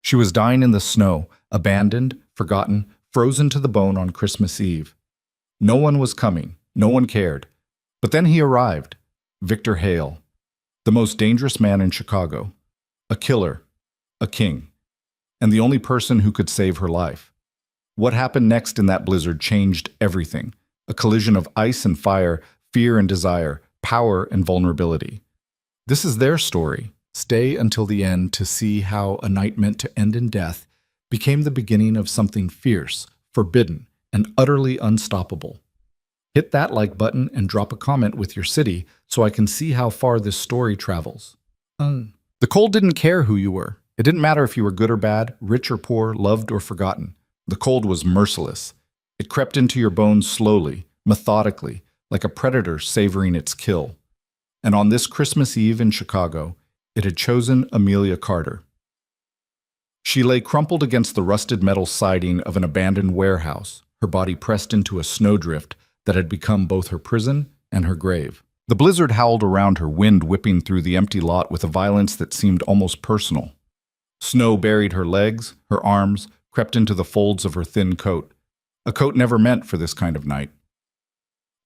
She was dying in the snow, abandoned, forgotten, frozen to the bone on Christmas Eve. No one was coming. No one cared. But then he arrived. Victor Hale, the most dangerous man in Chicago. A killer. A king. And the only person who could save her life. What happened next in that blizzard changed everything. A collision of ice and fire, fear and desire, power and vulnerability. This is their story. Stay until the end to see how a night meant to end in death became the beginning of something fierce, forbidden, and utterly unstoppable. Hit that like button and drop a comment with your city so I can see how far this story travels. The cold didn't care who you were. It didn't matter if you were good or bad, rich or poor, loved or forgotten. The cold was merciless. It crept into your bones slowly, methodically, like a predator savoring its kill. And on this Christmas Eve in Chicago, it had chosen Amelia Carter. She lay crumpled against the rusted metal siding of an abandoned warehouse, her body pressed into a snowdrift that had become both her prison and her grave. The blizzard howled around her, wind whipping through the empty lot with a violence that seemed almost personal. Snow buried her legs, her arms, crept into the folds of her thin coat, a coat never meant for this kind of night.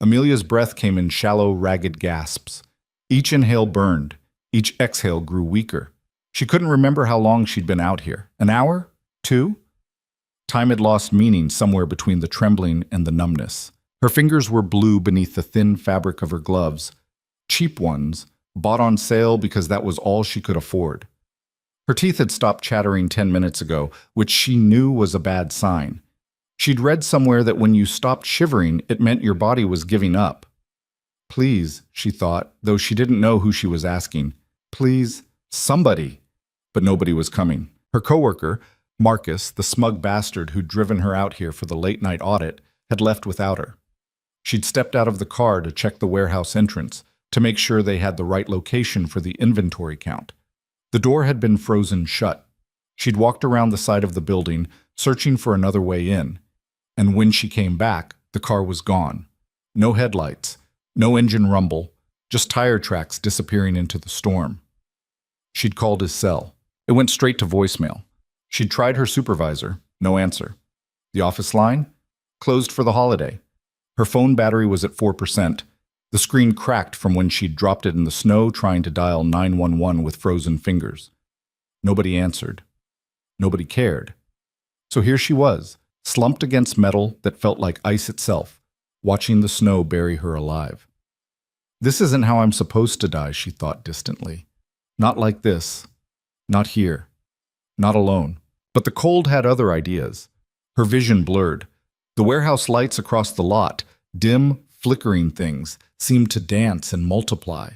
Amelia's breath came in shallow, ragged gasps. Each inhale burned. Each exhale grew weaker. She couldn't remember how long she'd been out here. An hour? 2? Time had lost meaning somewhere between the trembling and the numbness. Her fingers were blue beneath the thin fabric of her gloves. Cheap ones, bought on sale because that was all she could afford. Her teeth had stopped chattering 10 minutes ago, which she knew was a bad sign. She'd read somewhere that when you stopped shivering, it meant your body was giving up. Please, she thought, though she didn't know who she was asking. Please, somebody. But nobody was coming. Her coworker, Marcus, the smug bastard who'd driven her out here for the late-night audit, had left without her. She'd stepped out of the car to check the warehouse entrance, to make sure they had the right location for the inventory count. The door had been frozen shut. She'd walked around the side of the building, searching for another way in. And when she came back, the car was gone. No headlights, no engine rumble, just tire tracks disappearing into the storm. She'd called his cell. It went straight to voicemail. She'd tried her supervisor, no answer. The office line? Closed for the holiday. Her phone battery was at 4%. The screen cracked from when she'd dropped it in the snow trying to dial 911 with frozen fingers. Nobody answered. Nobody cared. So here she was, slumped against metal that felt like ice itself, watching the snow bury her alive. This isn't how I'm supposed to die, she thought distantly. Not like this. Not here. Not alone. But the cold had other ideas. Her vision blurred. The warehouse lights across the lot, dim, flickering things, seemed to dance and multiply.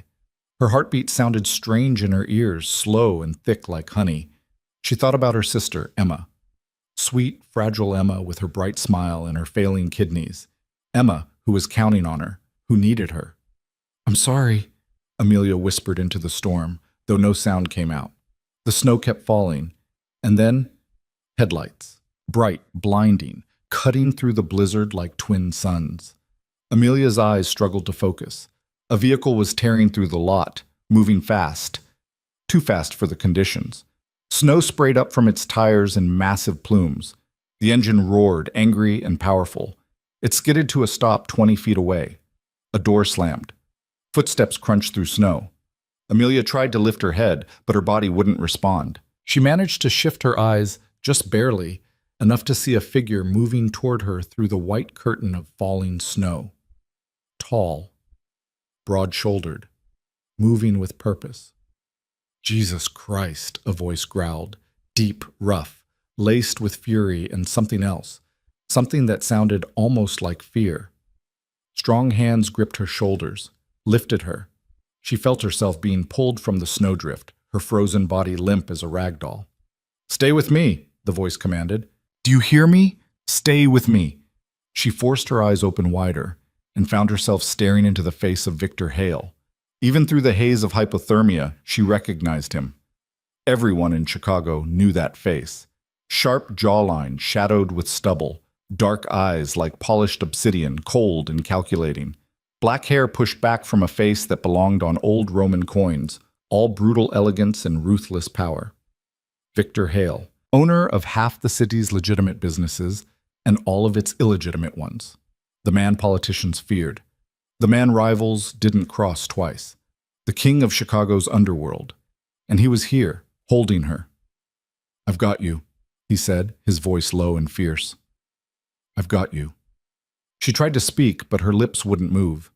Her heartbeat sounded strange in her ears, slow and thick like honey. She thought about her sister, Emma. Sweet, fragile Emma with her bright smile and her failing kidneys. Emma, who was counting on her, who needed her. I'm sorry, Amelia whispered into the storm, though no sound came out. The snow kept falling, and then headlights, bright, blinding, cutting through the blizzard like twin suns. Amelia's eyes struggled to focus. A vehicle was tearing through the lot, moving fast. Too fast for the conditions. Snow sprayed up from its tires in massive plumes. The engine roared, angry and powerful. It skidded to a stop 20 feet away. A door slammed. Footsteps crunched through snow. Amelia tried to lift her head, but her body wouldn't respond. She managed to shift her eyes, just barely, enough to see a figure moving toward her through the white curtain of falling snow. Tall, broad-shouldered, moving with purpose. Jesus Christ, a voice growled, deep, rough, laced with fury and something else, something that sounded almost like fear. Strong hands gripped her shoulders, lifted her. She felt herself being pulled from the snowdrift, her frozen body limp as a rag doll. Stay with me, the voice commanded. Do you hear me? Stay with me. She forced her eyes open wider and found herself staring into the face of Victor Hale. Even through the haze of hypothermia, she recognized him. Everyone in Chicago knew that face. Sharp jawline shadowed with stubble, dark eyes like polished obsidian, cold and calculating. Black hair pushed back from a face that belonged on old Roman coins, all brutal elegance and ruthless power. Victor Hale, owner of half the city's legitimate businesses and all of its illegitimate ones. The man politicians feared. The man rivals didn't cross twice. The king of Chicago's underworld. And he was here, holding her. "I've got you," he said, his voice low and fierce. "I've got you." She tried to speak, but her lips wouldn't move.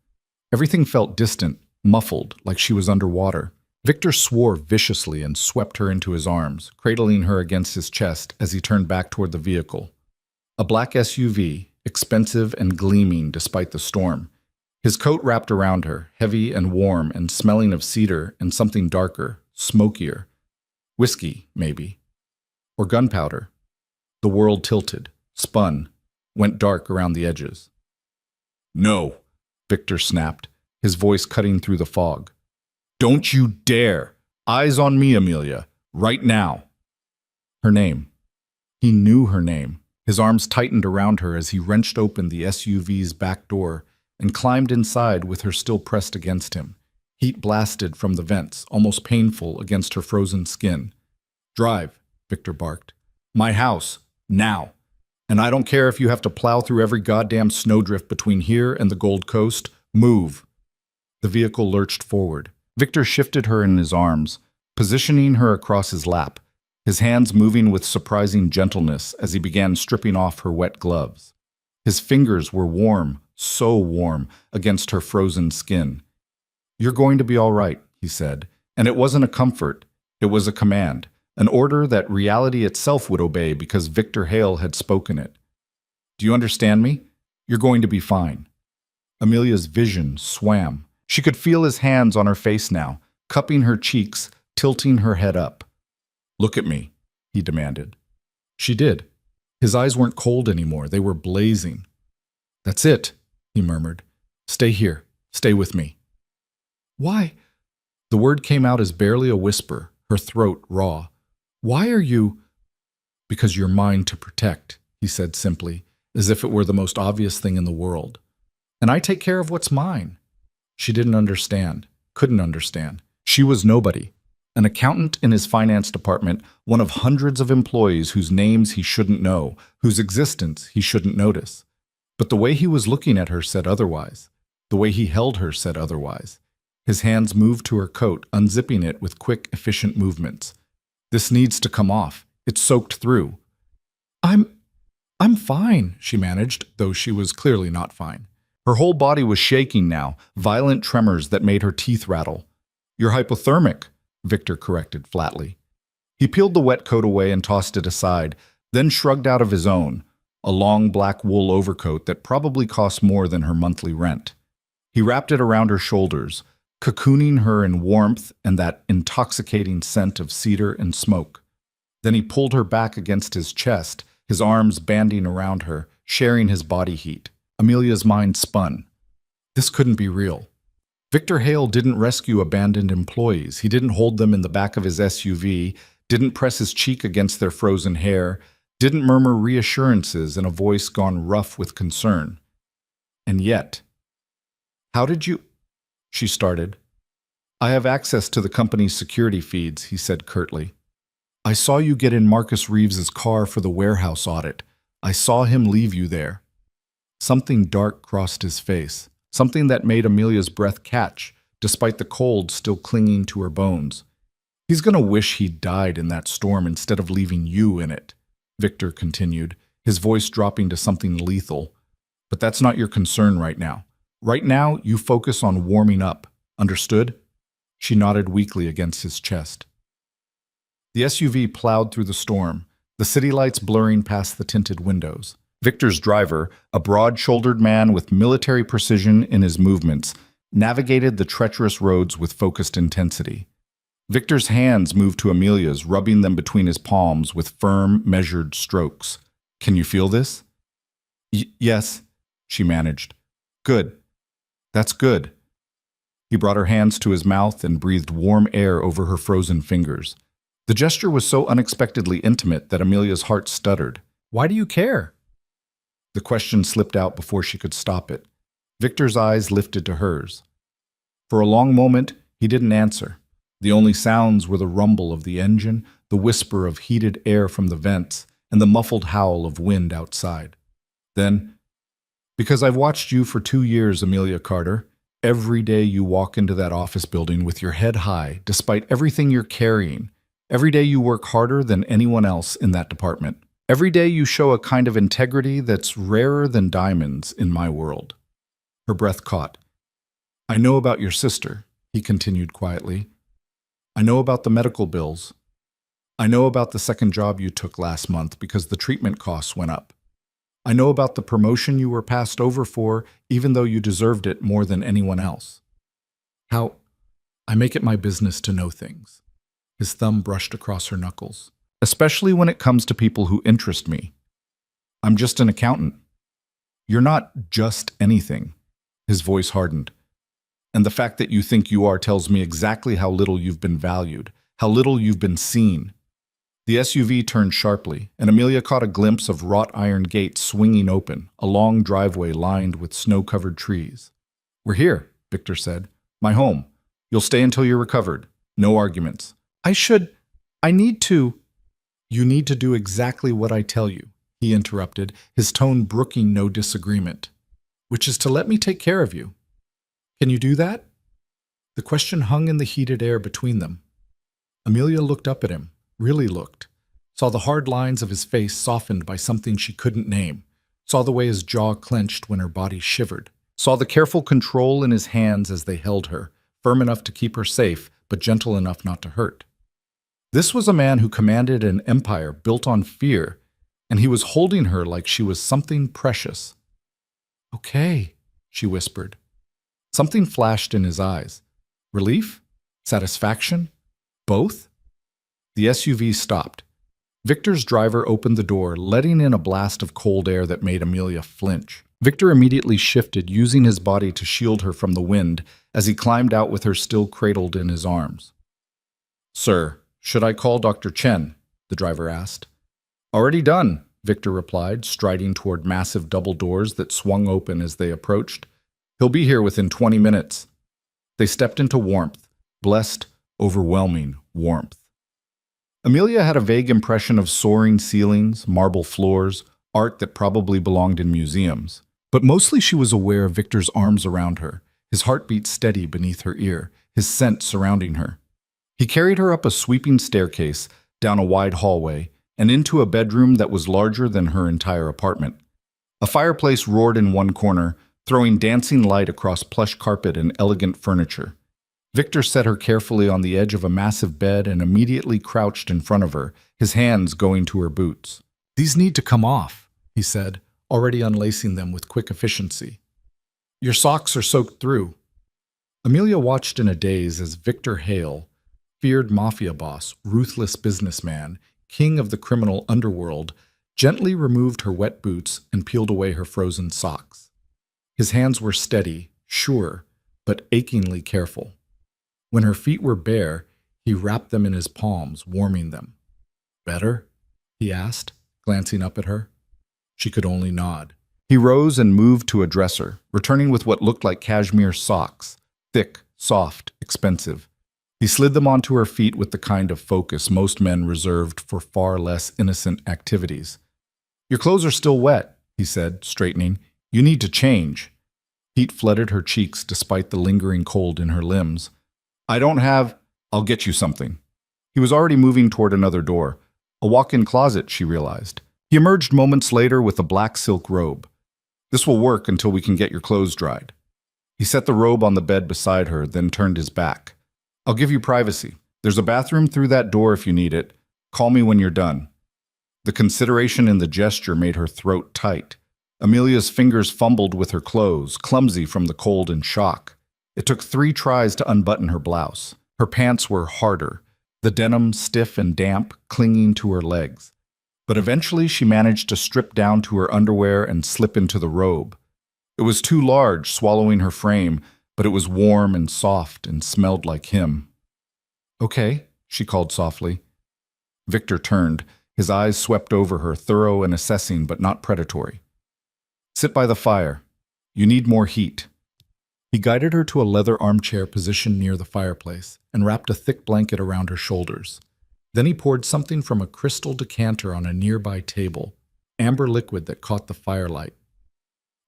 Everything felt distant, muffled, like she was underwater. Victor swore viciously and swept her into his arms, cradling her against his chest as he turned back toward the vehicle. A black SUV, expensive and gleaming despite the storm. His coat wrapped around her, heavy and warm and smelling of cedar and something darker, smokier. Whiskey, maybe. Or gunpowder. The world tilted, spun, went dark around the edges. "No," Victor snapped, his voice cutting through the fog. "Don't you dare! Eyes on me, Amelia, right now." Her name. He knew her name. His arms tightened around her as he wrenched open the SUV's back door and climbed inside with her still pressed against him. Heat blasted from the vents, almost painful against her frozen skin. "Drive," Victor barked. "My house, now. And I don't care if you have to plow through every goddamn snowdrift between here and the Gold Coast. Move." The vehicle lurched forward. Victor shifted her in his arms, positioning her across his lap, his hands moving with surprising gentleness as he began stripping off her wet gloves. His fingers were warm, so warm, against her frozen skin. "You're going to be all right," he said, and it wasn't a comfort, it was a command, an order that reality itself would obey because Victor Hale had spoken it. "Do you understand me? You're going to be fine." Amelia's vision swam. She could feel his hands on her face now, cupping her cheeks, tilting her head up. "Look at me," he demanded. She did. His eyes weren't cold anymore, they were blazing. "That's it," he murmured. "Stay here. Stay with me." "Why?" The word came out as barely a whisper, her throat raw. "Why are you—" "Because you're mine to protect," he said simply, as if it were the most obvious thing in the world. "And I take care of what's mine." She didn't understand, couldn't understand. She was nobody. An accountant in his finance department, one of hundreds of employees whose names he shouldn't know, whose existence he shouldn't notice. But the way he was looking at her said otherwise. The way he held her said otherwise. His hands moved to her coat, unzipping it with quick, efficient movements. "This needs to come off. It's soaked through." I'm fine," she managed, though she was clearly not fine. Her whole body was shaking now, violent tremors that made her teeth rattle. "You're hypothermic," Victor corrected flatly. He peeled the wet coat away and tossed it aside, then shrugged out of his own, a long black wool overcoat that probably cost more than her monthly rent. He wrapped it around her shoulders, cocooning her in warmth and that intoxicating scent of cedar and smoke. Then he pulled her back against his chest, his arms banding around her, sharing his body heat. Amelia's mind spun. This couldn't be real. Victor Hale didn't rescue abandoned employees. He didn't hold them in the back of his SUV, didn't press his cheek against their frozen hair, didn't murmur reassurances in a voice gone rough with concern. And yet, "How did you—" she started. "I have access to the company's security feeds," he said curtly. "I saw you get in Marcus Reeves's car for the warehouse audit. I saw him leave you there." Something dark crossed his face, something that made Amelia's breath catch, despite the cold still clinging to her bones. "He's gonna wish he'd died in that storm instead of leaving you in it," Victor continued, his voice dropping to something lethal. "But that's not your concern right now. Right now, you focus on warming up. Understood?" She nodded weakly against his chest. The SUV plowed through the storm, the city lights blurring past the tinted windows. Victor's driver, a broad-shouldered man with military precision in his movements, navigated the treacherous roads with focused intensity. Victor's hands moved to Amelia's, rubbing them between his palms with firm, measured strokes. "Can you feel this?" Yes, she managed. "Good. That's good." He brought her hands to his mouth and breathed warm air over her frozen fingers. The gesture was so unexpectedly intimate that Amelia's heart stuttered. "Why do you care?" The question slipped out before she could stop it. Victor's eyes lifted to hers. For a long moment, he didn't answer. The only sounds were the rumble of the engine, the whisper of heated air from the vents, and the muffled howl of wind outside. Then, because I've watched you for 2 years, Amelia Carter, every day you walk into that office building with your head high, despite everything you're carrying. Every day you work harder than anyone else in that department. Every day you show a kind of integrity that's rarer than diamonds in my world. Her breath caught. I know about your sister, he continued quietly. I know about the medical bills. I know about the second job you took last month because the treatment costs went up. I know about the promotion you were passed over for, even though you deserved it more than anyone else. How I make it my business to know things. His thumb brushed across her knuckles. Especially when it comes to people who interest me. I'm just an accountant. You're not just anything. His voice hardened. And the fact that you think you are tells me exactly how little you've been valued, how little you've been seen. The SUV turned sharply, and Amelia caught a glimpse of wrought iron gates swinging open, a long driveway lined with snow-covered trees. We're here, Victor said. My home. You'll stay until you're recovered. No arguments. I need to. You need to do exactly what I tell you, he interrupted, his tone brooking no disagreement. Which is to let me take care of you. Can you do that? The question hung in the heated air between them. Amelia looked up at him, really looked, saw the hard lines of his face softened by something she couldn't name, saw the way his jaw clenched when her body shivered, saw the careful control in his hands as they held her, firm enough to keep her safe, but gentle enough not to hurt. This was a man who commanded an empire built on fear, and he was holding her like she was something precious. Okay, she whispered. Something flashed in his eyes. Relief? Satisfaction? Both? The SUV stopped. Victor's driver opened the door, letting in a blast of cold air that made Amelia flinch. Victor immediately shifted, using his body to shield her from the wind as he climbed out with her still cradled in his arms. Sir, should I call Dr. Chen? The driver asked. Already done, Victor replied, striding toward massive double doors that swung open as they approached. He'll be here within 20 minutes. They stepped into warmth, blessed, overwhelming warmth. Amelia had a vague impression of soaring ceilings, marble floors, art that probably belonged in museums. But mostly she was aware of Victor's arms around her, his heartbeat steady beneath her ear, his scent surrounding her. He carried her up a sweeping staircase, down a wide hallway, and into a bedroom that was larger than her entire apartment. A fireplace roared in one corner, throwing dancing light across plush carpet and elegant furniture. Victor set her carefully on the edge of a massive bed and immediately crouched in front of her, his hands going to her boots. These need to come off, he said, already unlacing them with quick efficiency. Your socks are soaked through. Amelia watched in a daze as Victor Hale, feared Mafia boss, ruthless businessman, king of the criminal underworld, gently removed her wet boots and peeled away her frozen socks. His hands were steady, sure, but achingly careful. When her feet were bare, he wrapped them in his palms, warming them. Better? He asked, glancing up at her. She could only nod. He rose and moved to a dresser, returning with what looked like cashmere socks, thick, soft, expensive. He slid them onto her feet with the kind of focus most men reserved for far less innocent activities. Your clothes are still wet, he said, straightening. You need to change. Heat flooded her cheeks despite the lingering cold in her limbs. I'll get you something. He was already moving toward another door. A walk-in closet, she realized. He emerged moments later with a black silk robe. This will work until we can get your clothes dried. He set the robe on the bed beside her, then turned his back. I'll give you privacy. There's a bathroom through that door if you need it. Call me when you're done. The consideration in the gesture made her throat tight. Amelia's fingers fumbled with her clothes, clumsy from the cold and shock. It took 3 tries to unbutton her blouse. Her pants were harder, the denim stiff and damp, clinging to her legs. But eventually she managed to strip down to her underwear and slip into the robe. It was too large, swallowing her frame, but it was warm and soft and smelled like him. Okay, she called softly. Victor turned. His eyes swept over her, thorough and assessing but not predatory. Sit by the fire. You need more heat. He He guided her to a leather armchair positioned near the fireplace and wrapped a thick blanket around her shoulders. Then he poured something from a crystal decanter on a nearby table, amber liquid that caught the firelight.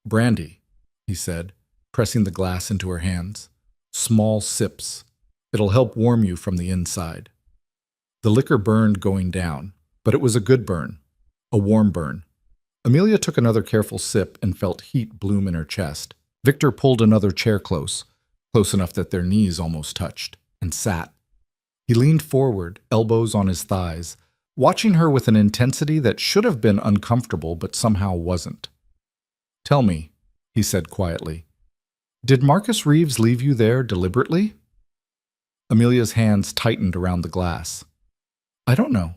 "Brandy," he said, pressing the glass into her hands. "Small sips. It'll help warm you from the inside." The liquor burned going down, but it was a good burn, a warm burn. Amelia took another careful sip and felt heat bloom in her chest. Victor pulled another chair close enough that their knees almost touched, and sat. He leaned forward, elbows on his thighs, watching her with an intensity that should have been uncomfortable but somehow wasn't. "Tell me," he said quietly, "did Marcus Reeves leave you there deliberately?" Amelia's hands tightened around the glass. "I don't know.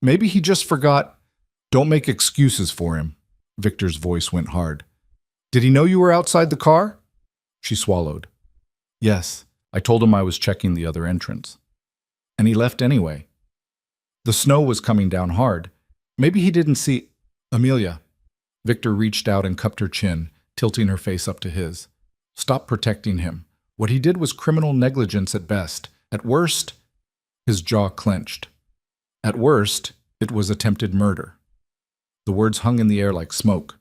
Maybe he just forgot." "Don't make excuses for him." Victor's voice went hard. "Did he know you were outside the car?" She swallowed. "Yes, I told him I was checking the other entrance." "And he left anyway." "The snow was coming down hard. Maybe he didn't see—" "Amelia." Victor reached out and cupped her chin, tilting her face up to his. "Stop protecting him. What he did was criminal negligence at best. At worst—" His jaw clenched. "At worst, it was attempted murder." The words hung in the air like smoke.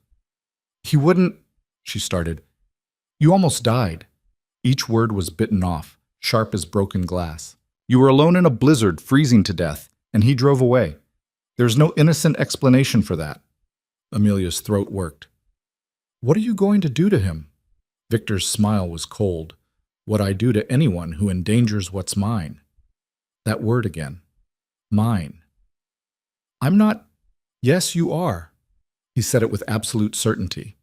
"He wouldn't—" she started. "You almost died." Each word was bitten off, sharp as broken glass. "You were alone in a blizzard, freezing to death, and he drove away. There's no innocent explanation for that." Amelia's throat worked. "What are you going to do to him?" Victor's smile was cold. "What I do to anyone who endangers what's mine." That word again. Mine. "I'm not—" "Yes, you are." He said it with absolute certainty.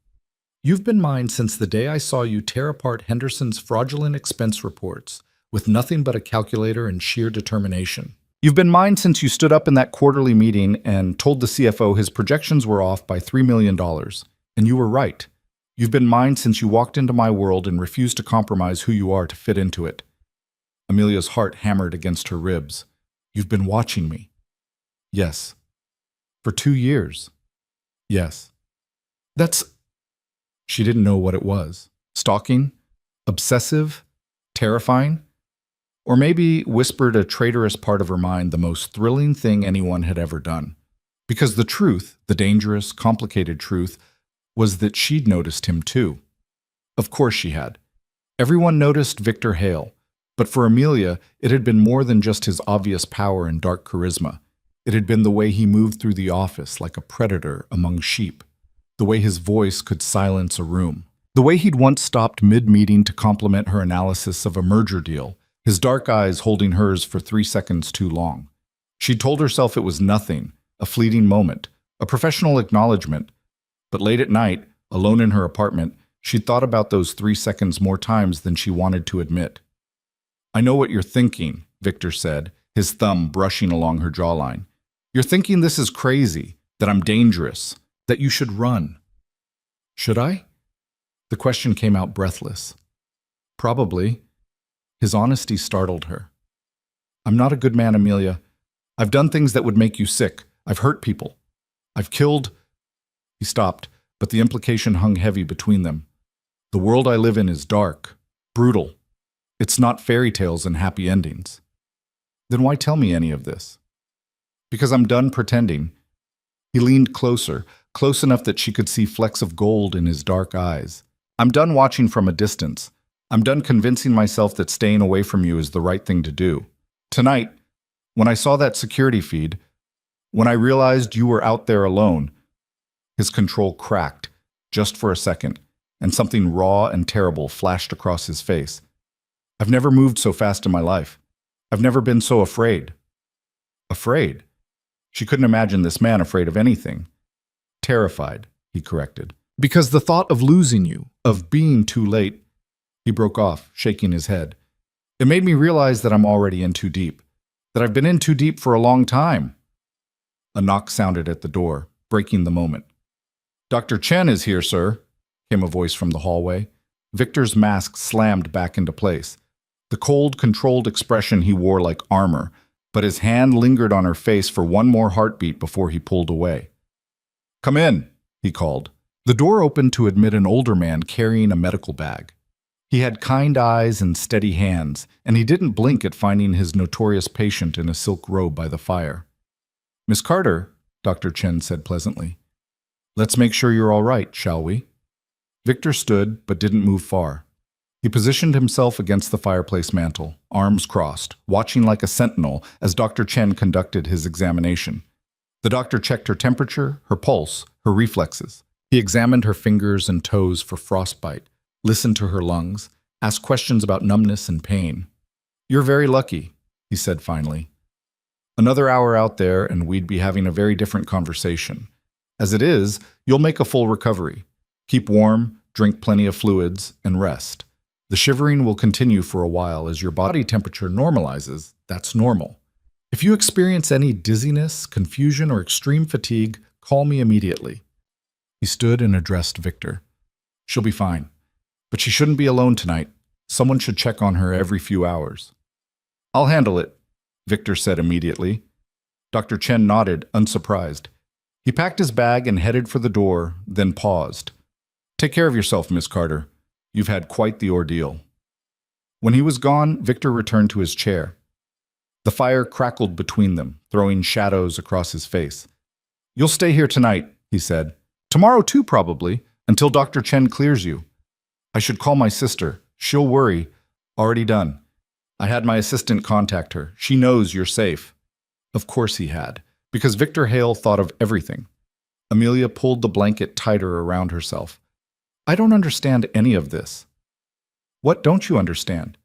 "You've been mine since the day I saw you tear apart Henderson's fraudulent expense reports with nothing but a calculator and sheer determination. You've been mine since you stood up in that quarterly meeting and told the CFO his projections were off by $3 million, and you were right. You've been mine since you walked into my world and refused to compromise who you are to fit into it." Amelia's heart hammered against her ribs. "You've been watching me." "Yes." "For 2 years." "Yes." "That's—" She didn't know what it was. Stalking? Obsessive? Terrifying? Or maybe, whispered a traitorous part of her mind, the most thrilling thing anyone had ever done. Because the truth, the dangerous, complicated truth, was that she'd noticed him too. Of course she had. Everyone noticed Victor Hale, but for Amelia, it had been more than just his obvious power and dark charisma. It had been the way he moved through the office like a predator among sheep, the way his voice could silence a room, the way he'd once stopped mid-meeting to compliment her analysis of a merger deal, his dark eyes holding hers for 3 seconds too long. She told herself it was nothing, a fleeting moment, a professional acknowledgement. But late at night, alone in her apartment, she'd thought about those 3 seconds more times than she wanted to admit. "I know what you're thinking," Victor said, his thumb brushing along her jawline. "You're thinking this is crazy, that I'm dangerous, that you should run." "Should I?" The question came out breathless. "Probably." His honesty startled her. "I'm not a good man, Amelia. I've done things that would make you sick. I've hurt people. I've killed—" He stopped, but the implication hung heavy between them. "The world I live in is dark, brutal. It's not fairy tales and happy endings." "Then why tell me any of this?" "Because I'm done pretending." He leaned closer, close enough that she could see flecks of gold in his dark eyes. "I'm done watching from a distance. I'm done convincing myself that staying away from you is the right thing to do. Tonight, when I saw that security feed, when I realized you were out there alone—" His control cracked, just for a second, and something raw and terrible flashed across his face. "I've never moved so fast in my life. I've never been so afraid." Afraid? She couldn't imagine this man afraid of anything. "Terrified," he corrected. "Because the thought of losing you, of being too late—" He broke off, shaking his head. "It made me realize that I'm already in too deep, that I've been in too deep for a long time." A knock sounded at the door, breaking the moment. "Dr. Chen is here, sir," came a voice from the hallway. Victor's mask slammed back into place. The cold, controlled expression he wore like armor, but his hand lingered on her face for one more heartbeat before he pulled away. "Come in," he called. The door opened to admit an older man carrying a medical bag. He had kind eyes and steady hands, and he didn't blink at finding his notorious patient in a silk robe by the fire. "Miss Carter," Dr. Chen said pleasantly, "let's make sure you're all right, shall we?" Victor stood, but didn't move far. He positioned himself against the fireplace mantel, arms crossed, watching like a sentinel as Dr. Chen conducted his examination. The doctor checked her temperature, her pulse, her reflexes. He examined her fingers and toes for frostbite, listened to her lungs, asked questions about numbness and pain. "You're very lucky," he said finally. "Another hour out there and we'd be having a very different conversation. As it is, you'll make a full recovery. Keep warm, drink plenty of fluids, and rest. The shivering will continue for a while as your body temperature normalizes. That's normal. If you experience any dizziness, confusion, or extreme fatigue, call me immediately." He stood and addressed Victor. "She'll be fine. But she shouldn't be alone tonight. Someone should check on her every few hours." "I'll handle it," Victor said immediately. Dr. Chen nodded, unsurprised. He packed his bag and headed for the door, then paused. "Take care of yourself, Miss Carter. You've had quite the ordeal." When he was gone, Victor returned to his chair. The fire crackled between them, throwing shadows across his face. "You'll stay here tonight," he said. "Tomorrow too, probably, until Dr. Chen clears you. I should call my sister. She'll worry. Already done. I had my assistant contact her. She knows you're safe." Of course he had, because Victor Hale thought of everything. Amelia pulled the blanket tighter around herself. "I don't understand any of this." "What don't you understand?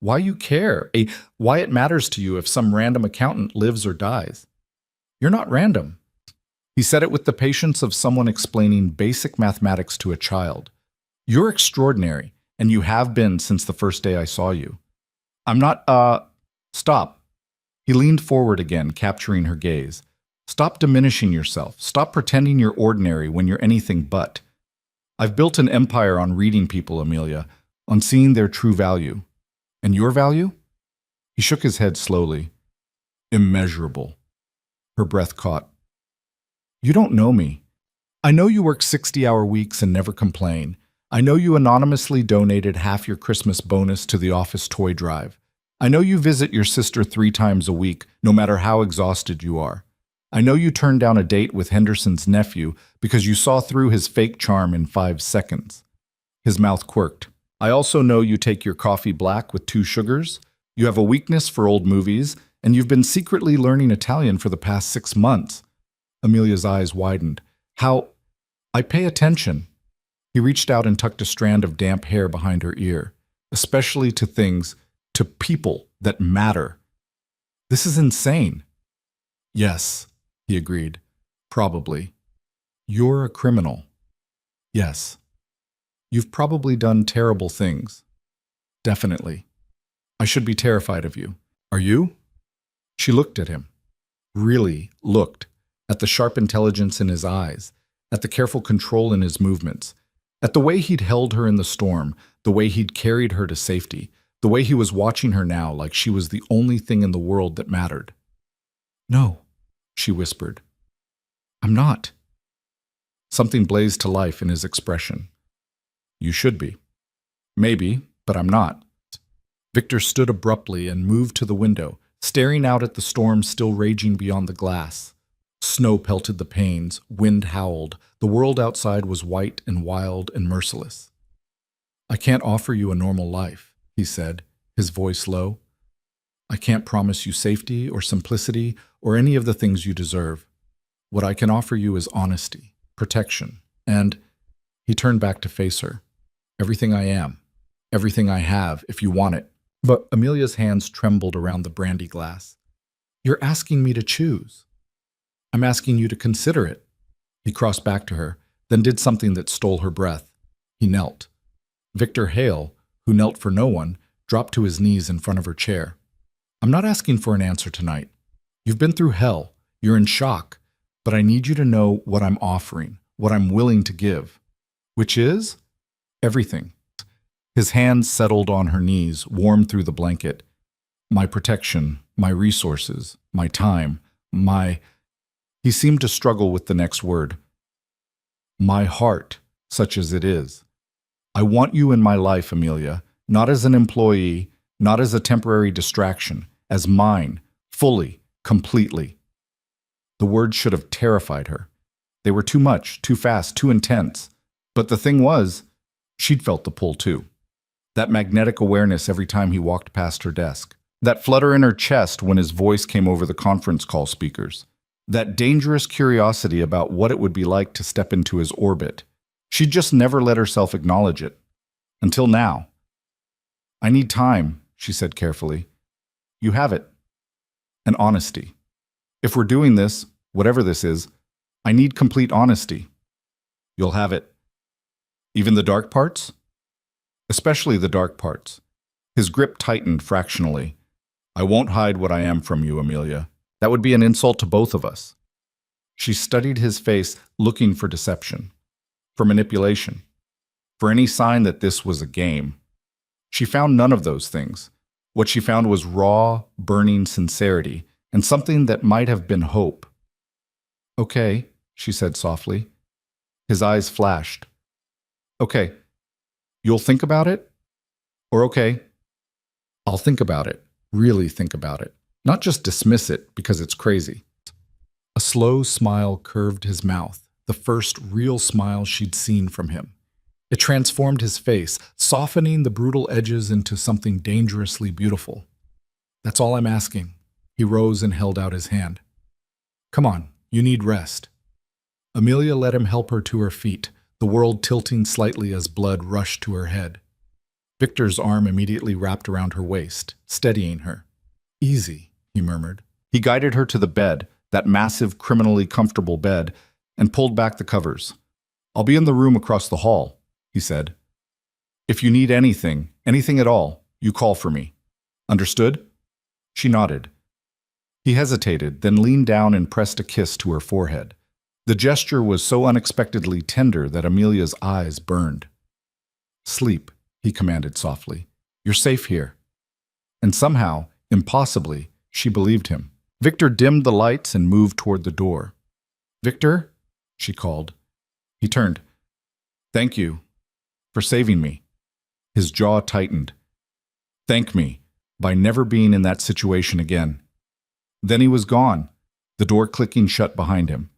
Why you care? Why it matters to you if some random accountant lives or dies? You're not random." He said it with the patience of someone explaining basic mathematics to a child. "You're extraordinary, and you have been since the first day I saw you. I'm not, Stop." He leaned forward again, capturing her gaze. "Stop diminishing yourself. Stop pretending you're ordinary when you're anything but. I've built an empire on reading people, Amelia, on seeing their true value. And your value?" He shook his head slowly. "Immeasurable." Her breath caught. "You don't know me. I know you work 60-hour weeks and never complain. I know you anonymously donated half your Christmas bonus to the office toy drive. I know you visit your sister 3 times a week, no matter how exhausted you are. I know you turned down a date with Henderson's nephew because you saw through his fake charm in 5 seconds. His mouth quirked. "I also know you take your coffee black with 2 sugars. You have a weakness for old movies, and you've been secretly learning Italian for the past 6 months. Amelia's eyes widened. "How? I pay attention." He reached out and tucked a strand of damp hair behind her ear. "Especially to things, to people that matter." "This is insane." "Yes," he agreed. "Probably. You're a criminal." "Yes. You've probably done terrible things." "Definitely. I should be terrified of you. Are you?" She looked at him. Really looked. At the sharp intelligence in his eyes. At the careful control in his movements. At the way he'd held her in the storm. The way he'd carried her to safety. The way he was watching her now like she was the only thing in the world that mattered. "No," she whispered. "I'm not." Something blazed to life in his expression. "You should be." "Maybe, but I'm not." Victor stood abruptly and moved to the window, staring out at the storm still raging beyond the glass. Snow pelted the panes, wind howled, the world outside was white and wild and merciless. "I can't offer you a normal life," he said, his voice low. "I can't promise you safety or simplicity or any of the things you deserve. What I can offer you is honesty, protection, and—" He turned back to face her. "Everything I am. Everything I have, if you want it." But Amelia's hands trembled around the brandy glass. "You're asking me to choose." "I'm asking you to consider it." He crossed back to her, then did something that stole her breath. He knelt. Victor Hale, who knelt for no one, dropped to his knees in front of her chair. "I'm not asking for an answer tonight. You've been through hell. You're in shock. But I need you to know what I'm offering, what I'm willing to give." "Which is?" "Everything." His hands settled on her knees, warm through the blanket. "My protection, my resources, my time, my—" He seemed to struggle with the next word. "My heart, such as it is." I want you in my life, Amelia, not as an employee, not as a temporary distraction, as mine, fully, completely. The words should have terrified her. They were too much, too fast, too intense. But the thing was, she'd felt the pull too. That magnetic awareness every time he walked past her desk. That flutter in her chest when his voice came over the conference call speakers. That dangerous curiosity about what it would be like to step into his orbit. She'd just never let herself acknowledge it. Until now. I need time, she said carefully. You have it. And honesty. If we're doing this, whatever this is, I need complete honesty. You'll have it. Even the dark parts? Especially the dark parts. His grip tightened fractionally. I won't hide what I am from you, Amelia. That would be an insult to both of us. She studied his face, looking for deception, for manipulation, for any sign that this was a game. She found none of those things. What she found was raw, burning sincerity, and something that might have been hope. Okay, she said softly. His eyes flashed. Okay, you'll think about it? Or okay, I'll think about it, really think about it, not just dismiss it because it's crazy. A slow smile curved his mouth, the first real smile she'd seen from him. It transformed his face, softening the brutal edges into something dangerously beautiful. That's all I'm asking. He rose and held out his hand. Come on, you need rest. Amelia let him help her to her feet, the world tilting slightly as blood rushed to her head. Victor's arm immediately wrapped around her waist, steadying her. Easy, he murmured. He guided her to the bed, that massive, criminally comfortable bed, and pulled back the covers. I'll be in the room across the hall, he said. If you need anything, anything at all, you call for me. Understood? She nodded. He hesitated, then leaned down and pressed a kiss to her forehead. The gesture was so unexpectedly tender that Amelia's eyes burned. Sleep, he commanded softly. You're safe here. And somehow, impossibly, she believed him. Victor dimmed the lights and moved toward the door. Victor? She called. He turned. Thank you for saving me. His jaw tightened. Thank me by never being in that situation again. Then he was gone, the door clicking shut behind him.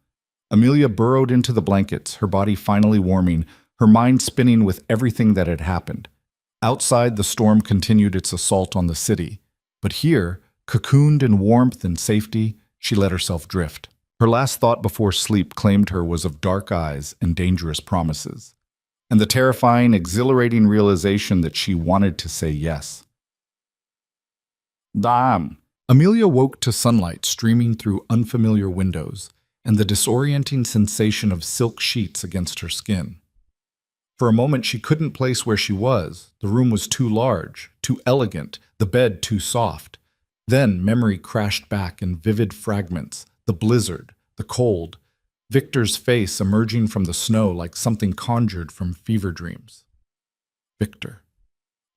Amelia burrowed into the blankets, her body finally warming, her mind spinning with everything that had happened. Outside, the storm continued its assault on the city. But here, cocooned in warmth and safety, she let herself drift. Her last thought before sleep claimed her was of dark eyes and dangerous promises, and the terrifying, exhilarating realization that she wanted to say yes. Damn! Amelia woke to sunlight streaming through unfamiliar windows, and the disorienting sensation of silk sheets against her skin. For a moment she couldn't place where she was. The room was too large, too elegant, the bed too soft. Then memory crashed back in vivid fragments, the blizzard, the cold, Victor's face emerging from the snow like something conjured from fever dreams. Victor.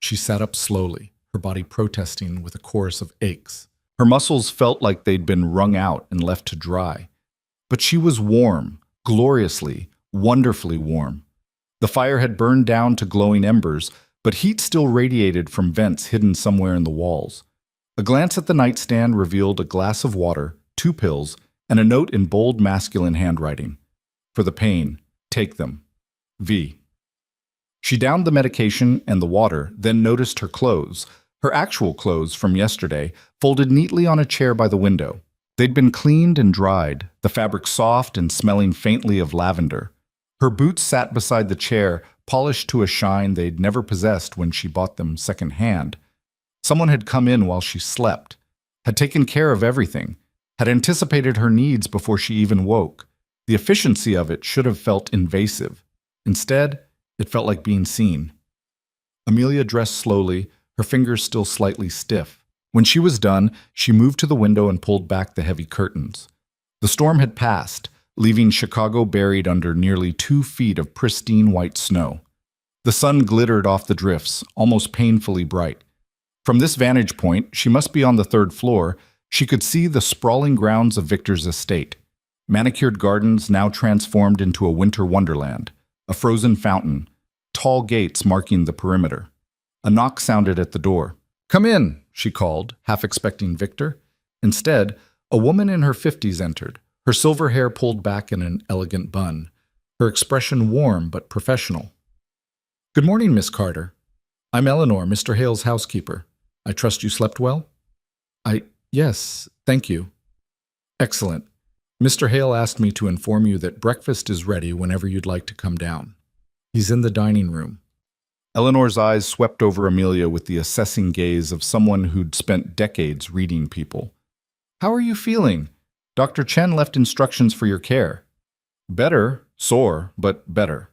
She sat up slowly, her body protesting with a chorus of aches. Her muscles felt like they'd been wrung out and left to dry. But she was warm, gloriously, wonderfully warm. The fire had burned down to glowing embers, but heat still radiated from vents hidden somewhere in the walls. A glance at the nightstand revealed a glass of water, 2 pills, and a note in bold masculine handwriting. For the pain, take them. V. She downed the medication and the water, then noticed her clothes, her actual clothes from yesterday, folded neatly on a chair by the window. They'd been cleaned and dried, the fabric soft and smelling faintly of lavender. Her boots sat beside the chair, polished to a shine they'd never possessed when she bought them second-hand. Someone had come in while she slept, had taken care of everything, had anticipated her needs before she even woke. The efficiency of it should have felt invasive. Instead, it felt like being seen. Amelia dressed slowly, her fingers still slightly stiff. When she was done, she moved to the window and pulled back the heavy curtains. The storm had passed, leaving Chicago buried under nearly 2 feet of pristine white snow. The sun glittered off the drifts, almost painfully bright. From this vantage point, she must be on the 3rd floor, she could see the sprawling grounds of Victor's estate. Manicured gardens now transformed into a winter wonderland, a frozen fountain, tall gates marking the perimeter. A knock sounded at the door. "Come in," she called, half expecting Victor. Instead, a woman in her 50s entered, her silver hair pulled back in an elegant bun, her expression warm but professional. "Good morning, Miss Carter. I'm Eleanor, Mr. Hale's housekeeper. I trust you slept well?" Yes, thank you." "Excellent. Mr. Hale asked me to inform you that breakfast is ready whenever you'd like to come down. He's in the dining room." Eleanor's eyes swept over Amelia with the assessing gaze of someone who'd spent decades reading people. "How are you feeling? Dr. Chen left instructions for your care." "Better. Sore, but better."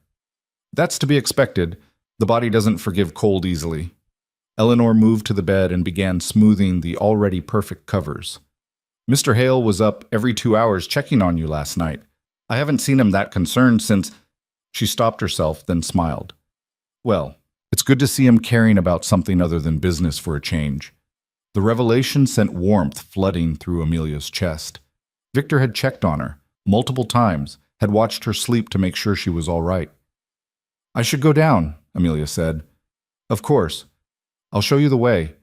"That's to be expected. The body doesn't forgive cold easily." Eleanor moved to the bed and began smoothing the already perfect covers. "Mr. Hale was up every 2 hours checking on you last night. I haven't seen him that concerned since—" She stopped herself, then smiled. "Well, it's good to see him caring about something other than business for a change." The revelation sent warmth flooding through Amelia's chest. Victor had checked on her, multiple times, had watched her sleep to make sure she was all right. "I should go down," Amelia said. "Of course. I'll show you the way.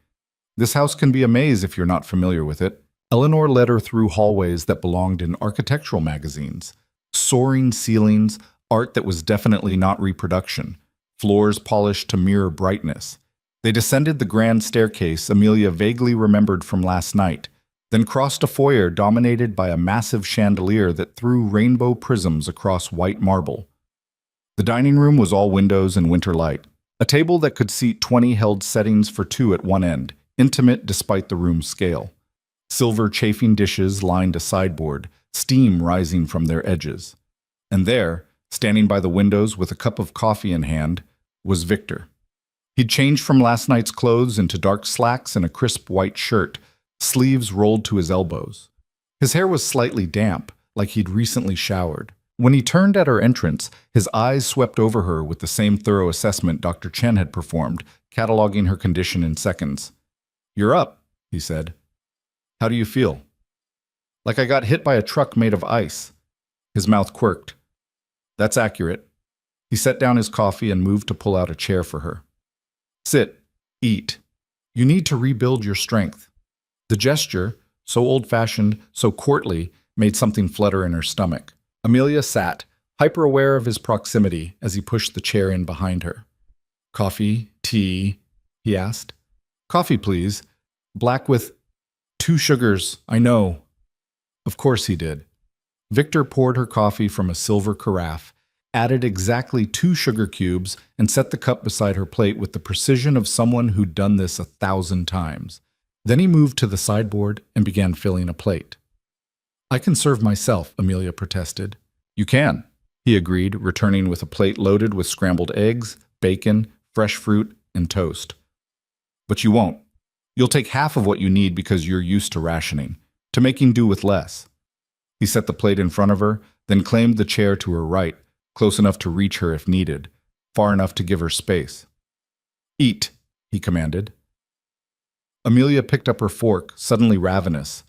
This house can be a maze if you're not familiar with it." Eleanor led her through hallways that belonged in architectural magazines. Soaring ceilings, art that was definitely not reproduction, floors polished to mirror brightness. They descended the grand staircase Amelia vaguely remembered from last night, then crossed a foyer dominated by a massive chandelier that threw rainbow prisms across white marble. The dining room was all windows and winter light. A table that could seat 20 held settings for 2 at one end, intimate despite the room's scale. Silver chafing dishes lined a sideboard, steam rising from their edges. And there, standing by the windows with a cup of coffee in hand, was Victor. He'd changed from last night's clothes into dark slacks and a crisp white shirt, sleeves rolled to his elbows. His hair was slightly damp, like he'd recently showered. When he turned at her entrance, his eyes swept over her with the same thorough assessment Dr. Chen had performed, cataloging her condition in seconds. "You're up," he said. "How do you feel?" "Like I got hit by a truck made of ice." His mouth quirked. "That's accurate." He set down his coffee and moved to pull out a chair for her. "Sit. Eat. You need to rebuild your strength." The gesture, so old-fashioned, so courtly, made something flutter in her stomach. Amelia sat, hyper-aware of his proximity as he pushed the chair in behind her. "Coffee? Tea?" he asked. "Coffee, please. Black with 2 sugars, I know." Of course he did. Victor poured her coffee from a silver carafe, added exactly 2 sugar cubes, and set the cup beside her plate with the precision of someone who'd done this 1,000 times. Then he moved to the sideboard and began filling a plate. "I can serve myself," Amelia protested. "You can," he agreed, returning with a plate loaded with scrambled eggs, bacon, fresh fruit, and toast. "But you won't. You'll take half of what you need because you're used to rationing, to making do with less." He set the plate in front of her, then claimed the chair to her right, close enough to reach her if needed, far enough to give her space. "Eat," he commanded. Amelia picked up her fork, suddenly ravenous.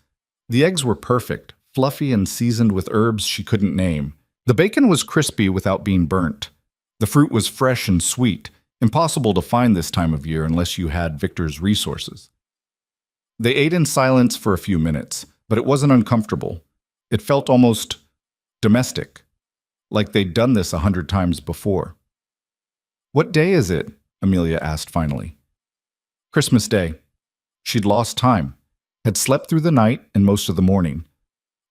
The eggs were perfect, fluffy and seasoned with herbs she couldn't name. The bacon was crispy without being burnt. The fruit was fresh and sweet, impossible to find this time of year unless you had Victor's resources. They ate in silence for a few minutes, but it wasn't uncomfortable. It felt almost domestic, like they'd done this 100 times before. "What day is it?" Amelia asked finally. "Christmas Day." She'd lost time, had slept through the night and most of the morning.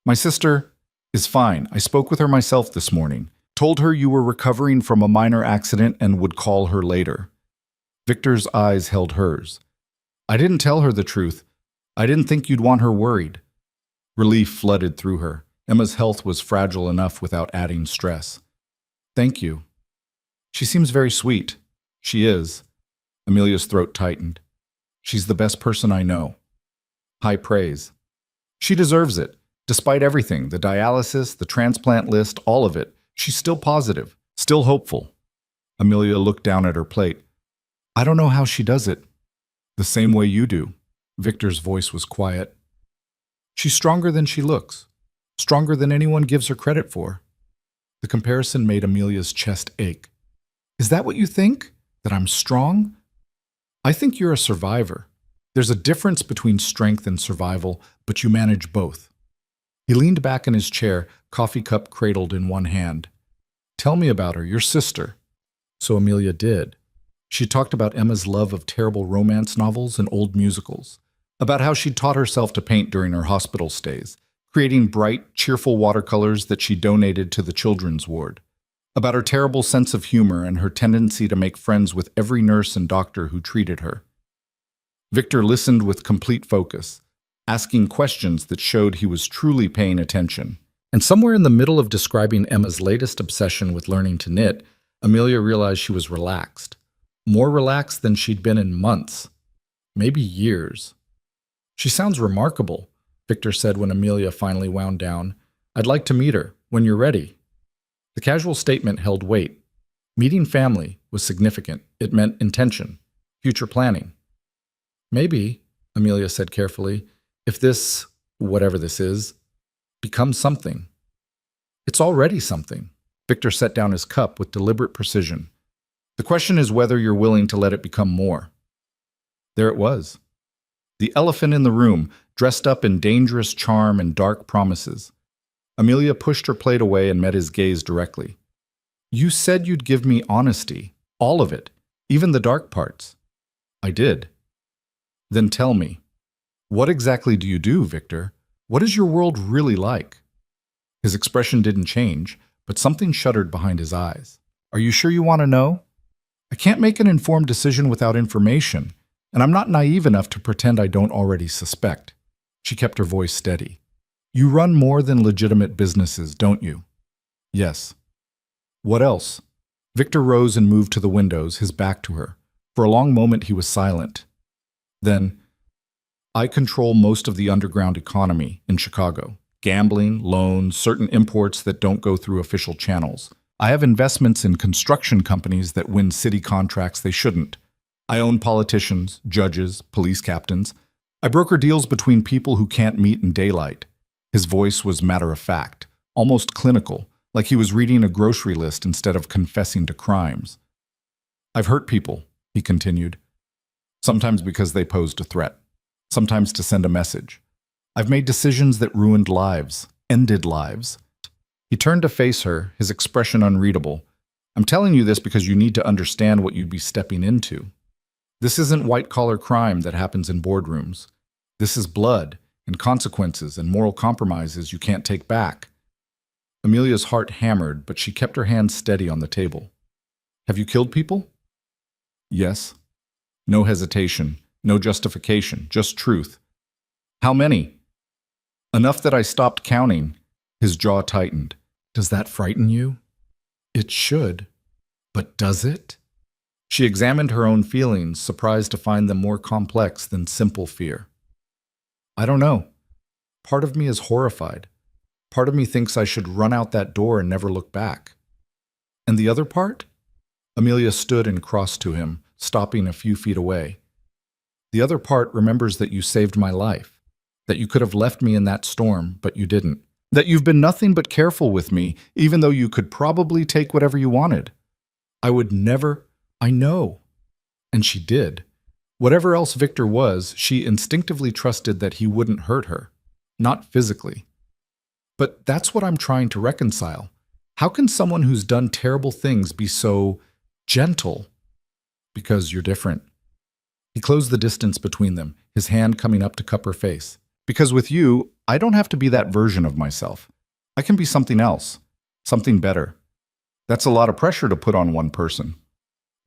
"My sister is fine. I spoke with her myself this morning. Told her you were recovering from a minor accident and would call her later." Victor's eyes held hers. "I didn't tell her the truth. I didn't think you'd want her worried." Relief flooded through her. Emma's health was fragile enough without adding stress. "Thank you. She seems very sweet." "She is." Amelia's throat tightened. "She's the best person I know." High praise. "She deserves it. Despite everything, the dialysis, the transplant list, all of it, she's still positive, still hopeful." Amelia looked down at her plate. "I don't know how she does it." "The same way you do." Victor's voice was quiet. "She's stronger than she looks. Stronger than anyone gives her credit for." The comparison made Amelia's chest ache. Is that what you think? That I'm strong? I think you're a survivor. There's a difference between strength and survival, but you manage both. He leaned back in his chair, coffee cup cradled in one hand. Tell me about her, your sister. So Amelia did. She talked about Emma's love of terrible romance novels and old musicals, about how she'd taught herself to paint during her hospital stays, creating bright, cheerful watercolors that she donated to the children's ward, about her terrible sense of humor and her tendency to make friends with every nurse and doctor who treated her. Victor listened with complete focus, asking questions that showed he was truly paying attention. And somewhere in the middle of describing Emma's latest obsession with learning to knit, Amelia realized she was relaxed. More relaxed than she'd been in months, maybe years. She sounds remarkable, Victor said when Amelia finally wound down. I'd like to meet her, when you're ready. The casual statement held weight. Meeting family was significant. It meant intention, future planning. Maybe, Amelia said carefully, if this, whatever this is, becomes something. It's already something. Victor set down his cup with deliberate precision. The question is whether you're willing to let it become more. There it was. The elephant in the room, dressed up in dangerous charm and dark promises. Amelia pushed her plate away and met his gaze directly. You said you'd give me honesty, all of it, even the dark parts. I did. Then tell me, what exactly do you do, Victor? What is your world really like? His expression didn't change, but something shuddered behind his eyes. Are you sure you want to know? I can't make an informed decision without information, and I'm not naive enough to pretend I don't already suspect. She kept her voice steady. You run more than legitimate businesses, don't you? Yes. What else? Victor rose and moved to the windows, his back to her. For a long moment he was silent. Then, I control most of the underground economy in Chicago. Gambling, loans, certain imports that don't go through official channels. I have investments in construction companies that win city contracts they shouldn't. I own politicians, judges, police captains. I broker deals between people who can't meet in daylight. His voice was matter-of-fact, almost clinical, like he was reading a grocery list instead of confessing to crimes. I've hurt people, he continued, sometimes because they posed a threat, sometimes to send a message. I've made decisions that ruined lives, ended lives. He turned to face her, his expression unreadable. I'm telling you this because you need to understand what you'd be stepping into. This isn't white-collar crime that happens in boardrooms. This is blood and consequences and moral compromises you can't take back. Amelia's heart hammered, but she kept her hand steady on the table. Have you killed people? Yes. No hesitation, no justification, just truth. How many? Enough that I stopped counting. His jaw tightened. Does that frighten you? It should. But does it? She examined her own feelings, surprised to find them more complex than simple fear. I don't know. Part of me is horrified. Part of me thinks I should run out that door and never look back. And the other part? Amelia stood and crossed to him, stopping a few feet away. The other part remembers that you saved my life, that you could have left me in that storm, but you didn't, that you've been nothing but careful with me, even though you could probably take whatever you wanted. I would never, I know. And she did. Whatever else Victor was, she instinctively trusted that he wouldn't hurt her, not physically. But that's what I'm trying to reconcile. How can someone who's done terrible things be so gentle? Because you're different. He closed the distance between them, his hand coming up to cup her face. Because with you, I don't have to be that version of myself. I can be something else, something better. That's a lot of pressure to put on one person.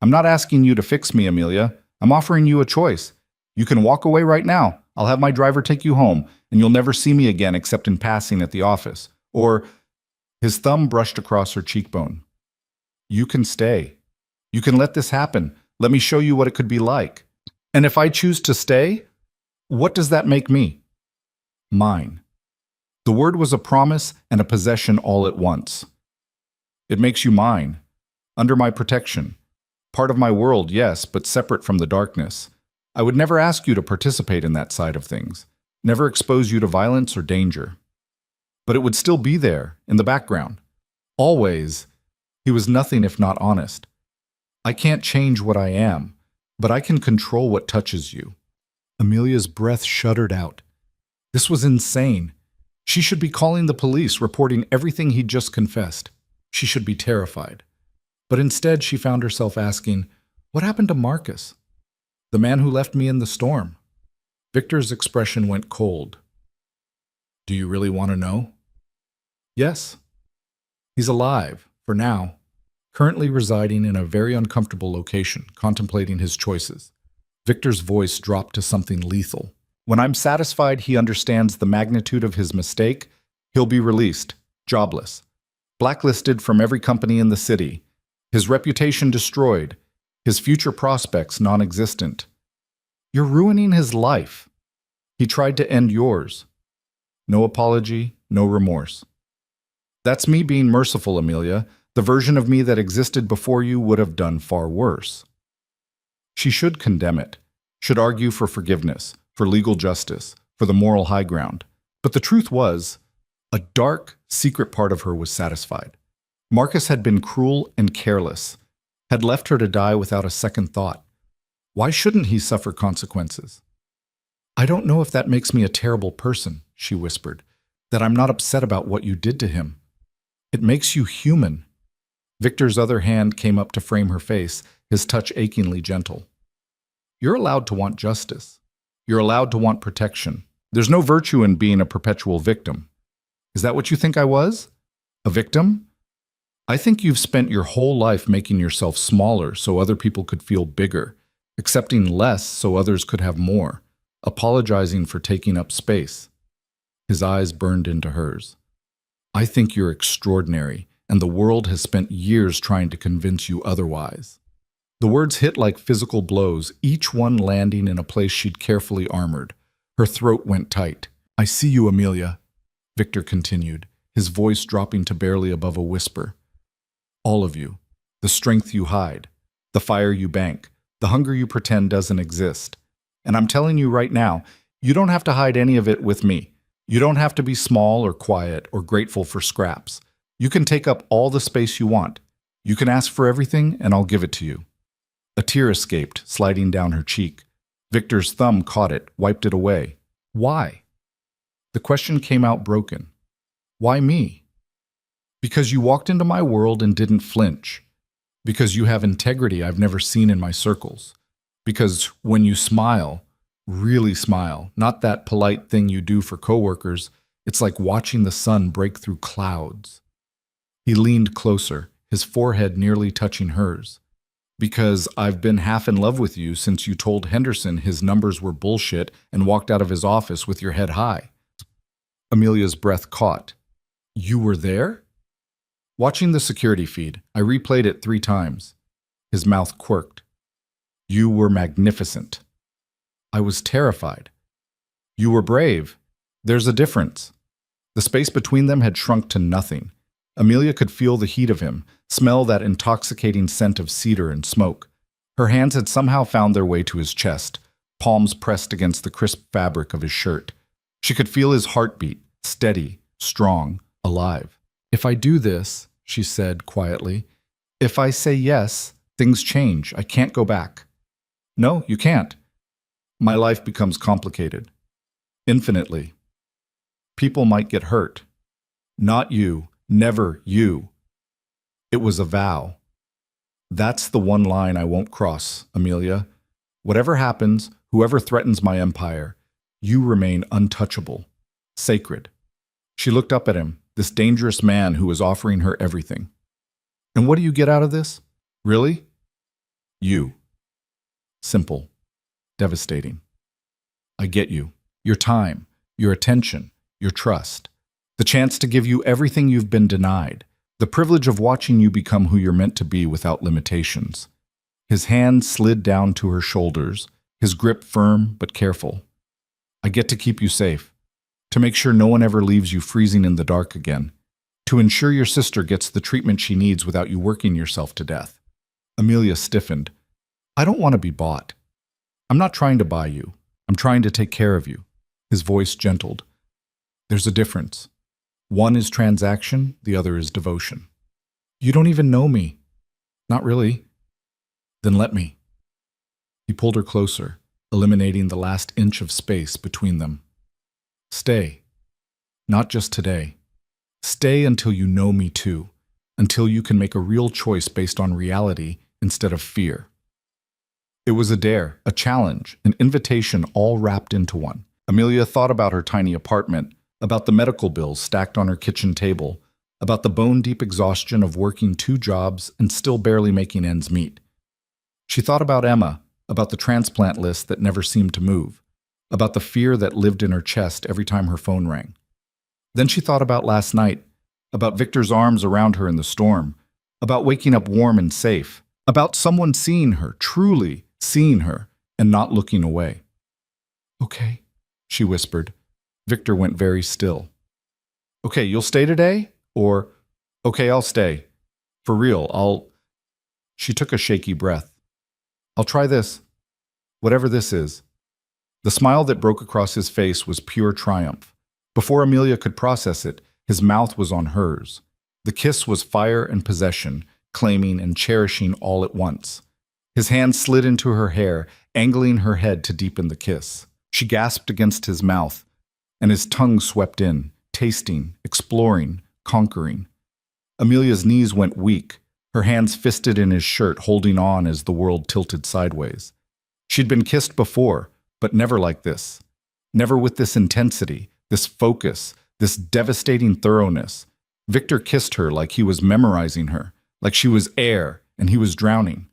I'm not asking you to fix me, Amelia. I'm offering you a choice. You can walk away right now. I'll have my driver take you home, and you'll never see me again except in passing at the office. Or, his thumb brushed across her cheekbone. You can stay. You can let this happen. Let me show you what it could be like. And if I choose to stay, what does that make me? Mine. The word was a promise and a possession all at once. It makes you mine, under my protection. Part of my world, yes, but separate from the darkness. I would never ask you to participate in that side of things, never expose you to violence or danger. But it would still be there, in the background. Always. He was nothing if not honest. I can't change what I am, but I can control what touches you. Amelia's breath shuddered out. This was insane. She should be calling the police, reporting everything he'd just confessed. She should be terrified. But instead, she found herself asking, what happened to Marcus? The man who left me in the storm? Victor's expression went cold. Do you really want to know? Yes. He's alive, for now, currently residing in a very uncomfortable location, contemplating his choices. Victor's voice dropped to something lethal. When I'm satisfied he understands the magnitude of his mistake, he'll be released, jobless, blacklisted from every company in the city, his reputation destroyed, his future prospects non-existent. You're ruining his life. He tried to end yours. No apology, no remorse. That's me being merciful, Amelia. The version of me that existed before you would have done far worse. She should condemn it, should argue for forgiveness, for legal justice, for the moral high ground. But the truth was, a dark, secret part of her was satisfied. Marcus had been cruel and careless, had left her to die without a second thought. Why shouldn't he suffer consequences? I don't know if that makes me a terrible person, she whispered, that I'm not upset about what you did to him. It makes you human. Victor's other hand came up to frame her face, his touch achingly gentle. You're allowed to want justice. You're allowed to want protection. There's no virtue in being a perpetual victim. Is that what you think I was? A victim? I think you've spent your whole life making yourself smaller so other people could feel bigger, accepting less so others could have more, apologizing for taking up space. His eyes burned into hers. I think you're extraordinary, and the world has spent years trying to convince you otherwise. The words hit like physical blows, each one landing in a place she'd carefully armored. Her throat went tight. I see you, Amelia, Victor continued, his voice dropping to barely above a whisper. All of you. The strength you hide, the fire you bank, the hunger you pretend doesn't exist. And I'm telling you right now, you don't have to hide any of it with me. You don't have to be small or quiet or grateful for scraps. You can take up all the space you want. You can ask for everything, and I'll give it to you. A tear escaped, sliding down her cheek. Victor's thumb caught it, wiped it away. Why? The question came out broken. Why me? Because you walked into my world and didn't flinch. Because you have integrity I've never seen in my circles. Because when you smile, really smile, not that polite thing you do for coworkers, it's like watching the sun break through clouds. He leaned closer, his forehead nearly touching hers. Because I've been half in love with you since you told Henderson his numbers were bullshit and walked out of his office with your head high. Amelia's breath caught. You were there? Watching the security feed, I replayed it 3 times. His mouth quirked. You were magnificent. I was terrified. You were brave. There's a difference. The space between them had shrunk to nothing. Amelia could feel the heat of him, smell that intoxicating scent of cedar and smoke. Her hands had somehow found their way to his chest, palms pressed against the crisp fabric of his shirt. She could feel his heartbeat, steady, strong, alive. If I do this, she said quietly, if I say yes, things change. I can't go back. No, you can't. My life becomes complicated. Infinitely. People might get hurt. Not you. Never you. It was a vow. That's the one line I won't cross, Amelia. Whatever happens, whoever threatens my empire, you remain untouchable, sacred. She looked up at him, this dangerous man who was offering her everything. And what do you get out of this? Really? You. Simple. Devastating. I get you. Your time, your attention, your trust. The chance to give you everything you've been denied. The privilege of watching you become who you're meant to be without limitations. His hand slid down to her shoulders, his grip firm but careful. I get to keep you safe. To make sure no one ever leaves you freezing in the dark again. To ensure your sister gets the treatment she needs without you working yourself to death. Amelia stiffened. I don't want to be bought. I'm not trying to buy you. I'm trying to take care of you. His voice gentled. There's a difference. One is transaction, the other is devotion. You don't even know me. Not really. Then let me. He pulled her closer, eliminating the last inch of space between them. Stay. Not just today. Stay until you know me too, until you can make a real choice based on reality instead of fear. It was a dare, a challenge, an invitation all wrapped into one. Amelia thought about her tiny apartment, about the medical bills stacked on her kitchen table, about the bone-deep exhaustion of working 2 jobs and still barely making ends meet. She thought about Emma, about the transplant list that never seemed to move, about the fear that lived in her chest every time her phone rang. Then she thought about last night, about Victor's arms around her in the storm, about waking up warm and safe, about someone seeing her, truly seeing her, and not looking away. Okay, she whispered. Victor went very still. Okay, you'll stay today? Or, okay, I'll stay. For real, She took a shaky breath. I'll try this. Whatever this is. The smile that broke across his face was pure triumph. Before Amelia could process it, his mouth was on hers. The kiss was fire and possession, claiming and cherishing all at once. His hand slid into her hair, angling her head to deepen the kiss. She gasped against his mouth, and his tongue swept in, tasting, exploring, conquering. Amelia's knees went weak, her hands fisted in his shirt, holding on as the world tilted sideways. She'd been kissed before, but never like this. Never with this intensity, this focus, this devastating thoroughness. Victor kissed her like he was memorizing her, like she was air and he was drowning.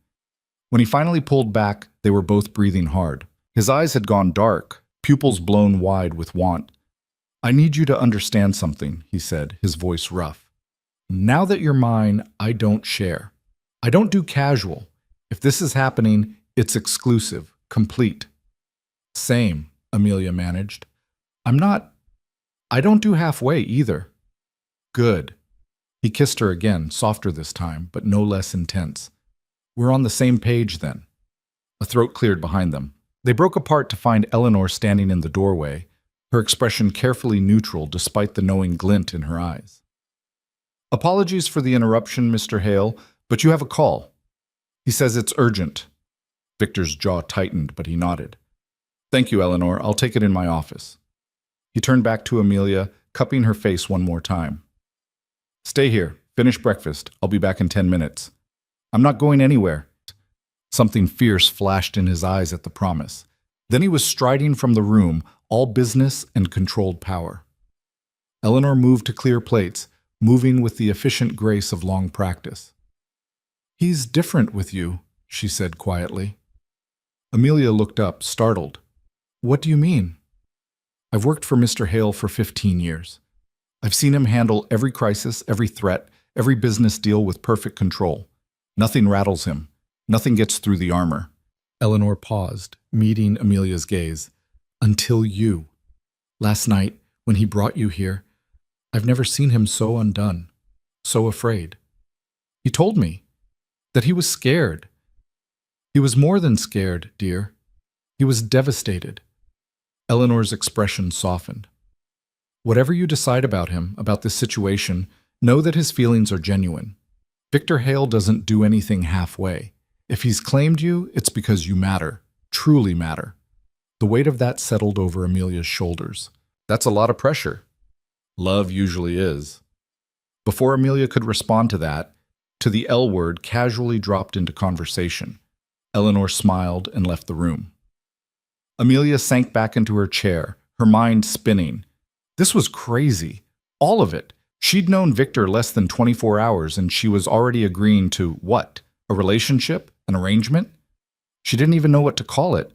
When he finally pulled back, they were both breathing hard. His eyes had gone dark, pupils blown wide with want. I need you to understand something, he said, his voice rough. Now that you're mine, I don't share. I don't do casual. If this is happening, it's exclusive, complete. Same, Amelia managed. I don't do halfway either. Good. He kissed her again, softer this time, but no less intense. We're on the same page then. A throat cleared behind them. They broke apart to find Eleanor standing in the doorway, her expression carefully neutral despite the knowing glint in her eyes. Apologies for the interruption, Mr. Hale, but you have a call. He says it's urgent. Victor's jaw tightened, but he nodded. Thank you, Eleanor. I'll take it in my office. He turned back to Amelia, cupping her face one more time. Stay here. Finish breakfast. I'll be back in 10 minutes. I'm not going anywhere. Something fierce flashed in his eyes at the promise. Then he was striding from the room, all business and controlled power. Eleanor moved to clear plates, moving with the efficient grace of long practice. He's different with you, she said quietly. Amelia looked up, startled. What do you mean? I've worked for Mr. Hale for 15 years. I've seen him handle every crisis, every threat, every business deal with perfect control. Nothing rattles him. Nothing gets through the armor. Eleanor paused, meeting Amelia's gaze. Until you. Last night, when he brought you here, I've never seen him so undone, so afraid. He told me that he was scared. He was more than scared, dear. He was devastated. Eleanor's expression softened. Whatever you decide about him, about this situation, know that his feelings are genuine. Victor Hale doesn't do anything halfway. If he's claimed you, it's because you matter, truly matter. The weight of that settled over Amelia's shoulders. That's a lot of pressure. Love usually is. Before Amelia could respond to that, to the L word casually dropped into conversation. Eleanor smiled and left the room. Amelia sank back into her chair, her mind spinning. This was crazy. All of it. She'd known Victor less than 24 hours and she was already agreeing to what? A relationship? An arrangement? She didn't even know what to call it,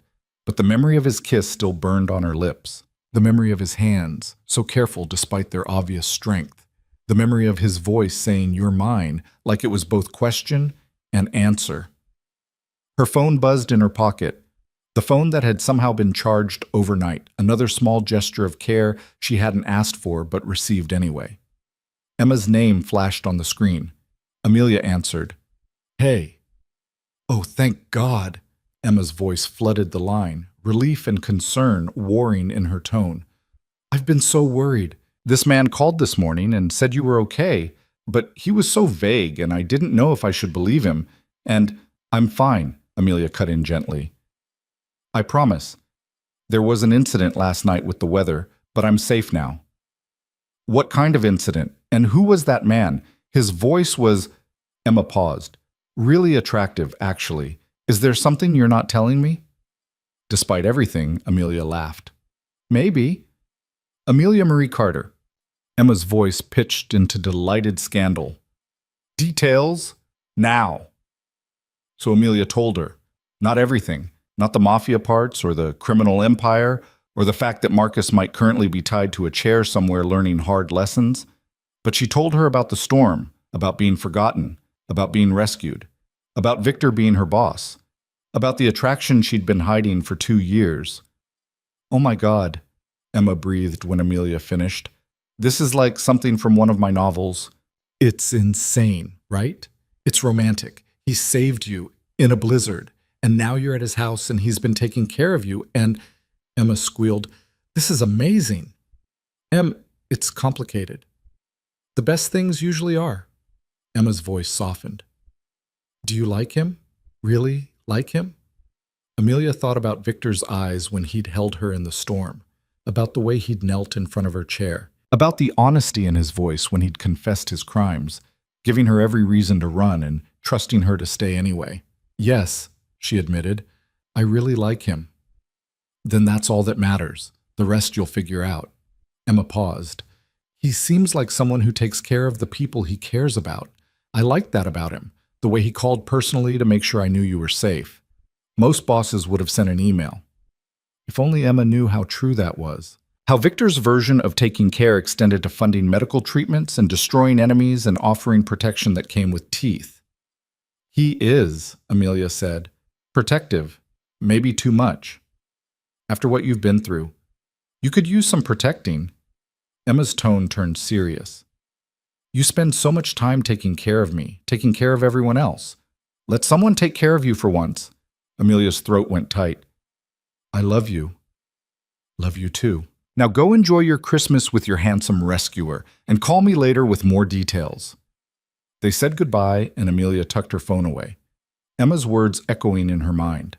but the memory of his kiss still burned on her lips. The memory of his hands, so careful despite their obvious strength. The memory of his voice saying, "You're mine," like it was both question and answer. Her phone buzzed in her pocket. The phone that had somehow been charged overnight, another small gesture of care she hadn't asked for but received anyway. Emma's name flashed on the screen. Amelia answered. Hey. Oh, thank God. Emma's voice flooded the line, relief and concern warring in her tone. I've been so worried. This man called this morning and said you were okay, but he was so vague and I didn't know if I should believe him. And I'm fine. Amelia cut in gently. I promise. There was an incident last night with the weather, but I'm safe now. What kind of incident? And who was that man? His voice was... Emma paused. Really attractive, actually. Is there something you're not telling me? Despite everything, Amelia laughed. Maybe. Amelia Marie Carter. Emma's voice pitched into delighted scandal. Details? Now. So Amelia told her. Not everything. Not the Mafia parts, or the criminal empire, or the fact that Marcus might currently be tied to a chair somewhere learning hard lessons. But she told her about the storm, about being forgotten, about being rescued, about Victor being her boss, about the attraction she'd been hiding for 2 years. Oh my God, Emma breathed when Amelia finished. This is like something from one of my novels. It's insane, right? It's romantic. He saved you in a blizzard, and now you're at his house and he's been taking care of you, and... Emma squealed, This is amazing. It's complicated. The best things usually are. Emma's voice softened. Do you like him? Really like him? Amelia thought about Victor's eyes when he'd held her in the storm, about the way he'd knelt in front of her chair, about the honesty in his voice when he'd confessed his crimes, giving her every reason to run and trusting her to stay anyway. Yes, she admitted, I really like him. Then that's all that matters. The rest you'll figure out. Emma paused. He seems like someone who takes care of the people he cares about. I liked that about him, the way he called personally to make sure I knew you were safe. Most bosses would have sent an email. If only Emma knew how true that was. How Victor's version of taking care extended to funding medical treatments and destroying enemies and offering protection that came with teeth. He is, Amelia said. Protective. Maybe too much. After what you've been through, you could use some protecting. Emma's tone turned serious. You spend so much time taking care of me, taking care of everyone else. Let someone take care of you for once. Amelia's throat went tight. I love you. Love you too. Now go enjoy your Christmas with your handsome rescuer, and call me later with more details. They said goodbye, and Amelia tucked her phone away, Emma's words echoing in her mind.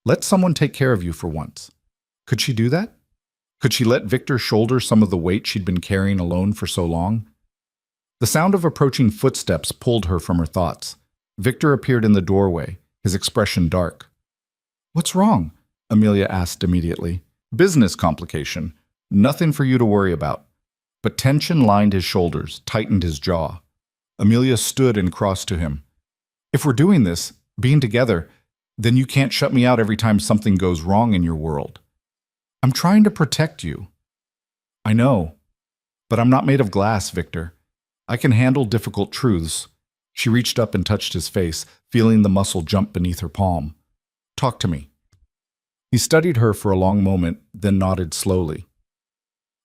Let someone take care of you for once. Could she do that? Could she let Victor shoulder some of the weight she'd been carrying alone for so long? The sound of approaching footsteps pulled her from her thoughts. Victor appeared in the doorway, his expression dark. What's wrong? Amelia asked immediately. Business complication. Nothing for you to worry about. But tension lined his shoulders, tightened his jaw. Amelia stood and crossed to him. If we're doing this, being together, then you can't shut me out every time something goes wrong in your world. I'm trying to protect you. I know, but I'm not made of glass, Victor. I can handle difficult truths. She reached up and touched his face, feeling the muscle jump beneath her palm. Talk to me. He studied her for a long moment, then nodded slowly.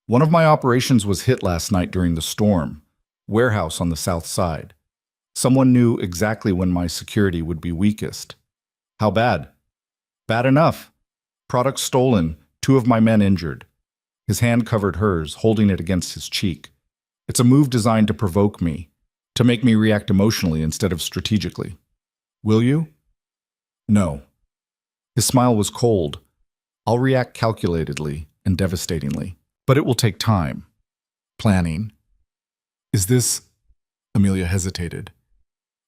One of my operations was hit last night during the storm. Warehouse on the south side. Someone knew exactly when my security would be weakest. How bad? Bad enough. Products stolen, 2 of my men injured. His hand covered hers, holding it against his cheek. It's a move designed to provoke me, to make me react emotionally instead of strategically. Will you? No. His smile was cold. I'll react calculatedly and devastatingly, but it will take time. Planning. Is this... Amelia hesitated.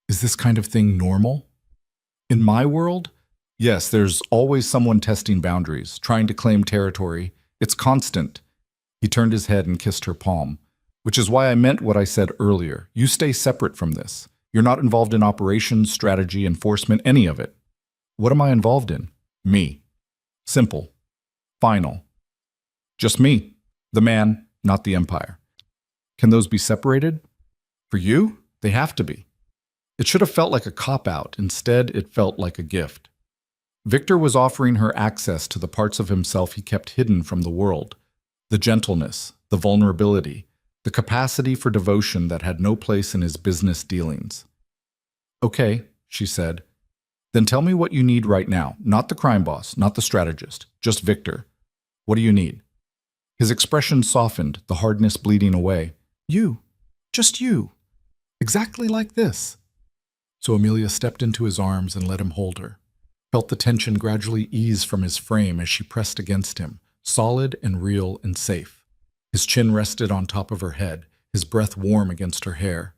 Is this kind of thing normal? In my world, yes, there's always someone testing boundaries, trying to claim territory. It's constant. He turned his head and kissed her palm, which is why I meant what I said earlier. You stay separate from this. You're not involved in operations, strategy, enforcement, any of it. What am I involved in? Me. Simple. Final. Just me. The man, not the empire. Can those be separated? For you, they have to be. It should have felt like a cop-out. Instead, it felt like a gift. Victor was offering her access to the parts of himself he kept hidden from the world. The gentleness, the vulnerability, the capacity for devotion that had no place in his business dealings. Okay, she said. Then tell me what you need right now. Not the crime boss, not the strategist, just Victor. What do you need? His expression softened, the hardness bleeding away. You. Just you. Exactly like this. So Amelia stepped into his arms and let him hold her. felt the tension gradually ease from his frame as she pressed against him, solid and real and safe. His chin rested on top of her head, his breath warm against her hair.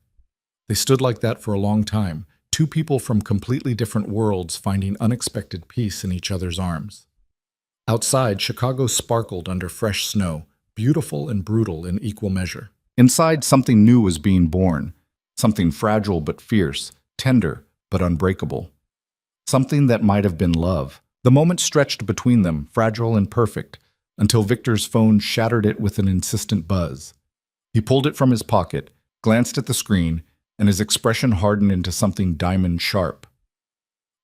They stood like that for a long time, two people from completely different worlds finding unexpected peace in each other's arms. Outside, Chicago sparkled under fresh snow, beautiful and brutal in equal measure. Inside, something new was being born, something fragile but fierce, tender but unbreakable. Something that might have been love. The moment stretched between them, fragile and perfect, until Victor's phone shattered it with an insistent buzz. He pulled it from his pocket, glanced at the screen, and his expression hardened into something diamond-sharp.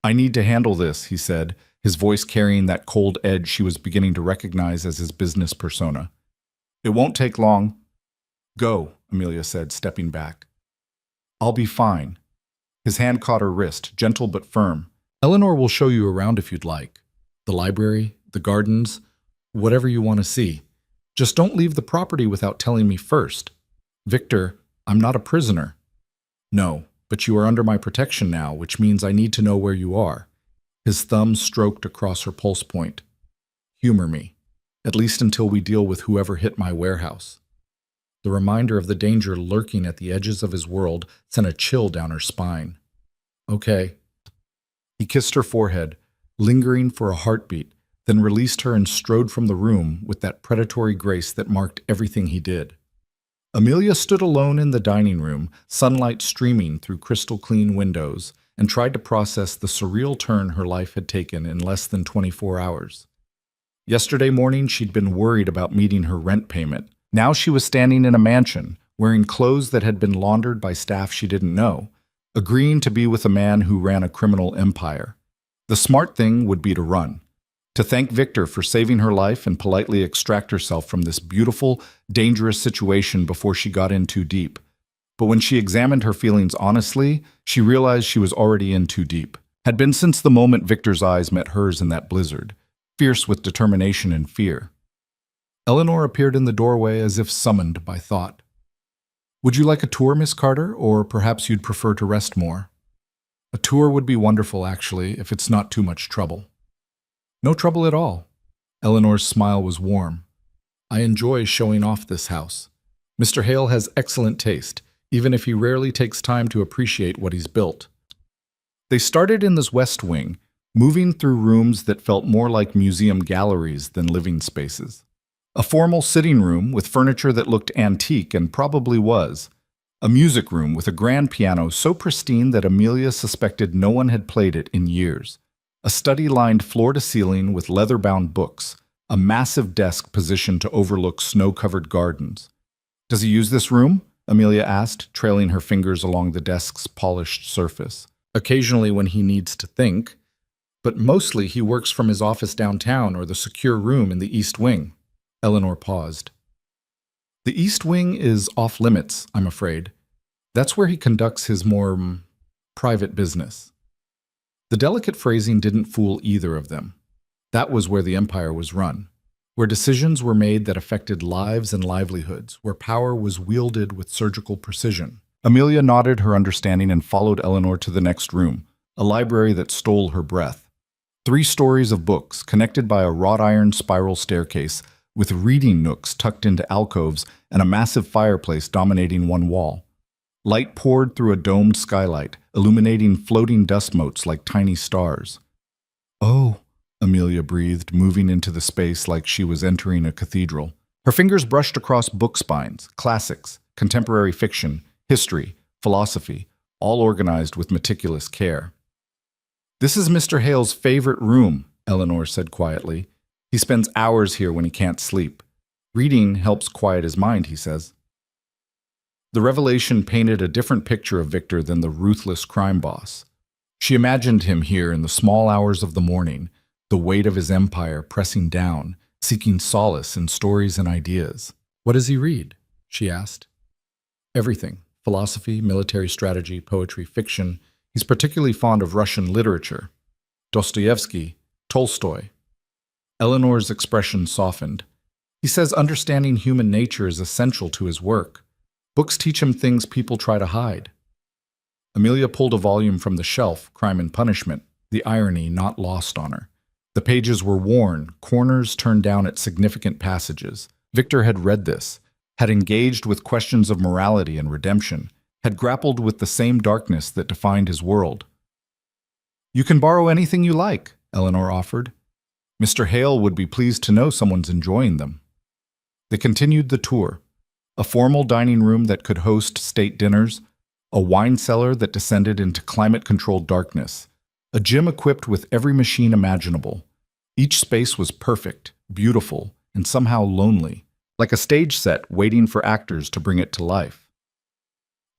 "I need to handle this," he said, his voice carrying that cold edge she was beginning to recognize as his business persona. "It won't take long." "Go," Amelia said, stepping back. "I'll be fine." His hand caught her wrist, gentle but firm. "Eleanor will show you around if you'd like. The library, the gardens, whatever you want to see. Just don't leave the property without telling me first. Victor, I'm not a prisoner." "No, but you are under my protection now, which means I need to know where you are." His thumb stroked across her pulse point. "Humor me, at least until we deal with whoever hit my warehouse." The reminder of the danger lurking at the edges of his world sent a chill down her spine. "Okay." He kissed her forehead, lingering for a heartbeat, then released her and strode from the room with that predatory grace that marked everything he did. Amelia stood alone in the dining room, sunlight streaming through crystal-clean windows, and tried to process the surreal turn her life had taken in less than 24 hours. Yesterday morning, she'd been worried about meeting her rent payment. Now she was standing in a mansion, wearing clothes that had been laundered by staff she didn't know, agreeing to be with a man who ran a criminal empire. The smart thing would be to run, to thank Victor for saving her life and politely extract herself from this beautiful, dangerous situation before she got in too deep. But when she examined her feelings honestly, she realized she was already in too deep. Had been since the moment Victor's eyes met hers in that blizzard, fierce with determination and fear. Eleanor appeared in the doorway as if summoned by thought. "Would you like a tour, Miss Carter, or perhaps you'd prefer to rest more?" "A tour would be wonderful, actually, if it's not too much trouble." "No trouble at all." Eleanor's smile was warm. "I enjoy showing off this house. Mr. Hale has excellent taste, even if he rarely takes time to appreciate what he's built." They started in this west wing, moving through rooms that felt more like museum galleries than living spaces. A formal sitting room with furniture that looked antique and probably was. A music room with a grand piano so pristine that Amelia suspected no one had played it in years. A study lined floor to ceiling with leather-bound books. A massive desk positioned to overlook snow-covered gardens. "Does he use this room?" Amelia asked, trailing her fingers along the desk's polished surface. "Occasionally when he needs to think, but mostly he works from his office downtown or the secure room in the East Wing." Eleanor paused. "The East Wing is off-limits, I'm afraid. That's where he conducts his more private business." The delicate phrasing didn't fool either of them. That was where the empire was run, where decisions were made that affected lives and livelihoods, where power was wielded with surgical precision. Amelia nodded her understanding and followed Eleanor to the next room, a library that stole her breath. 3 stories of books, connected by a wrought-iron spiral staircase, with reading nooks tucked into alcoves and a massive fireplace dominating one wall. Light poured through a domed skylight, illuminating floating dust motes like tiny stars. "Oh," Amelia breathed, moving into the space like she was entering a cathedral. Her fingers brushed across book spines, classics, contemporary fiction, history, philosophy, all organized with meticulous care. "This is Mr. Hale's favorite room," Eleanor said quietly. "He spends hours here when he can't sleep. Reading helps quiet his mind, he says." The revelation painted a different picture of Victor than the ruthless crime boss. She imagined him here in the small hours of the morning, the weight of his empire pressing down, seeking solace in stories and ideas. "What does he read?" she asked. "Everything. Philosophy, military strategy, poetry, fiction. He's particularly fond of Russian literature. Dostoevsky, Tolstoy." Eleanor's expression softened. "He says understanding human nature is essential to his work. Books teach him things people try to hide." Amelia pulled a volume from the shelf, Crime and Punishment. the irony not lost on her. The pages were worn, corners turned down at significant passages. Victor had read this, had engaged with questions of morality and redemption, had grappled with the same darkness that defined his world. "You can borrow anything you like," Eleanor offered. "Mr. Hale would be pleased to know someone's enjoying them." They continued the tour. A formal dining room that could host state dinners, a wine cellar that descended into climate-controlled darkness, a gym equipped with every machine imaginable. Each space was perfect, beautiful, and somehow lonely, like a stage set waiting for actors to bring it to life.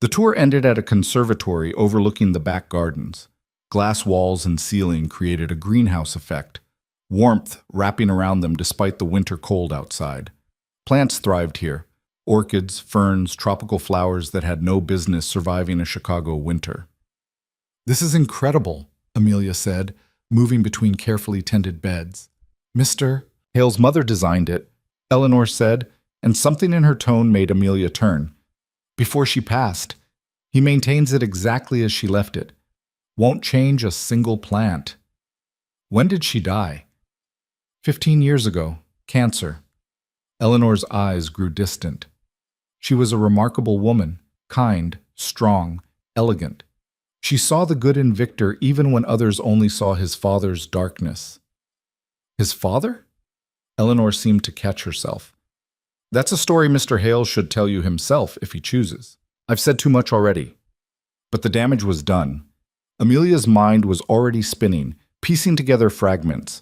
The tour ended at a conservatory overlooking the back gardens. Glass walls and ceiling created a greenhouse effect, warmth wrapping around them despite the winter cold outside. Plants thrived here, orchids, ferns, tropical flowers that had no business surviving a Chicago winter. "This is incredible," Amelia said, moving between carefully tended beds. "Mr. Hale's mother designed it," Eleanor said, and something in her tone made Amelia turn. "Before she passed, he maintains it exactly as she left it. Won't change a single plant." "When did she die?" 15 years ago. Cancer." Eleanor's eyes grew distant. She was a remarkable woman, kind, strong, elegant. She saw the good in Victor even when others only saw his father's darkness. "His father?" Eleanor seemed to catch herself. "That's a story Mr. Hale should tell you himself if he chooses. I've said too much already." But the damage was done. Amelia's mind was already spinning, piecing together fragments.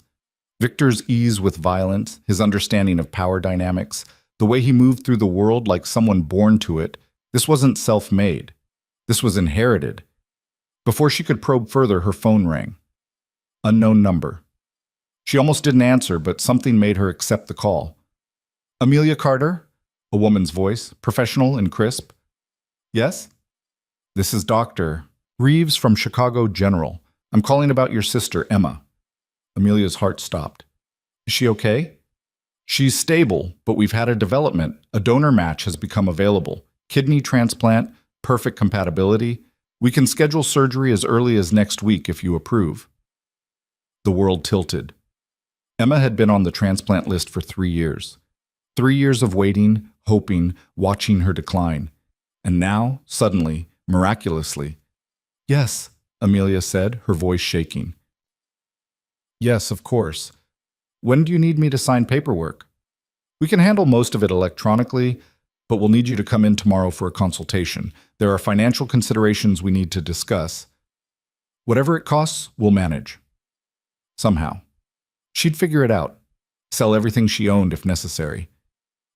Victor's ease with violence, his understanding of power dynamics, the way he moved through the world like someone born to it, this wasn't self-made. This was inherited. Before she could probe further, her phone rang. Unknown number. She almost didn't answer, but something made her accept the call. "Amelia Carter?" A woman's voice, professional and crisp. "Yes?" "This is Dr. Reeves from Chicago General. I'm calling about your sister, Emma." Amelia's heart stopped. "Is she okay?" "She's stable, but we've had a development. A donor match has become available. Kidney transplant, perfect compatibility. We can schedule surgery as early as next week if you approve." The world tilted. Emma had been on the transplant list for 3 years. 3 years of waiting, hoping, watching her decline. And now, suddenly, miraculously, "Yes," Amelia said, her voice shaking. "Yes, of course. When do you need me to sign paperwork?" "We can handle most of it electronically, but we'll need you to come in tomorrow for a consultation. There are financial considerations we need to discuss. Whatever it costs, we'll manage." Somehow. She'd figure it out. Sell everything she owned if necessary.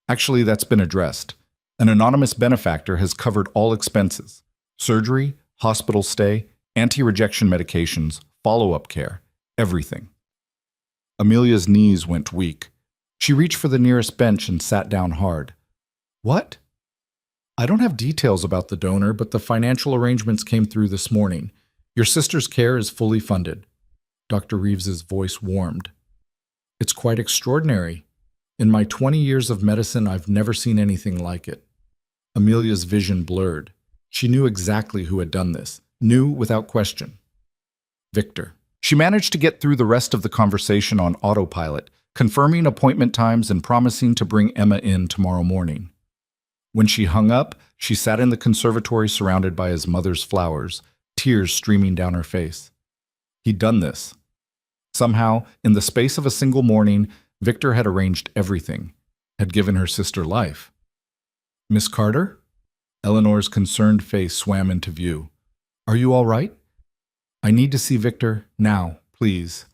Actually, that's been addressed. An anonymous benefactor has covered all expenses. Surgery, hospital stay, anti-rejection medications, follow-up care, everything. Amelia's knees went weak. She reached for the nearest bench and sat down hard. "What?" "I don't have details about the donor, but the financial arrangements came through this morning. Your sister's care is fully funded." Dr. Reeves's voice warmed. "It's quite extraordinary. In my 20 years of medicine, I've never seen anything like it." Amelia's vision blurred. She knew exactly who had done this. Knew without question. Victor. She managed to get through the rest of the conversation on autopilot, confirming appointment times and promising to bring Emma in tomorrow morning. When she hung up, she sat in the conservatory surrounded by his mother's flowers, tears streaming down her face. He'd done this. Somehow, in the space of a single morning, Victor had arranged everything, had given her sister life. "Miss Carter?" Eleanor's concerned face swam into view. "Are you all right?" "I need to see Victor now, please."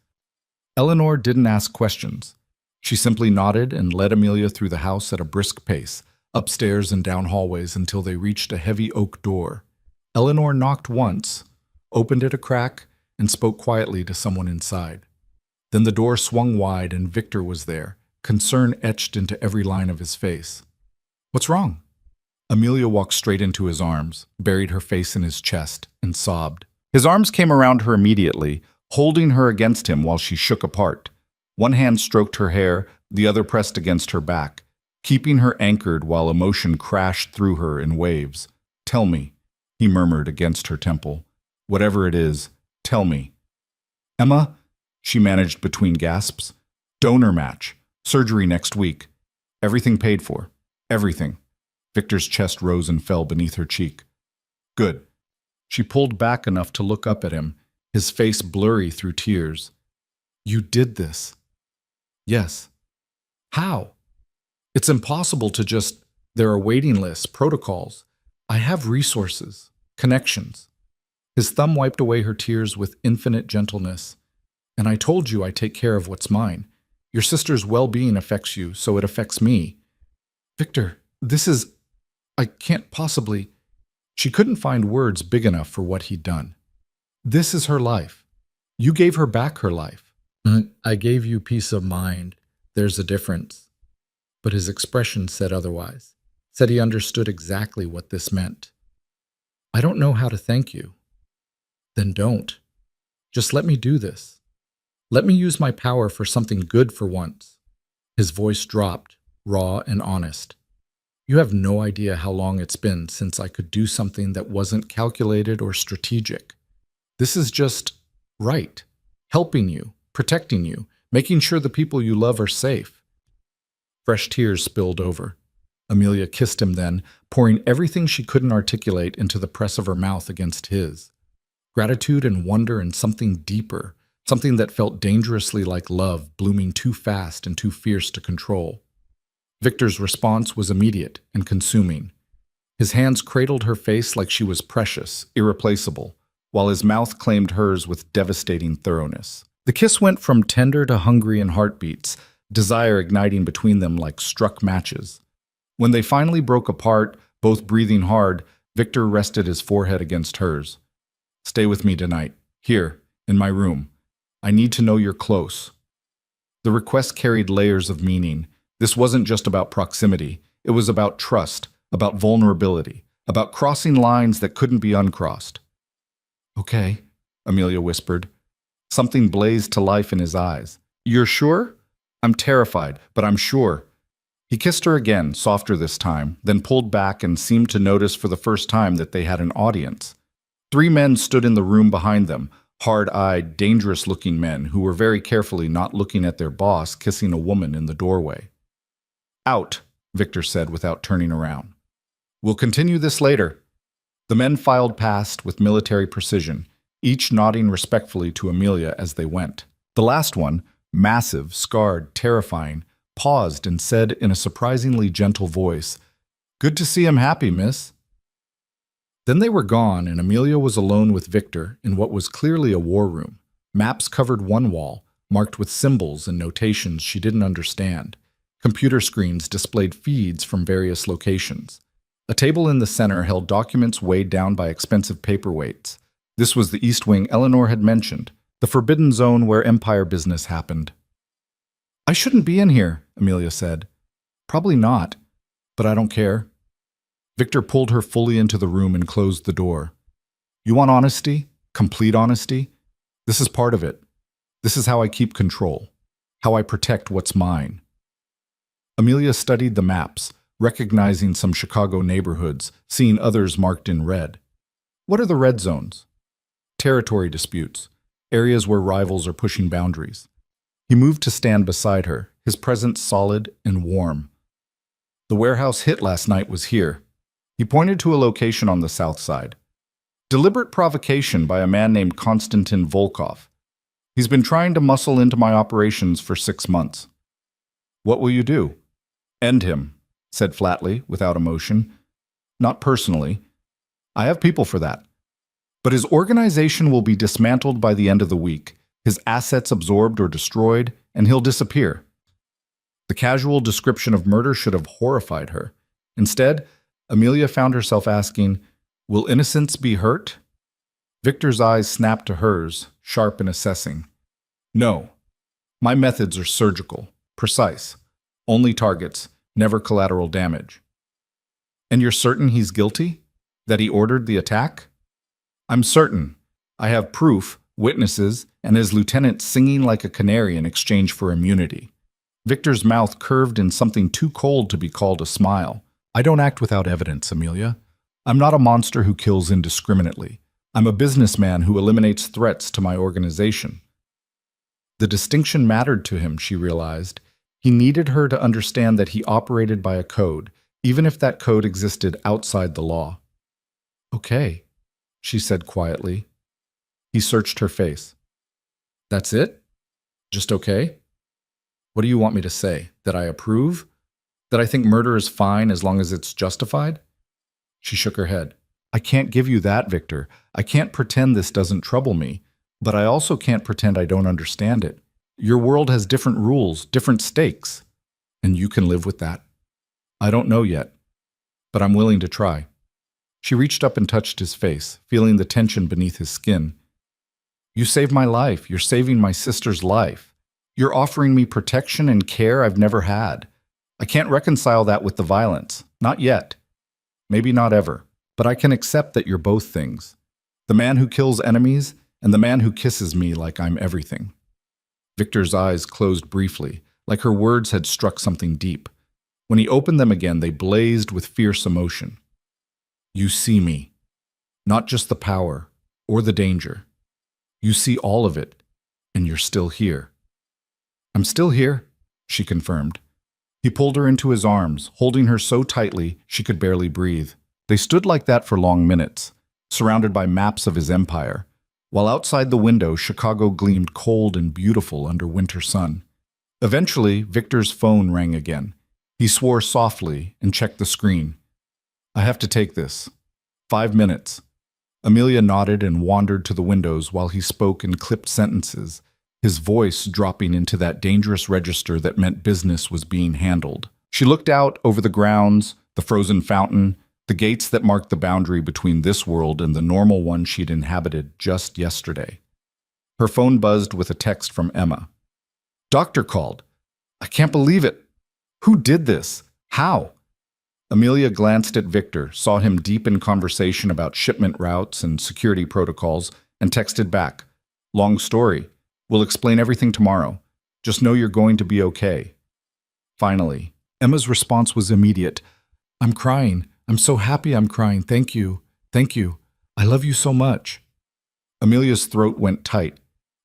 Eleanor didn't ask questions. She simply nodded and led Amelia through the house at a brisk pace, upstairs and down hallways until they reached a heavy oak door. Eleanor knocked once, opened it a crack, and spoke quietly to someone inside. Then the door swung wide and Victor was there, concern etched into every line of his face. "What's wrong?" Amelia walked straight into his arms, buried her face in his chest, and sobbed. His arms came around her immediately, holding her against him while she shook apart. One hand stroked her hair, the other pressed against her back, keeping her anchored while emotion crashed through her in waves. "Tell me," he murmured against her temple. "Whatever it is, tell me." Emma, she managed between gasps. Donor match. Surgery next week. Everything paid for. Everything. Victor's chest rose and fell beneath her cheek. Good. She pulled back enough to look up at him, his face blurry through tears. You did this. Yes. How? It's impossible to just... There are waiting lists, protocols. I have resources, connections. His thumb wiped away her tears with infinite gentleness. And I told you I take care of what's mine. Your sister's well-being affects you, so it affects me. Victor, this is... I can't possibly... She couldn't find words big enough for what he'd done. This is her life. You gave her back her life. I gave you peace of mind. There's a difference. But his expression said otherwise. Said he understood exactly what this meant. I don't know how to thank you. Then don't. Just let me do this. Let me use my power for something good for once. His voice dropped, raw and honest. You have no idea how long it's been since I could do something that wasn't calculated or strategic. This is just right. Helping you, protecting you, making sure the people you love are safe. Fresh tears spilled over. Amelia kissed him then, pouring everything she couldn't articulate into the press of her mouth against his. Gratitude and wonder and something deeper, something that felt dangerously like love, blooming too fast and too fierce to control. Victor's response was immediate and consuming. His hands cradled her face like she was precious, irreplaceable, while his mouth claimed hers with devastating thoroughness. The kiss went from tender to hungry in heartbeats, desire igniting between them like struck matches. When they finally broke apart, both breathing hard, Victor rested his forehead against hers. Stay with me tonight, here, in my room. I need to know you're close. The request carried layers of meaning. This wasn't just about proximity. It was about trust, about vulnerability, about crossing lines that couldn't be uncrossed. Okay, Amelia whispered. Something blazed to life in his eyes. You're sure? I'm terrified, but I'm sure. He kissed her again, softer this time, then pulled back and seemed to notice for the first time that they had an audience. 3 men stood in the room behind them, hard-eyed, dangerous-looking men who were very carefully not looking at their boss kissing a woman in the doorway. Out, Victor said without turning around. We'll continue this later. The men filed past with military precision, each nodding respectfully to Amelia as they went. The last one, massive, scarred, terrifying, paused and said in a surprisingly gentle voice, "Good to see him happy, miss." Then they were gone, and Amelia was alone with Victor in what was clearly a war room. Maps covered one wall, marked with symbols and notations she didn't understand. Computer screens displayed feeds from various locations. A table in the center held documents weighed down by expensive paperweights. This was the East Wing Eleanor had mentioned, the forbidden zone where empire business happened. I shouldn't be in here, Amelia said. Probably not, but I don't care. Victor pulled her fully into the room and closed the door. You want honesty? Complete honesty? This is part of it. This is how I keep control. How I protect what's mine. Amelia studied the maps, recognizing some Chicago neighborhoods, seeing others marked in red. What are the red zones? Territory disputes, areas where rivals are pushing boundaries. He moved to stand beside her, his presence solid and warm. The warehouse hit last night was here. He pointed to a location on the south side. Deliberate provocation by a man named Konstantin Volkov. He's been trying to muscle into my operations for 6 months. What will you do? End him, said flatly, without emotion. Not personally. I have people for that. But his organization will be dismantled by the end of the week, his assets absorbed or destroyed, and he'll disappear. The casual description of murder should have horrified her. Instead, Amelia found herself asking, will innocents be hurt? Victor's eyes snapped to hers, sharp and assessing. No. My methods are surgical, precise. Only targets, never collateral damage. And you're certain he's guilty? That he ordered the attack? I'm certain. I have proof, witnesses, and his lieutenant singing like a canary in exchange for immunity. Victor's mouth curved in something too cold to be called a smile. I don't act without evidence, Amelia. I'm not a monster who kills indiscriminately. I'm a businessman who eliminates threats to my organization. The distinction mattered to him, she realized. He needed her to understand that he operated by a code, even if that code existed outside the law. "Okay," she said quietly. He searched her face. "That's it? Just okay? What do you want me to say? That I approve? That I think murder is fine as long as it's justified?" She shook her head. "I can't give you that, Victor. I can't pretend this doesn't trouble me, but I also can't pretend I don't understand it. Your world has different rules, different stakes, and you can live with that. I don't know yet, but I'm willing to try." She reached up and touched his face, feeling the tension beneath his skin. "You saved my life. You're saving my sister's life. You're offering me protection and care I've never had. I can't reconcile that with the violence. Not yet. Maybe not ever. But I can accept that you're both things. The man who kills enemies and the man who kisses me like I'm everything." Victor's eyes closed briefly, like her words had struck something deep. When he opened them again, they blazed with fierce emotion. "You see me. Not just the power or the danger. You see all of it, and you're still here." "I'm still here," she confirmed. He pulled her into his arms, holding her so tightly she could barely breathe. They stood like that for long minutes, surrounded by maps of his empire, while outside the window Chicago gleamed cold and beautiful under winter sun. Eventually, Victor's phone rang again. He swore softly and checked the screen. "I have to take this. 5 minutes." Amelia nodded and wandered to the windows while he spoke in clipped sentences, his voice dropping into that dangerous register that meant business was being handled. She looked out over the grounds, the frozen fountain, the gates that marked the boundary between this world and the normal one she'd inhabited just yesterday. Her phone buzzed with a text from Emma. "Doctor called. I can't believe it. Who did this? How?" Amelia glanced at Victor, saw him deep in conversation about shipment routes and security protocols, and texted back. "Long story. We'll explain everything tomorrow. Just know you're going to be okay." Finally, Emma's response was immediate. "I'm crying. I'm so happy I'm crying. Thank you. Thank you. I love you so much." Amelia's throat went tight.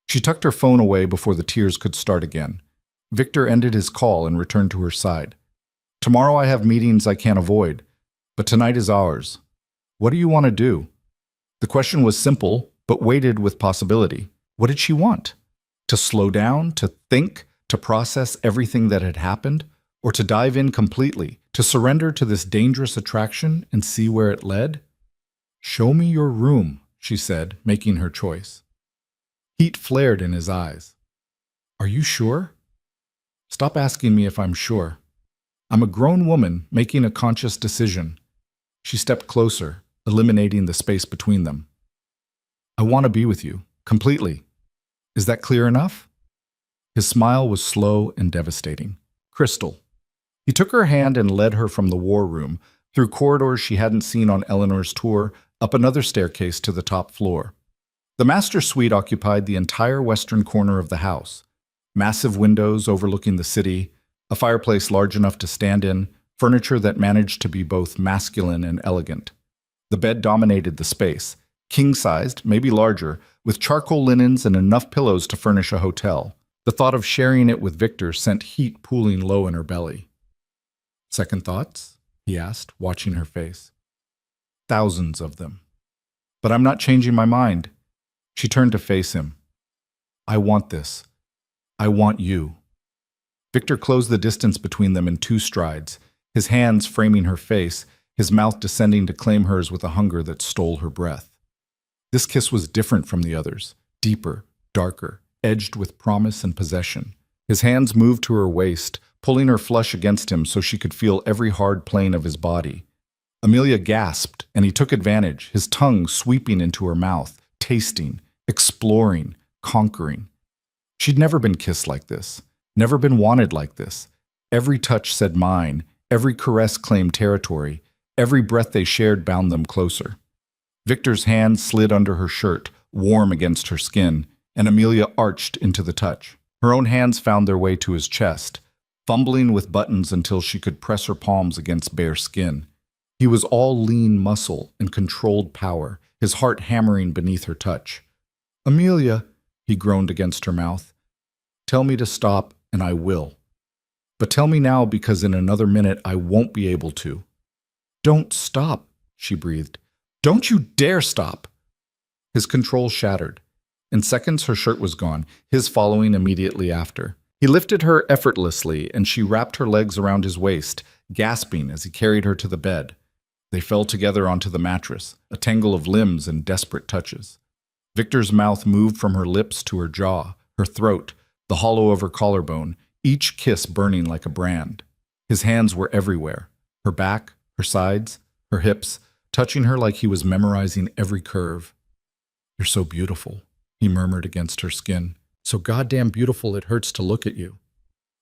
She tucked her phone away before the tears could start again. Victor ended his call and returned to her side. "Tomorrow I have meetings I can't avoid, but tonight is ours. What do you want to do?" The question was simple, but weighted with possibility. What did she want? To slow down, to think, to process everything that had happened, or to dive in completely, to surrender to this dangerous attraction and see where it led? "Show me your room," she said, making her choice. Heat flared in his eyes. "Are you sure?" "Stop asking me if I'm sure. I'm a grown woman making a conscious decision." She stepped closer, eliminating the space between them. "I want to be with you, completely. Is that clear enough?" His smile was slow and devastating. Crystal. He took her hand and led her from the war room, through corridors she hadn't seen on Eleanor's tour, up another staircase to the top floor. The master suite occupied the entire western corner of the house. Massive windows overlooking the city, a fireplace large enough to stand in, furniture that managed to be both masculine and elegant. The bed dominated the space, king-sized, maybe larger, with charcoal linens and enough pillows to furnish a hotel. The thought of sharing it with Victor sent heat pooling low in her belly. "Second thoughts?" he asked, watching her face. "Thousands of them. But I'm not changing my mind." She turned to face him. "I want this. I want you." Victor closed the distance between them in 2 strides, his hands framing her face, his mouth descending to claim hers with a hunger that stole her breath. This kiss was different from the others, deeper, darker, edged with promise and possession. His hands moved to her waist, pulling her flush against him so she could feel every hard plane of his body. Amelia gasped, and he took advantage, his tongue sweeping into her mouth, tasting, exploring, conquering. She'd never been kissed like this, never been wanted like this. Every touch said mine, every caress claimed territory, every breath they shared bound them closer. Victor's hand slid under her shirt, warm against her skin, and Amelia arched into the touch. Her own hands found their way to his chest, fumbling with buttons until she could press her palms against bare skin. He was all lean muscle and controlled power, his heart hammering beneath her touch. "Amelia," he groaned against her mouth. Tell me to stop, and I will. But tell me now, because in another minute I won't be able to. Don't stop, she breathed. Don't you dare stop! His control shattered. In seconds her shirt was gone, his following immediately after. He lifted her effortlessly, and she wrapped her legs around his waist, gasping as he carried her to the bed. They fell together onto the mattress, a tangle of limbs and desperate touches. Victor's mouth moved from her lips to her jaw, her throat, the hollow of her collarbone, each kiss burning like a brand. His hands were everywhere, her back, her sides, her hips, touching her like he was memorizing every curve. "You're so beautiful," he murmured against her skin. "So goddamn beautiful it hurts to look at you."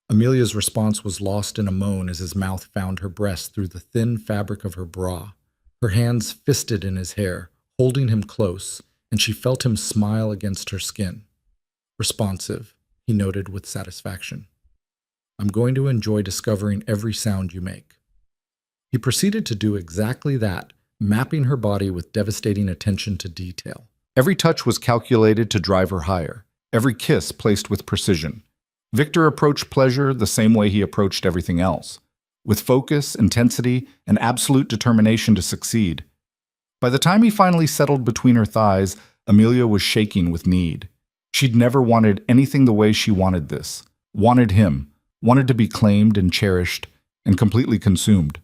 Amelia's response was lost in a moan as his mouth found her breast through the thin fabric of her bra. Her hands fisted in his hair, holding him close, and she felt him smile against her skin. "Responsive," he noted with satisfaction. "I'm going to enjoy discovering every sound you make." He proceeded to do exactly that, mapping her body with devastating attention to detail. Every touch was calculated to drive her higher, every kiss placed with precision. Victor approached pleasure the same way he approached everything else, with focus, intensity, and absolute determination to succeed. By the time he finally settled between her thighs, Amelia was shaking with need. She'd never wanted anything the way she wanted this, wanted him, wanted to be claimed and cherished, and completely consumed.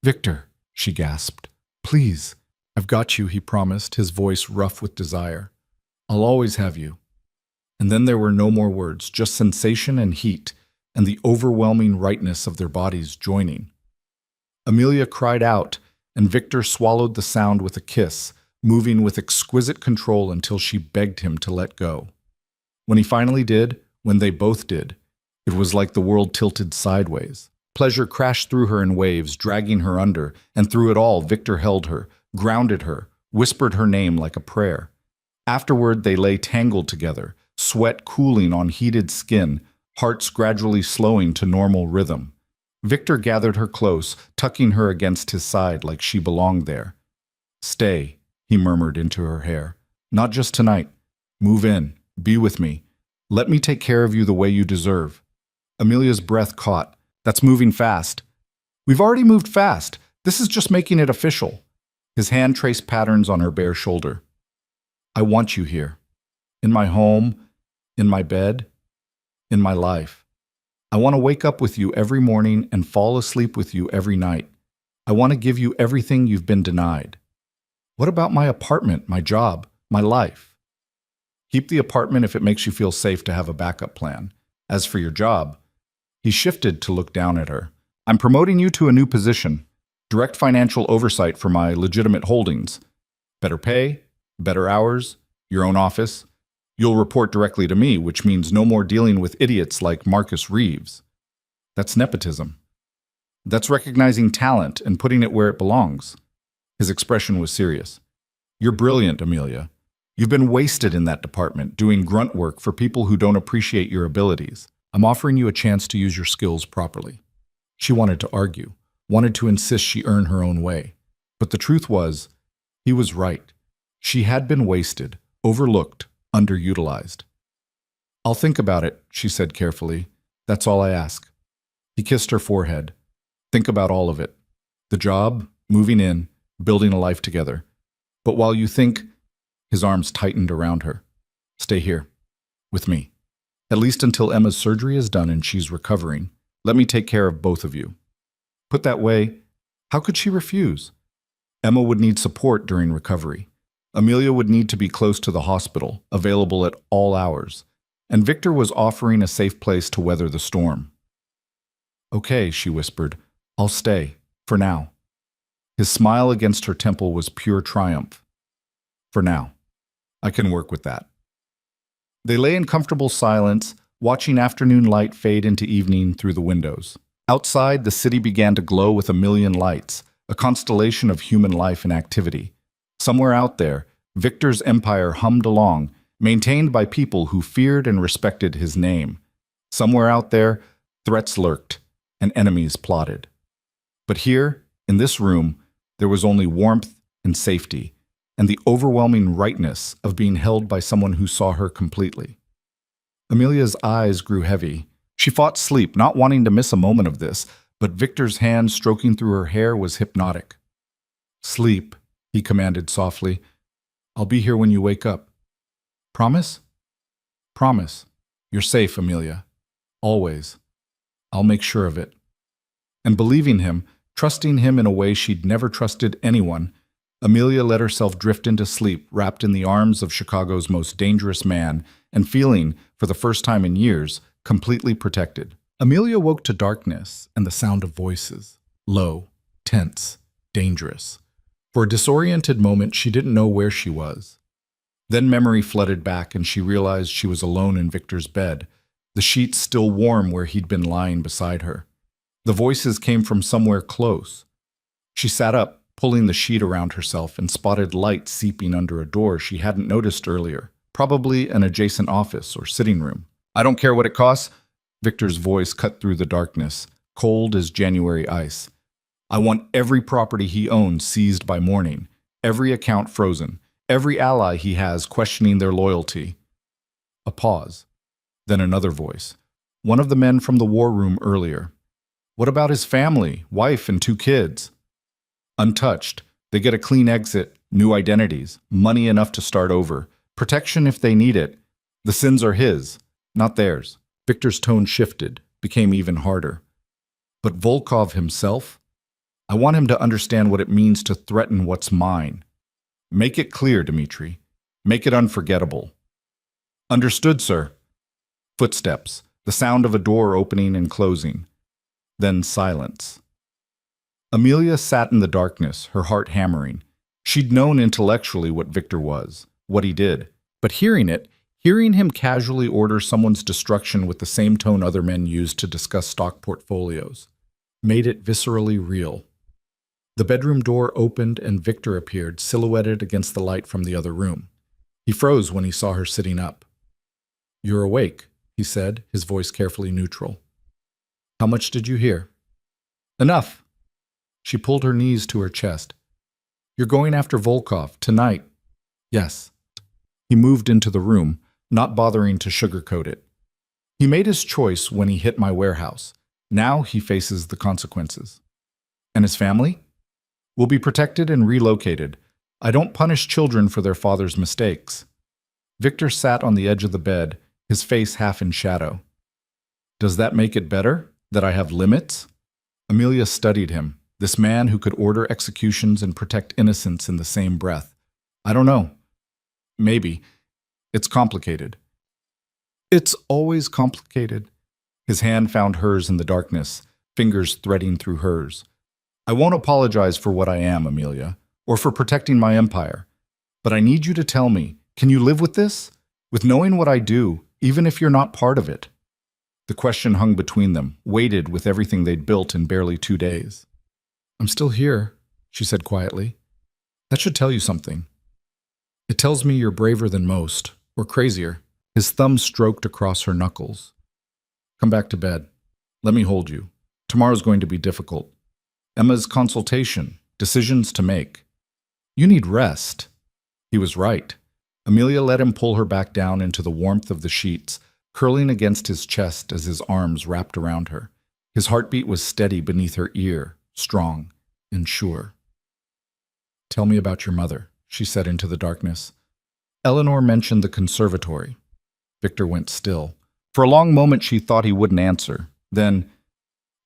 "Victor," she gasped. "Please." "I've got you," he promised, his voice rough with desire. "I'll always have you." And then there were no more words, just sensation and heat, and the overwhelming rightness of their bodies joining. Amelia cried out, and Victor swallowed the sound with a kiss, moving with exquisite control until she begged him to let go. When he finally did, when they both did, it was like the world tilted sideways. Pleasure crashed through her in waves, dragging her under, and through it all Victor held her, grounded her, whispered her name like a prayer. Afterward they lay tangled together, sweat cooling on heated skin, hearts gradually slowing to normal rhythm. Victor gathered her close, tucking her against his side like she belonged there. "Stay," he murmured into her hair. "Not just tonight. Move in. Be with me. Let me take care of you the way you deserve." Amelia's breath caught. "That's moving fast." "We've already moved fast. This is just making it official." His hand traced patterns on her bare shoulder. "I want you here. In my home, in my bed, in my life. I want to wake up with you every morning and fall asleep with you every night. I want to give you everything you've been denied." "What about my apartment, my job, my life?" "Keep the apartment if it makes you feel safe to have a backup plan. As for your job," he shifted to look down at her. "I'm promoting you to a new position. Direct financial oversight for my legitimate holdings. Better pay, better hours, your own office. You'll report directly to me, which means no more dealing with idiots like Marcus Reeves. That's nepotism. That's recognizing talent and putting it where it belongs." His expression was serious. "You're brilliant, Amelia. You've been wasted in that department, doing grunt work for people who don't appreciate your abilities. I'm offering you a chance to use your skills properly." She wanted to argue, wanted to insist she earn her own way. But the truth was, he was right. She had been wasted, overlooked, underutilized. "I'll think about it," she said carefully. "That's all I ask." He kissed her forehead. "Think about all of it. The job, moving in, building a life together. But while you think," his arms tightened around her, "stay here, with me. At least until Emma's surgery is done and she's recovering. Let me take care of both of you." Put that way, how could she refuse? Emma would need support during recovery. Amelia would need to be close to the hospital, available at all hours. And Victor was offering a safe place to weather the storm. "Okay," she whispered. "I'll stay, for now." His smile against her temple was pure triumph. "For now. I can work with that." They lay in comfortable silence, watching afternoon light fade into evening through the windows. Outside, the city began to glow with a million lights, a constellation of human life and activity. Somewhere out there, Victor's empire hummed along, maintained by people who feared and respected his name. Somewhere out there, threats lurked, and enemies plotted. But here, in this room, there was only warmth and safety, and the overwhelming rightness of being held by someone who saw her completely. Amelia's eyes grew heavy. She fought sleep, not wanting to miss a moment of this, but Victor's hand stroking through her hair was hypnotic. "Sleep," he commanded softly. "I'll be here when you wake up. Promise?" "Promise. You're safe, Amelia. Always. I'll make sure of it." And believing him, trusting him in a way she'd never trusted anyone, Amelia let herself drift into sleep, wrapped in the arms of Chicago's most dangerous man, and feeling, for the first time in years, completely protected. Amelia woke to darkness and the sound of voices. Low, tense, dangerous. For a disoriented moment, she didn't know where she was. Then memory flooded back and she realized she was alone in Victor's bed, the sheets still warm where he'd been lying beside her. The voices came from somewhere close. She sat up, pulling the sheet around herself, and spotted light seeping under a door she hadn't noticed earlier, probably an adjacent office or sitting room. "I don't care what it costs," Victor's voice cut through the darkness, cold as January ice. "I want every property he owns seized by morning, every account frozen, every ally he has questioning their loyalty." A pause. Then another voice. One of the men from the war room earlier. "What about his family, wife, and 2 kids?" "Untouched. They get a clean exit, new identities, money enough to start over, protection if they need it. The sins are his, not theirs." Victor's tone shifted, became even harder. "But Volkov himself? I want him to understand what it means to threaten what's mine. Make it clear, Dmitri. Make it unforgettable." "Understood, sir." Footsteps, the sound of a door opening and closing. Then silence. Amelia sat in the darkness, her heart hammering. She'd known intellectually what Victor was, what he did, but hearing him casually order someone's destruction with the same tone other men used to discuss stock portfolios, made it viscerally real. The bedroom door opened and Victor appeared, silhouetted against the light from the other room. He froze when he saw her sitting up. "You're awake," he said, his voice carefully neutral. "How much did you hear?" "Enough." She pulled her knees to her chest. "You're going after Volkov, tonight." "Yes." He moved into the room, not bothering to sugarcoat it. "He made his choice when he hit my warehouse. Now he faces the consequences." "And his family?" "Will be protected and relocated. I don't punish children for their father's mistakes." Victor sat on the edge of the bed, his face half in shadow. "Does that make it better, that I have limits?" Amelia studied him, this man who could order executions and protect innocents in the same breath. "I don't know. Maybe. It's complicated." "It's always complicated." His hand found hers in the darkness, fingers threading through hers. "I won't apologize for what I am, Amelia, or for protecting my empire. But I need you to tell me, can you live with this? With knowing what I do, even if you're not part of it?" The question hung between them, weighted with everything they'd built in barely 2 days. "I'm still here," she said quietly. "That should tell you something. It tells me you're braver than most, or crazier." His thumb stroked across her knuckles. "Come back to bed. Let me hold you. Tomorrow's going to be difficult. Emma's consultation, decisions to make. You need rest." He was right. Amelia let him pull her back down into the warmth of the sheets, curling against his chest as his arms wrapped around her. His heartbeat was steady beneath her ear, strong and sure. "Tell me about your mother," she said into the darkness. Eleanor mentioned the conservatory. Victor went still. For a long moment she thought he wouldn't answer. Then,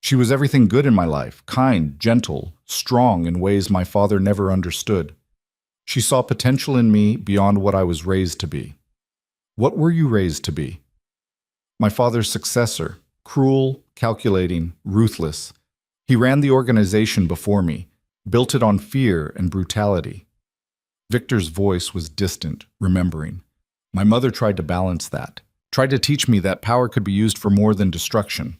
"She was everything good in my life, kind, gentle, strong in ways my father never understood. She saw potential in me beyond what I was raised to be." "What were you raised to be?" "My father's successor, cruel, calculating, ruthless. He ran the organization before me, built it on fear and brutality." Victor's voice was distant, remembering. "My mother tried to balance that, tried to teach me that power could be used for more than destruction,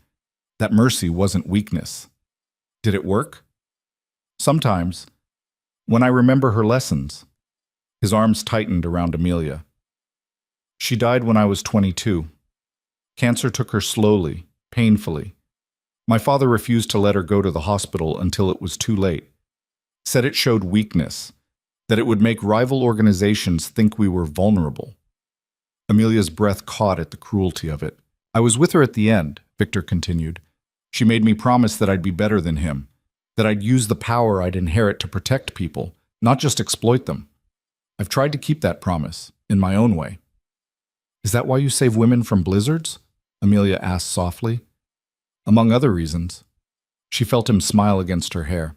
that mercy wasn't weakness." "Did it work?" "Sometimes. When I remember her lessons." His arms tightened around Amelia. "She died when I was 22. Cancer took her slowly, painfully. My father refused to let her go to the hospital until it was too late. Said it showed weakness, that it would make rival organizations think we were vulnerable." Amelia's breath caught at the cruelty of it. I was with her at the end, Victor continued. She made me promise that I'd be better than him, that I'd use the power I'd inherit to protect people, not just exploit them. I've tried to keep that promise, in my own way. Is that why you save women from blizzards? Amelia asked softly. Among other reasons. She felt him smile against her hair.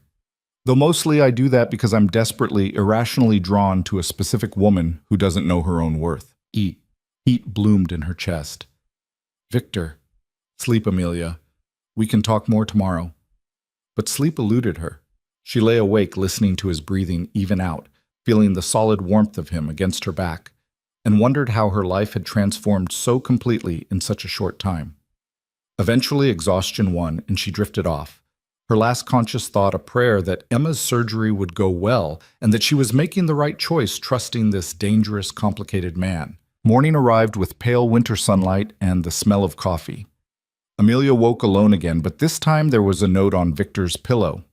Though mostly I do that because I'm desperately, irrationally drawn to a specific woman who doesn't know her own worth. Heat bloomed in her chest. Victor. Sleep, Amelia. We can talk more tomorrow. But sleep eluded her. She lay awake listening to his breathing even out, feeling the solid warmth of him against her back, and wondered how her life had transformed so completely in such a short time. Eventually, exhaustion won, and she drifted off. Her last conscious thought a prayer that Emma's surgery would go well and that she was making the right choice trusting this dangerous, complicated man. Morning arrived with pale winter sunlight and the smell of coffee. Amelia woke alone again, but this time there was a note on Victor's pillow.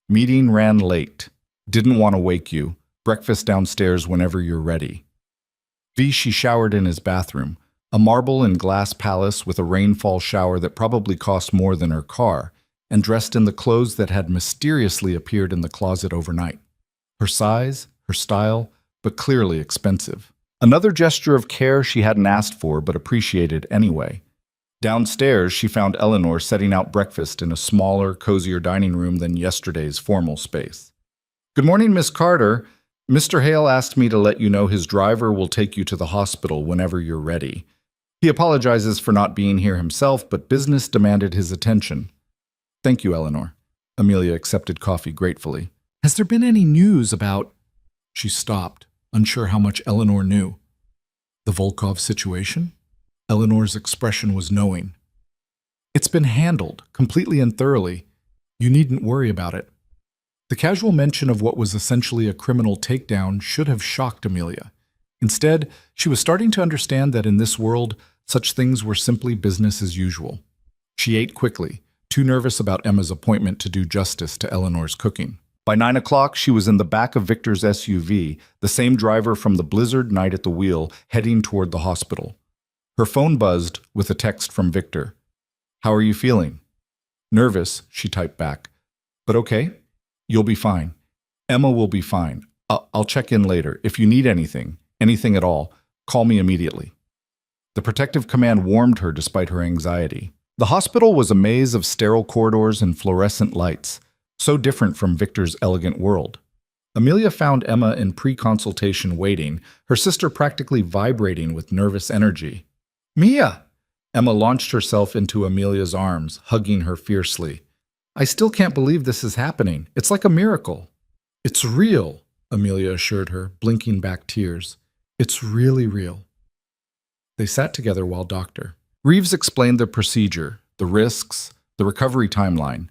Meeting ran late. Didn't want to wake you. Breakfast downstairs whenever you're ready. She showered in his bathroom, a marble and glass palace with a rainfall shower that probably cost more than her car, and dressed in the clothes that had mysteriously appeared in the closet overnight. Her size, her style, but clearly expensive. Another gesture of care she hadn't asked for but appreciated anyway. Downstairs, she found Eleanor setting out breakfast in a smaller, cozier dining room than yesterday's formal space. "Good morning, Miss Carter. Mr. Hale asked me to let you know his driver will take you to the hospital whenever you're ready. He apologizes for not being here himself, but business demanded his attention." "Thank you, Eleanor." Amelia accepted coffee gratefully. "Has there been any news about—" She stopped, unsure how much Eleanor knew. "The Volkov situation?" Eleanor's expression was knowing. "It's been handled, completely and thoroughly. You needn't worry about it." The casual mention of what was essentially a criminal takedown should have shocked Amelia. Instead, she was starting to understand that in this world, such things were simply business as usual. She ate quickly, too nervous about Emma's appointment to do justice to Eleanor's cooking. By 9 o'clock, she was in the back of Victor's SUV, the same driver from the blizzard night at the wheel, heading toward the hospital. Her phone buzzed with a text from Victor. "How are you feeling?" "Nervous," she typed back. "But okay. You'll be fine. Emma will be fine. I'll check in later. If you need anything at all, call me immediately." The protective command warmed her despite her anxiety. The hospital was a maze of sterile corridors and fluorescent lights, so different from Victor's elegant world. Amelia found Emma in pre-consultation waiting, her sister practically vibrating with nervous energy. "Mia!" Emma launched herself into Amelia's arms, hugging her fiercely. "I still can't believe this is happening. It's like a miracle." "It's real," Amelia assured her, blinking back tears. "It's really real." They sat together while Dr. Reeves explained the procedure, the risks, the recovery timeline.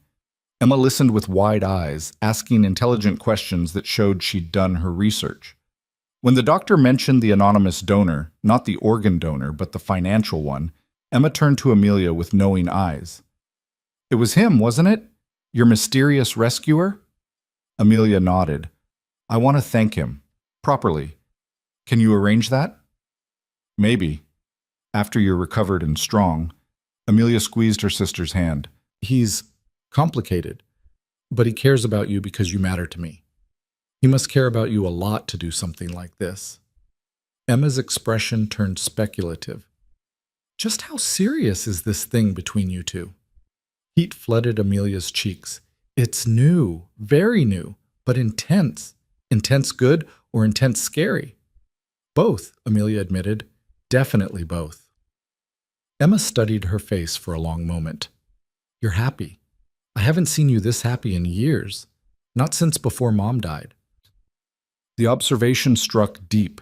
Emma listened with wide eyes, asking intelligent questions that showed she'd done her research. When the doctor mentioned the anonymous donor, not the organ donor, but the financial one, Emma turned to Amelia with knowing eyes. "It was him, wasn't it? Your mysterious rescuer?" Amelia nodded. "I want to thank him. Properly. Can you arrange that?" "Maybe. After you're recovered and strong." Amelia squeezed her sister's hand. "He's complicated, but he cares about you because you matter to me. He must care about you a lot to do something like this." Emma's expression turned speculative. "Just how serious is this thing between you two?" Heat flooded Amelia's cheeks. "It's new, very new, but intense. Intense good or intense scary?" "Both," Amelia admitted. "Definitely both." Emma studied her face for a long moment. "You're happy. I haven't seen you this happy in years. Not since before Mom died." The observation struck deep.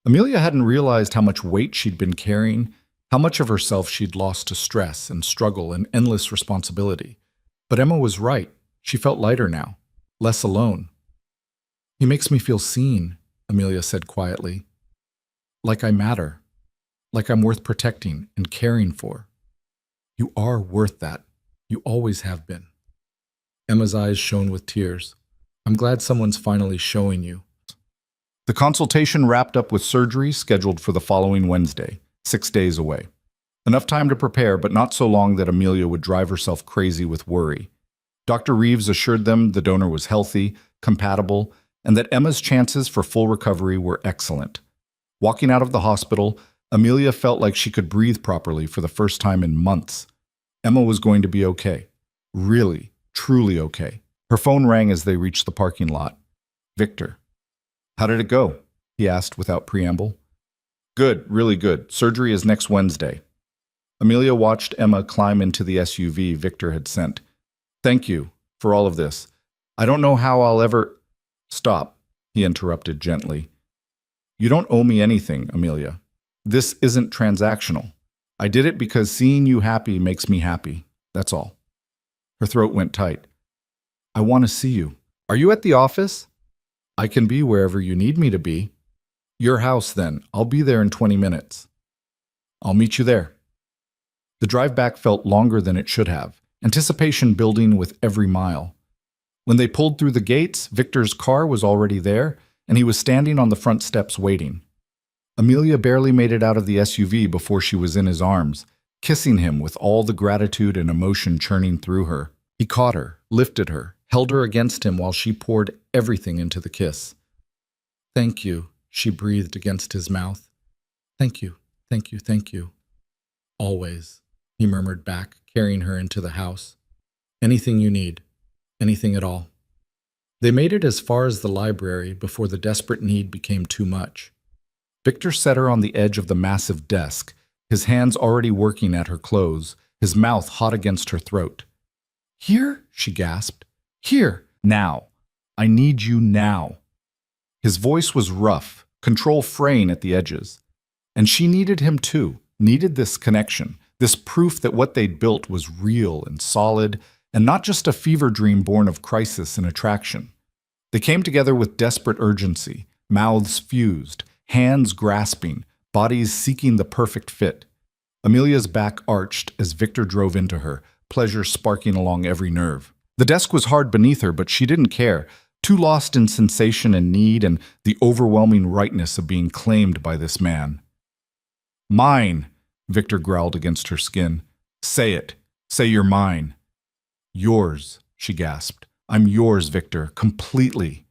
Amelia hadn't realized how much weight she'd been carrying, how much of herself she'd lost to stress and struggle and endless responsibility. But Emma was right. She felt lighter now, less alone. "He makes me feel seen," Amelia said quietly. "Like I matter. Like I'm worth protecting and caring for." "You are worth that. You always have been." Emma's eyes shone with tears. "I'm glad someone's finally showing you." The consultation wrapped up with surgery scheduled for the following Wednesday, 6 days away. Enough time to prepare, but not so long that Amelia would drive herself crazy with worry. Dr. Reeves assured them the donor was healthy, compatible, and that Emma's chances for full recovery were excellent. Walking out of the hospital, Amelia felt like she could breathe properly for the first time in months. Emma was going to be okay. Really, truly okay. Her phone rang as they reached the parking lot. Victor. "How did it go?" he asked without preamble. "Good, really good. Surgery is next Wednesday." Amelia watched Emma climb into the SUV Victor had sent. "Thank you for all of this. I don't know how I'll ever—" "Stop," he interrupted gently. "You don't owe me anything, Amelia. This isn't transactional. I did it because seeing you happy makes me happy. That's all." Her throat went tight. "I want to see you. Are you at the office?" "I can be wherever you need me to be." "Your house, then. I'll be there in 20 minutes." "I'll meet you there." The drive back felt longer than it should have, anticipation building with every mile. When they pulled through the gates, Victor's car was already there, and he was standing on the front steps waiting. Amelia barely made it out of the SUV before she was in his arms, kissing him with all the gratitude and emotion churning through her. He caught her, lifted her, held her against him while she poured everything into the kiss. "Thank you," she breathed against his mouth. "Thank you, thank you, thank you." "Always," he murmured back, carrying her into the house. "Anything you need, anything at all." They made it as far as the library before the desperate need became too much. Victor set her on the edge of the massive desk, his hands already working at her clothes, his mouth hot against her throat. "Here?" she gasped. "Here, now. I need you now." His voice was rough, control fraying at the edges. And she needed him too, needed this connection, this proof that what they'd built was real and solid, and not just a fever dream born of crisis and attraction. They came together with desperate urgency, mouths fused, hands grasping, bodies seeking the perfect fit. Amelia's back arched as Victor drove into her, pleasure sparking along every nerve. The desk was hard beneath her, but she didn't care, too lost in sensation and need and the overwhelming rightness of being claimed by this man. "Mine," Victor growled against her skin. "Say it. Say you're mine." "Yours," she gasped. "I'm yours, Victor, completely."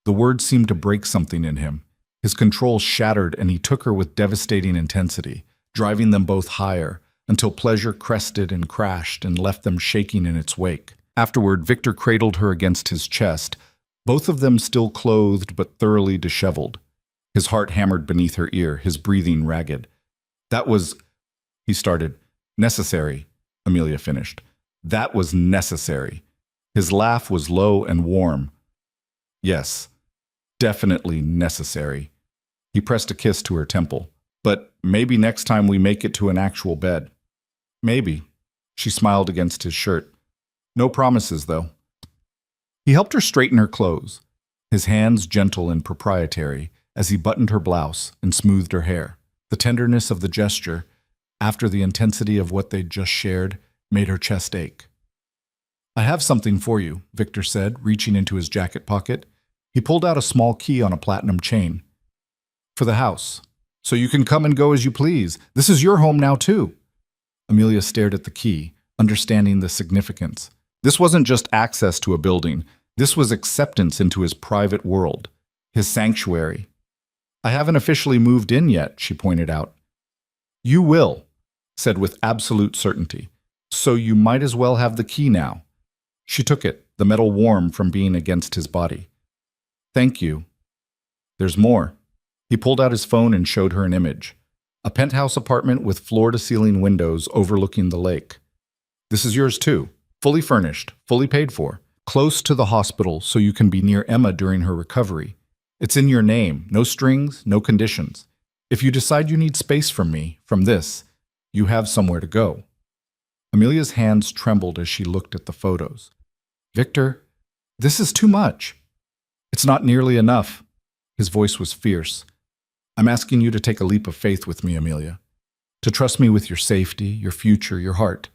The words seemed to break something in him. His control shattered and he took her with devastating intensity, driving them both higher, until pleasure crested and crashed and left them shaking in its wake. Afterward, Victor cradled her against his chest, both of them still clothed but thoroughly disheveled. His heart hammered beneath her ear, his breathing ragged. "That was," he started. "Necessary," Amelia finished. "That was necessary." His laugh was low and warm. "Yes, definitely necessary." He pressed a kiss to her temple. "But maybe next time we make it to an actual bed." "Maybe." She smiled against his shirt. "No promises, though." He helped her straighten her clothes, his hands gentle and proprietary, as he buttoned her blouse and smoothed her hair. The tenderness of the gesture, after the intensity of what they'd just shared, made her chest ache. "I have something for you," Victor said, reaching into his jacket pocket. He pulled out a small key on a platinum chain. "For the house. So you can come and go as you please. This is your home now, too." Amelia stared at the key, understanding the significance. This wasn't just access to a building. This was acceptance into his private world, his sanctuary. "I haven't officially moved in yet," she pointed out. "You will," said with absolute certainty. "So you might as well have the key now." She took it, the metal warm from being against his body. "Thank you. There's more." He pulled out his phone and showed her an image. A penthouse apartment with floor-to-ceiling windows overlooking the lake. "This is yours too. Fully furnished, fully paid for. Close to the hospital so you can be near Emma during her recovery. It's in your name, no strings, no conditions. If you decide you need space from me, from this, you have somewhere to go." Amelia's hands trembled as she looked at the photos. "Victor, this is too much." "It's not nearly enough." His voice was fierce. "I'm asking you to take a leap of faith with me, Amelia. To trust me with your safety, your future, your heart.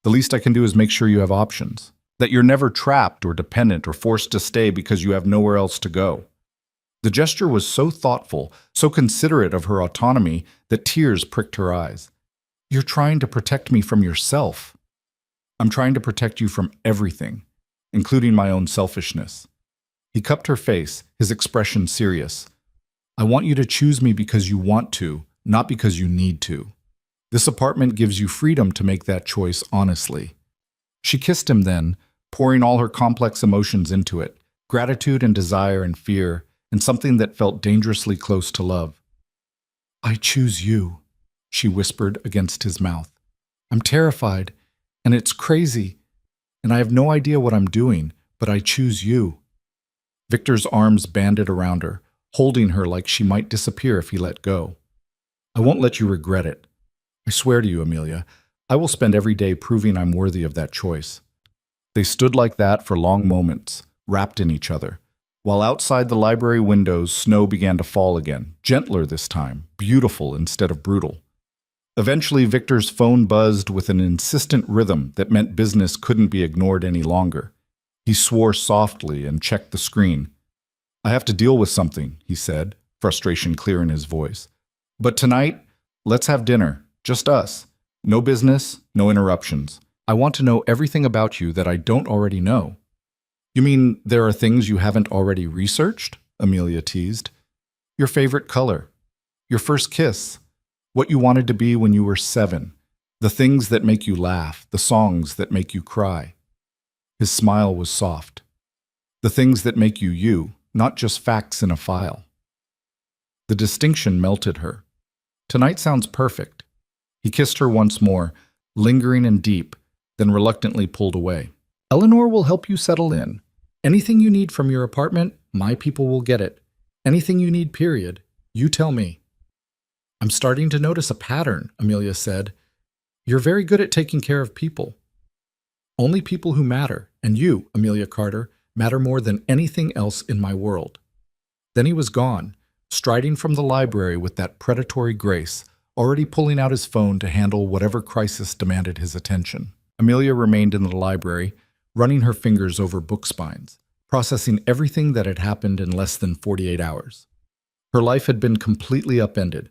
The least I can do is make sure you have options. That you're never trapped or dependent or forced to stay because you have nowhere else to go." The gesture was so thoughtful, so considerate of her autonomy, that tears pricked her eyes. You're trying to protect me from yourself. I'm trying to protect you from everything, including my own selfishness. He cupped her face, his expression serious. I want you to choose me because you want to, not because you need to. This apartment gives you freedom to make that choice honestly. She kissed him then, pouring all her complex emotions into it, gratitude and desire and fear, and something that felt dangerously close to love. I choose you, she whispered against his mouth. I'm terrified, and it's crazy, and I have no idea what I'm doing, but I choose you. Victor's arms banded around her, holding her like she might disappear if he let go. I won't let you regret it. I swear to you, Amelia, I will spend every day proving I'm worthy of that choice. They stood like that for long moments, wrapped in each other, while outside the library windows snow began to fall again, gentler this time, beautiful instead of brutal. Eventually, Victor's phone buzzed with an insistent rhythm that meant business couldn't be ignored any longer. He swore softly and checked the screen. I have to deal with something, he said, frustration clear in his voice. But tonight, let's have dinner, just us. No business, no interruptions. I want to know everything about you that I don't already know. You mean there are things you haven't already researched? Amelia teased. Your favorite color, your first kiss, what you wanted to be when you were 7, the things that make you laugh, the songs that make you cry. His smile was soft. The things that make you you, not just facts in a file. The distinction melted her. Tonight sounds perfect. He kissed her once more, lingering and deep, then reluctantly pulled away. Eleanor will help you settle in. Anything you need from your apartment, my people will get it. Anything you need, period. You tell me. I'm starting to notice a pattern, Amelia said. You're very good at taking care of people. Only people who matter, and you, Amelia Carter, matter more than anything else in my world. Then he was gone, striding from the library with that predatory grace, already pulling out his phone to handle whatever crisis demanded his attention. Amelia remained in the library, running her fingers over book spines, processing everything that had happened in less than 48 hours. Her life had been completely upended.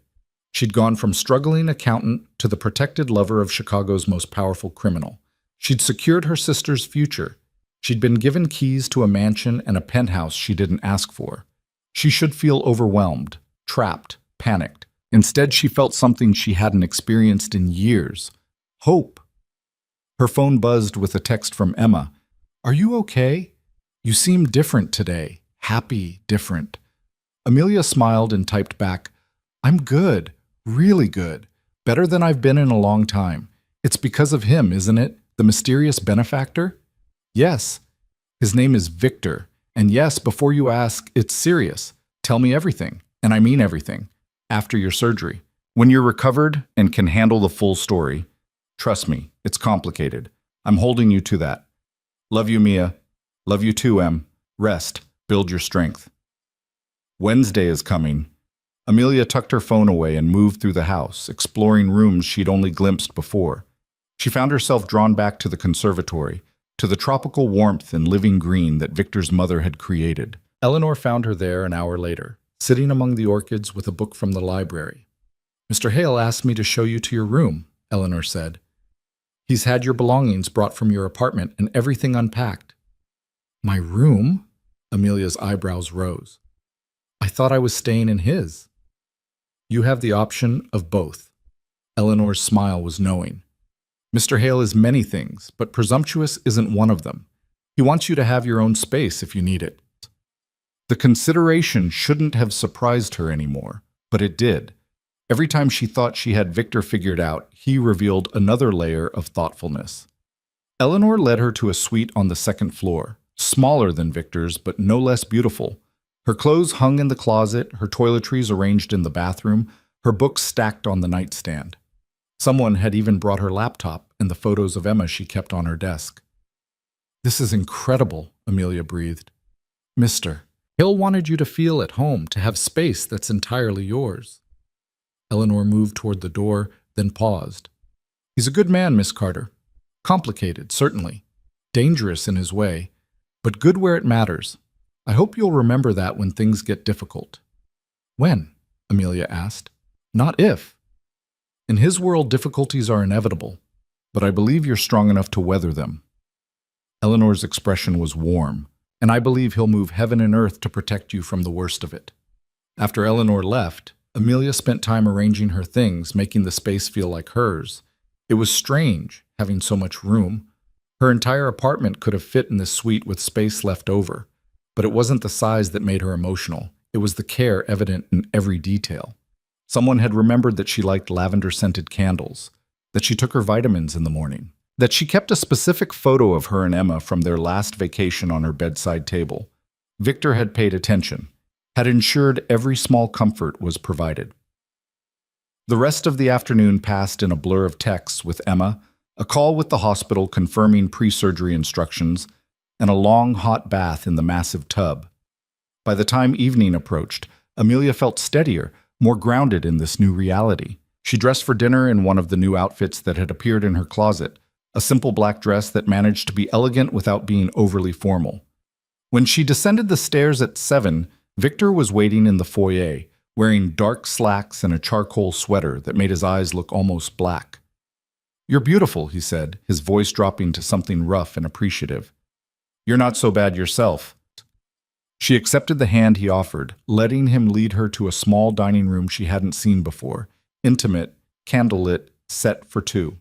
She'd gone from struggling accountant to the protected lover of Chicago's most powerful criminal. She'd secured her sister's future. She'd been given keys to a mansion and a penthouse she didn't ask for. She should feel overwhelmed, trapped, panicked. Instead, she felt something she hadn't experienced in years. Hope. Her phone buzzed with a text from Emma. Are you okay? You seem different today. Happy, different. Amelia smiled and typed back, I'm good, really good. Better than I've been in a long time. It's because of him, isn't it? The mysterious benefactor? Yes. His name is Victor. And yes, before you ask, it's serious. Tell me everything. And I mean everything. After your surgery. When you're recovered and can handle the full story. Trust me, it's complicated. I'm holding you to that. Love you, Mia. Love you too, Em. Rest. Build your strength. Wednesday is coming. Amelia tucked her phone away and moved through the house, exploring rooms she'd only glimpsed before. She found herself drawn back to the conservatory, to the tropical warmth and living green that Victor's mother had created. Eleanor found her there an hour later, sitting among the orchids with a book from the library. Mr. Hale asked me to show you to your room, Eleanor said. He's had your belongings brought from your apartment and everything unpacked. My room? Amelia's eyebrows rose. I thought I was staying in his. You have the option of both. Eleanor's smile was knowing. Mr. Hale is many things, but presumptuous isn't one of them. He wants you to have your own space if you need it. The consideration shouldn't have surprised her anymore, but it did. Every time she thought she had Victor figured out, he revealed another layer of thoughtfulness. Eleanor led her to a suite on the second floor, smaller than Victor's, but no less beautiful. Her clothes hung in the closet, her toiletries arranged in the bathroom, her books stacked on the nightstand. Someone had even brought her laptop and the photos of Emma she kept on her desk. This is incredible, Amelia breathed. Mister, Hill wanted you to feel at home, to have space that's entirely yours. Eleanor moved toward the door, then paused. He's a good man, Miss Carter. Complicated, certainly. Dangerous in his way, but good where it matters. I hope you'll remember that when things get difficult. When? Amelia asked. Not if. In his world, difficulties are inevitable, but I believe you're strong enough to weather them. Eleanor's expression was warm, and I believe he'll move heaven and earth to protect you from the worst of it. After Eleanor left, Amelia spent time arranging her things, making the space feel like hers. It was strange, having so much room. Her entire apartment could have fit in this suite with space left over, but it wasn't the size that made her emotional. It was the care evident in every detail. Someone had remembered that she liked lavender-scented candles, that she took her vitamins in the morning, that she kept a specific photo of her and Emma from their last vacation on her bedside table. Victor had paid attention, had ensured every small comfort was provided. The rest of the afternoon passed in a blur of texts with Emma, a call with the hospital confirming pre-surgery instructions, and a long hot bath in the massive tub. By the time evening approached, Amelia felt steadier, more grounded in this new reality. She dressed for dinner in one of the new outfits that had appeared in her closet, a simple black dress that managed to be elegant without being overly formal. When she descended the stairs at 7, Victor was waiting in the foyer, wearing dark slacks and a charcoal sweater that made his eyes look almost black. "You're beautiful," he said, his voice dropping to something rough and appreciative. "You're not so bad yourself." She accepted the hand he offered, letting him lead her to a small dining room she hadn't seen before, intimate, candlelit, set for two.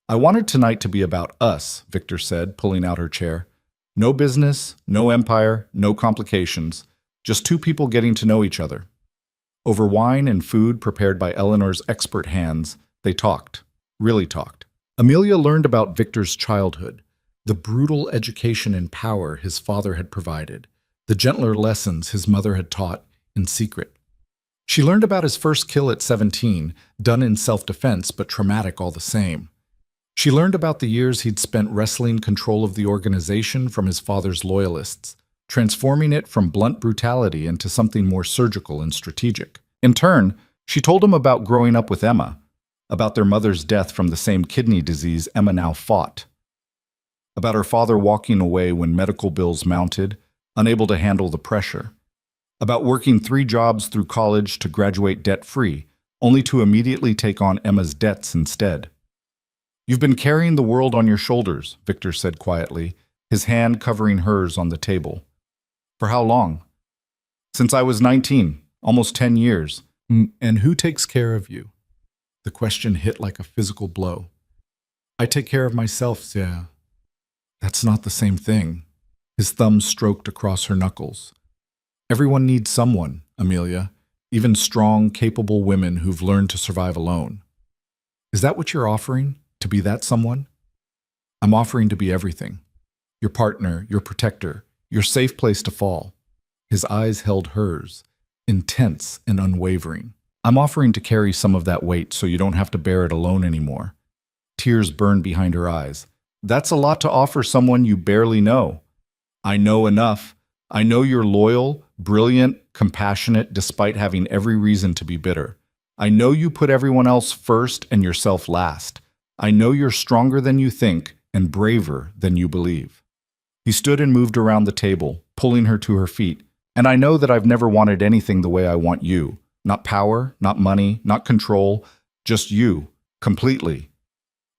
"I wanted tonight to be about us," Victor said, pulling out her chair. "No business, no empire, no complications, just two people getting to know each other." Over wine and food prepared by Eleanor's expert hands, they talked, really talked. Amelia learned about Victor's childhood, the brutal education and power his father had provided, the gentler lessons his mother had taught in secret. She learned about his first kill at 17, done in self-defense but traumatic all the same. She learned about the years he'd spent wresting control of the organization from his father's loyalists, transforming it from blunt brutality into something more surgical and strategic. In turn, she told him about growing up with Emma, about their mother's death from the same kidney disease Emma now fought, about her father walking away when medical bills mounted, unable to handle the pressure, about working 3 jobs through college to graduate debt-free, only to immediately take on Emma's debts instead. "You've been carrying the world on your shoulders," Victor said quietly, his hand covering hers on the table. "For how long?" "Since I was 19, almost 10 years. And who takes care of you?" The question hit like a physical blow. "I take care of myself, yeah." "That's not the same thing." His thumb stroked across her knuckles. "Everyone needs someone, Amelia, even strong, capable women who've learned to survive alone. Is that what you're offering, to be that someone?" "I'm offering to be everything. Your partner, your protector, your safe place to fall." His eyes held hers, intense and unwavering. "I'm offering to carry some of that weight so you don't have to bear it alone anymore." Tears burned behind her eyes. "That's a lot to offer someone you barely know." "I know enough. I know you're loyal, brilliant, compassionate, despite having every reason to be bitter. I know you put everyone else first and yourself last. I know you're stronger than you think and braver than you believe." He stood and moved around the table, pulling her to her feet. "And I know that I've never wanted anything the way I want you. Not power, not money, not control, just you, completely.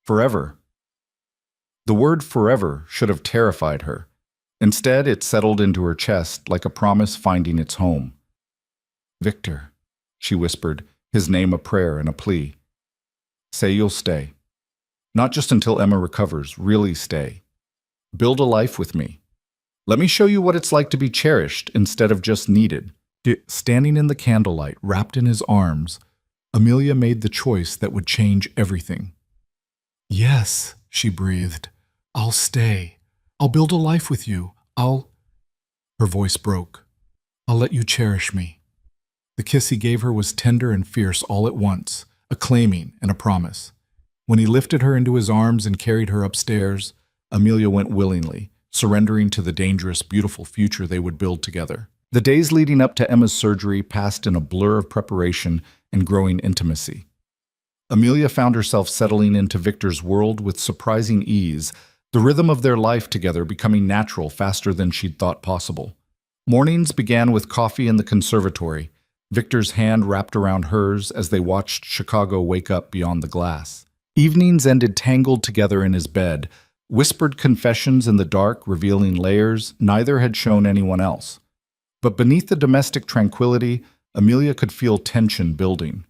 Forever." The word forever should have terrified her. Instead, it settled into her chest like a promise finding its home. "Victor," she whispered, his name a prayer and a plea. "Say you'll stay. Not just until Emma recovers, really stay. Build a life with me. Let me show you what it's like to be cherished instead of just needed." Standing in the candlelight, wrapped in his arms, Amelia made the choice that would change everything. "Yes," she breathed. "I'll stay. I'll build a life with you. Her voice broke. "I'll let you cherish me." The kiss he gave her was tender and fierce all at once, a claiming and a promise. When he lifted her into his arms and carried her upstairs, Amelia went willingly, surrendering to the dangerous, beautiful future they would build together. The days leading up to Emma's surgery passed in a blur of preparation and growing intimacy. Amelia found herself settling into Victor's world with surprising ease, the rhythm of their life together becoming natural faster than she'd thought possible. Mornings began with coffee in the conservatory, Victor's hand wrapped around hers as they watched Chicago wake up beyond the glass. Evenings ended tangled together in his bed, whispered confessions in the dark revealing layers neither had shown anyone else. But beneath the domestic tranquility, Amelia could feel tension building.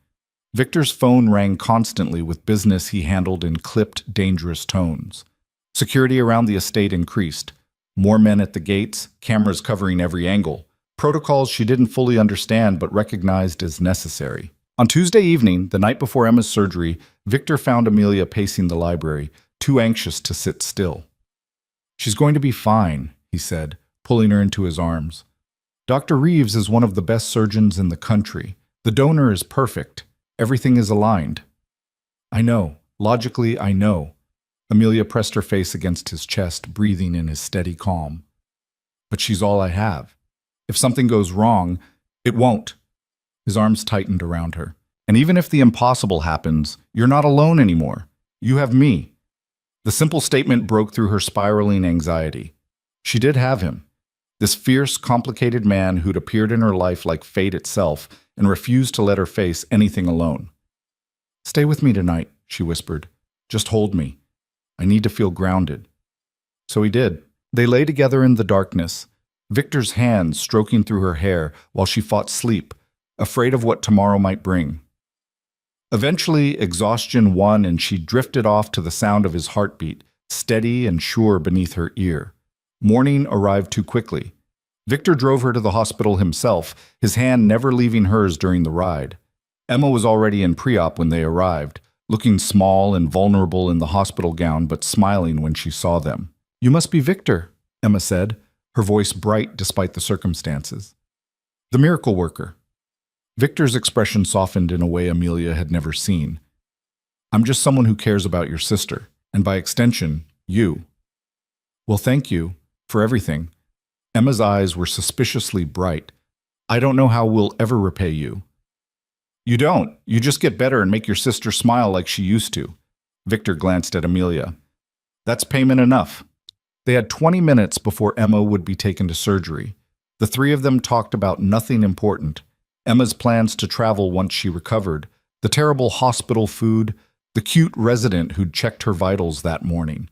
Victor's phone rang constantly with business he handled in clipped, dangerous tones. Security around the estate increased. More men at the gates, cameras covering every angle. Protocols she didn't fully understand but recognized as necessary. On Tuesday evening, the night before Emma's surgery, Victor found Amelia pacing the library, too anxious to sit still. "She's going to be fine," he said, pulling her into his arms. "Dr. Reeves is one of the best surgeons in the country. The donor is perfect. Everything is aligned." "I know. Logically, I know." Amelia pressed her face against his chest, breathing in his steady calm. "But she's all I have. If something goes wrong, it won't." His arms tightened around her. "And even if the impossible happens, you're not alone anymore. You have me." The simple statement broke through her spiraling anxiety. She did have him. This fierce, complicated man who'd appeared in her life like fate itself and refused to let her face anything alone. "Stay with me tonight," she whispered. "Just hold me. I need to feel grounded." So he did. They lay together in the darkness, Victor's hands stroking through her hair while she fought sleep, afraid of what tomorrow might bring. Eventually, exhaustion won and she drifted off to the sound of his heartbeat, steady and sure beneath her ear. Morning arrived too quickly. Victor drove her to the hospital himself, his hand never leaving hers during the ride. Emma was already in pre-op when they arrived, looking small and vulnerable in the hospital gown but smiling when she saw them. "You must be Victor," Emma said, her voice bright despite the circumstances. "The miracle worker." Victor's expression softened in a way Amelia had never seen. "I'm just someone who cares about your sister, and by extension, you." "Well, thank you for everything." Emma's eyes were suspiciously bright. "I don't know how we'll ever repay you." "You don't. You just get better and make your sister smile like she used to." Victor glanced at Amelia. "That's payment enough." They had 20 minutes before Emma would be taken to surgery. The three of them talked about nothing important. Emma's plans to travel once she recovered, the terrible hospital food, the cute resident who'd checked her vitals that morning.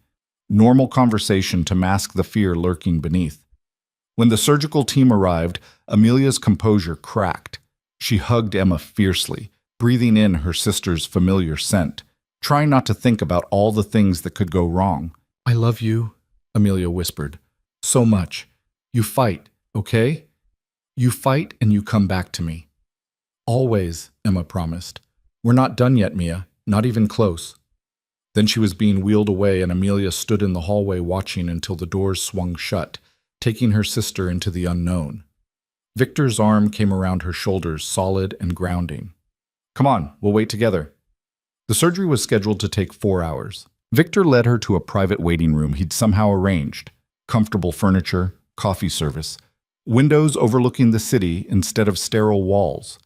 Normal conversation to mask the fear lurking beneath. When the surgical team arrived, Amelia's composure cracked. She hugged Emma fiercely, breathing in her sister's familiar scent, trying not to think about all the things that could go wrong. "I love you," Amelia whispered. "So much. You fight, okay? You fight and you come back to me." "Always," Emma promised. "We're not done yet, Mia. Not even close." Then she was being wheeled away and Amelia stood in the hallway watching until the doors swung shut, taking her sister into the unknown. Victor's arm came around her shoulders, solid and grounding. "Come on, we'll wait together." The surgery was scheduled to take 4 hours. Victor led her to a private waiting room he'd somehow arranged. Comfortable furniture, coffee service, windows overlooking the city instead of sterile walls.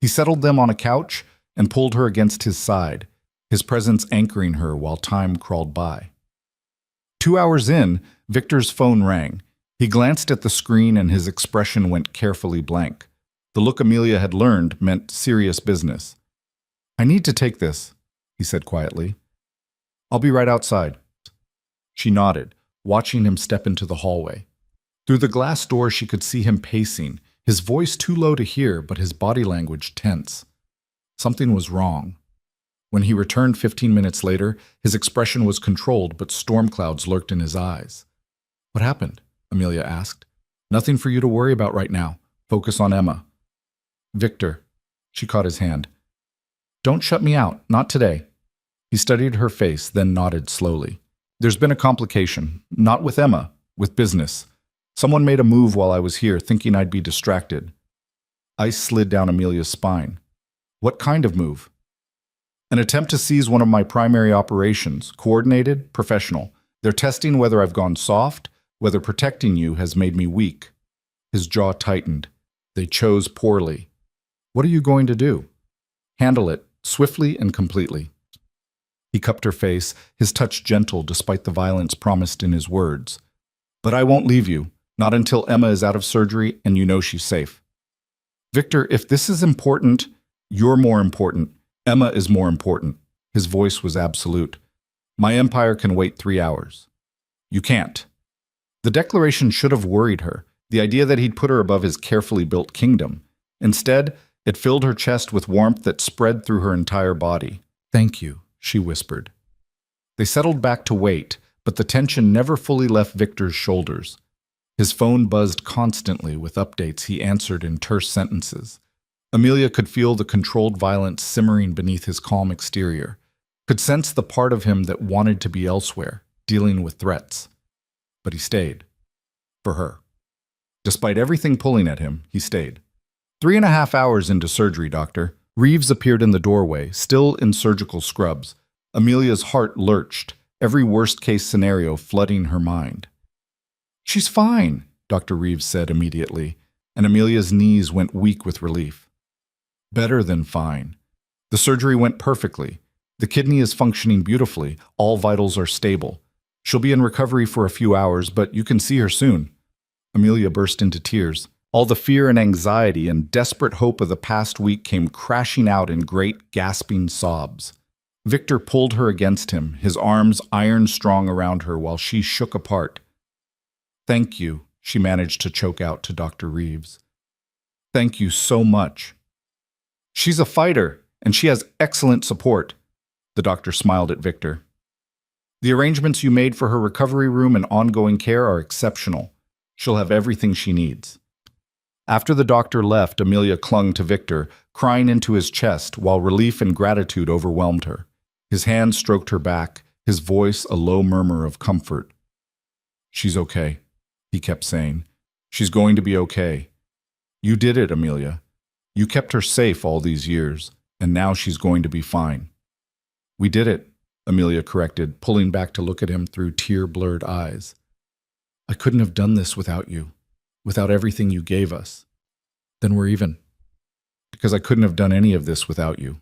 He settled them on a couch and pulled her against his side, his presence anchoring her while time crawled by. 2 hours in, Victor's phone rang. He glanced at the screen and his expression went carefully blank. The look Amelia had learned meant serious business. "I need to take this," he said quietly. "I'll be right outside." She nodded, watching him step into the hallway. Through the glass door she could see him pacing, his voice too low to hear but his body language tense. Something was wrong. When he returned 15 minutes later, his expression was controlled but storm clouds lurked in his eyes. "What happened?" Amelia asked. "Nothing for you to worry about right now. Focus on Emma." "Victor," she caught his hand. "Don't shut me out, not today." He studied her face, then nodded slowly. "There's been a complication, not with Emma, with business. Someone made a move while I was here, thinking I'd be distracted." Ice slid down Amelia's spine. "What kind of move?" "An attempt to seize one of my primary operations, coordinated, professional. They're testing whether I've gone soft, whether protecting you has made me weak." His jaw tightened. "They chose poorly." "What are you going to do?" "Handle it, swiftly and completely." He cupped her face, his touch gentle despite the violence promised in his words. "But I won't leave you. Not until Emma is out of surgery and you know she's safe. Victor, if this is important, you're more important. Emma is more important. His voice was absolute. My empire can wait 3 hours. You can't. The declaration should have worried her, the idea that he'd put her above his carefully built kingdom. Instead, it filled her chest with warmth that spread through her entire body. Thank you, she whispered. They settled back to wait, but the tension never fully left Victor's shoulders. His phone buzzed constantly with updates he answered in terse sentences. Amelia could feel the controlled violence simmering beneath his calm exterior, could sense the part of him that wanted to be elsewhere, dealing with threats. But he stayed. For her. Despite everything pulling at him, he stayed. 3.5 hours into surgery, doctor. Reeves appeared in the doorway, still in surgical scrubs. Amelia's heart lurched, every worst-case scenario flooding her mind. She's fine, Dr. Reeves said immediately, and Amelia's knees went weak with relief. Better than fine. The surgery went perfectly. The kidney is functioning beautifully. All vitals are stable. She'll be in recovery for a few hours, but you can see her soon. Amelia burst into tears. All the fear and anxiety and desperate hope of the past week came crashing out in great, gasping sobs. Victor pulled her against him, his arms iron-strong around her while she shook apart. Thank you, she managed to choke out to Dr. Reeves. Thank you so much. She's a fighter, and she has excellent support. The doctor smiled at Victor. The arrangements you made for her recovery room and ongoing care are exceptional. She'll have everything she needs. After the doctor left, Amelia clung to Victor, crying into his chest while relief and gratitude overwhelmed her. His hand stroked her back, his voice a low murmur of comfort. She's okay, he kept saying. She's going to be okay. You did it, Amelia. You kept her safe all these years, and now she's going to be fine. We did it, Amelia corrected, pulling back to look at him through tear-blurred eyes. I couldn't have done this without you, without everything you gave us. Then we're even. Because I couldn't have done any of this without you.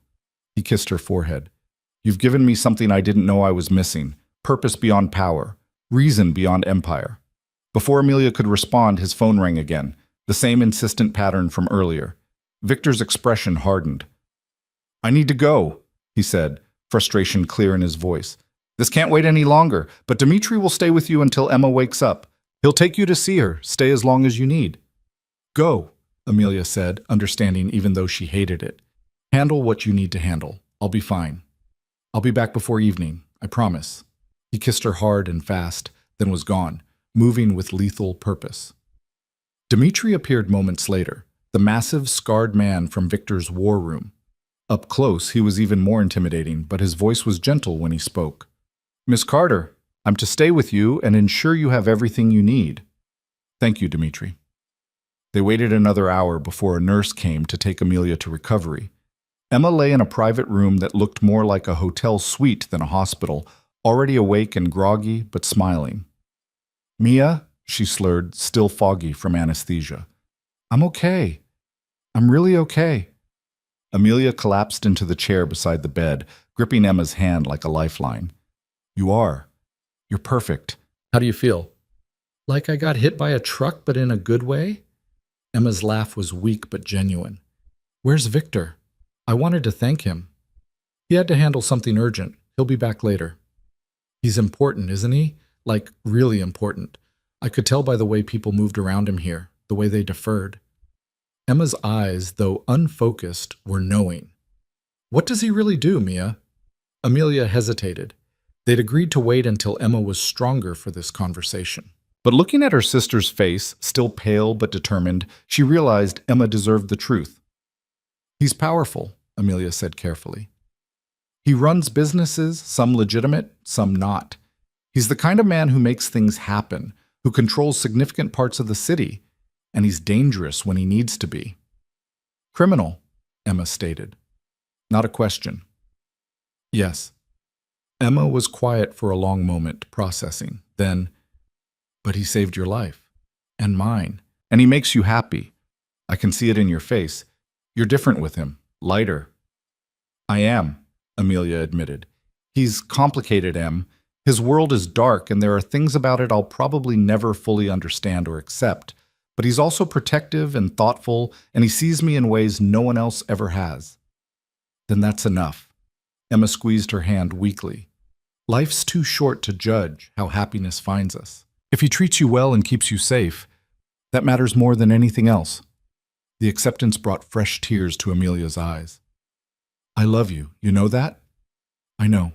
He kissed her forehead. You've given me something I didn't know I was missing, purpose beyond power, reason beyond empire. Before Amelia could respond, his phone rang again, the same insistent pattern from earlier. Victor's expression hardened. I need to go, he said, frustration clear in his voice. This can't wait any longer, but Dmitri will stay with you until Emma wakes up. He'll take you to see her. Stay as long as you need. Go, Amelia said, understanding even though she hated it. Handle what you need to handle. I'll be fine. I'll be back before evening, I promise. He kissed her hard and fast, then was gone, moving with lethal purpose. Dmitri appeared moments later, the massive, scarred man from Victor's war room. Up close, he was even more intimidating, but his voice was gentle when he spoke. Miss Carter, I'm to stay with you and ensure you have everything you need. Thank you, Dmitri. They waited another hour before a nurse came to take Amelia to recovery. Emma lay in a private room that looked more like a hotel suite than a hospital, already awake and groggy, but smiling. Mia, she slurred, still foggy from anesthesia. I'm okay. I'm really okay. Amelia collapsed into the chair beside the bed, gripping Emma's hand like a lifeline. You are. You're perfect. How do you feel? Like I got hit by a truck, but in a good way? Emma's laugh was weak but genuine. Where's Victor? I wanted to thank him. He had to handle something urgent. He'll be back later. He's important, isn't he? Like, really important. I could tell by the way people moved around him here, the way they deferred. Emma's eyes, though unfocused, were knowing. What does he really do, Mia? Amelia hesitated. They'd agreed to wait until Emma was stronger for this conversation. But looking at her sister's face, still pale but determined, she realized Emma deserved the truth. He's powerful, Amelia said carefully. He runs businesses, some legitimate, some not. He's the kind of man who makes things happen, who controls significant parts of the city, and he's dangerous when he needs to be. Criminal, Emma stated. Not a question. Yes. Emma was quiet for a long moment, processing. Then, but he saved your life. And mine. And he makes you happy. I can see it in your face. You're different with him. Lighter. I am, Amelia admitted. He's complicated, Em. His world is dark, and there are things about it I'll probably never fully understand or accept, but he's also protective and thoughtful, and he sees me in ways no one else ever has. Then that's enough. Emma squeezed her hand weakly. Life's too short to judge how happiness finds us. If he treats you well and keeps you safe, that matters more than anything else. The acceptance brought fresh tears to Amelia's eyes. I love you, you know that? I know.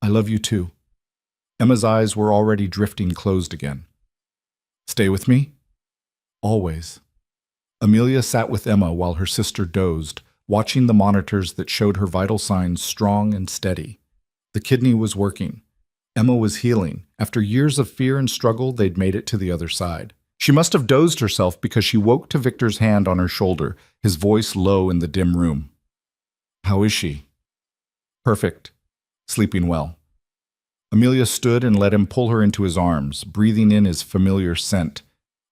I love you too. Emma's eyes were already drifting closed again. Stay with me? Always. Amelia sat with Emma while her sister dozed, watching the monitors that showed her vital signs strong and steady. The kidney was working. Emma was healing. After years of fear and struggle, they'd made it to the other side. She must have dozed herself because she woke to Victor's hand on her shoulder, his voice low in the dim room. How is she? Perfect. Sleeping well. Amelia stood and let him pull her into his arms, breathing in his familiar scent.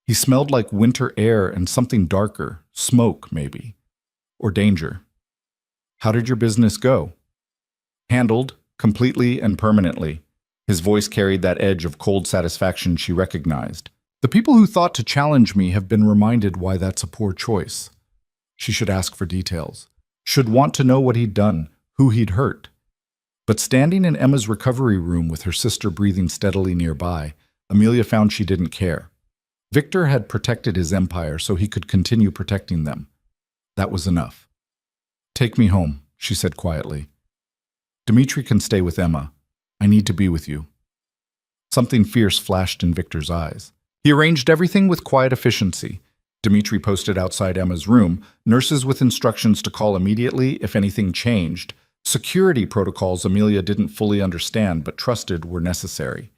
He smelled like winter air and something darker, smoke maybe, or danger. How did your business go? Handled, completely and permanently. His voice carried that edge of cold satisfaction she recognized. The people who thought to challenge me have been reminded why that's a poor choice. She should ask for details. Should want to know what he'd done, who he'd hurt. But standing in Emma's recovery room with her sister breathing steadily nearby, Amelia found she didn't care. Victor had protected his empire so he could continue protecting them. That was enough. Take me home, she said quietly. Dmitri can stay with Emma. I need to be with you. Something fierce flashed in Victor's eyes. He arranged everything with quiet efficiency. Dmitri posted outside Emma's room, nurses with instructions to call immediately if anything changed, security protocols Amelia didn't fully understand but trusted were necessary.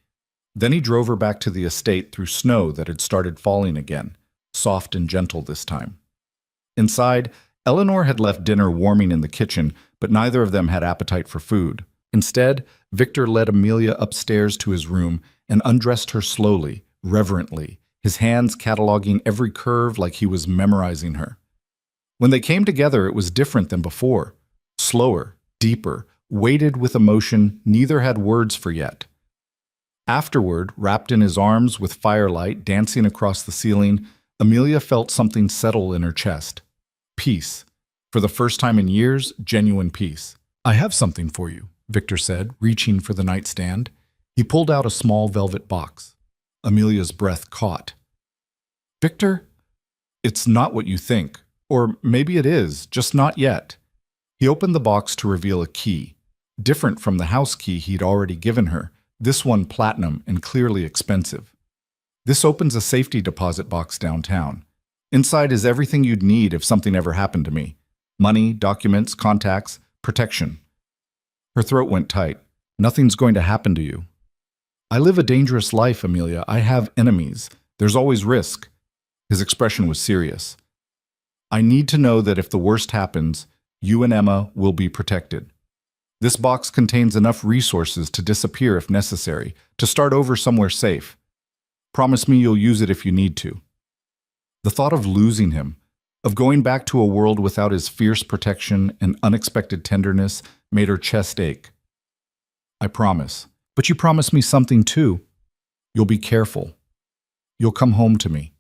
Then he drove her back to the estate through snow that had started falling again, soft and gentle this time. Inside, Eleanor had left dinner warming in the kitchen, but neither of them had appetite for food. Instead, Victor led Amelia upstairs to his room and undressed her slowly, reverently, his hands cataloging every curve like he was memorizing her. When they came together, it was different than before. Slower, deeper, weighted with emotion neither had words for yet. Afterward, wrapped in his arms with firelight dancing across the ceiling, Amelia felt something settle in her chest. Peace. For the first time in years, genuine peace. I have something for you, Victor said, reaching for the nightstand. He pulled out a small velvet box. Amelia's breath caught. Victor? It's not what you think. Or maybe it is, just not yet. He opened the box to reveal a key, different from the house key he'd already given her, this one platinum and clearly expensive. This opens a safety deposit box downtown. Inside is everything you'd need if something ever happened to me. Money, documents, contacts, protection. Her throat went tight. Nothing's going to happen to you. I live a dangerous life, Amelia. I have enemies. There's always risk. His expression was serious. I need to know that if the worst happens, you and Emma will be protected. This box contains enough resources to disappear if necessary, to start over somewhere safe. Promise me you'll use it if you need to. The thought of losing him, of going back to a world without his fierce protection and unexpected tenderness, made her chest ache. I promise. But you promise me something too. You'll be careful. You'll come home to me.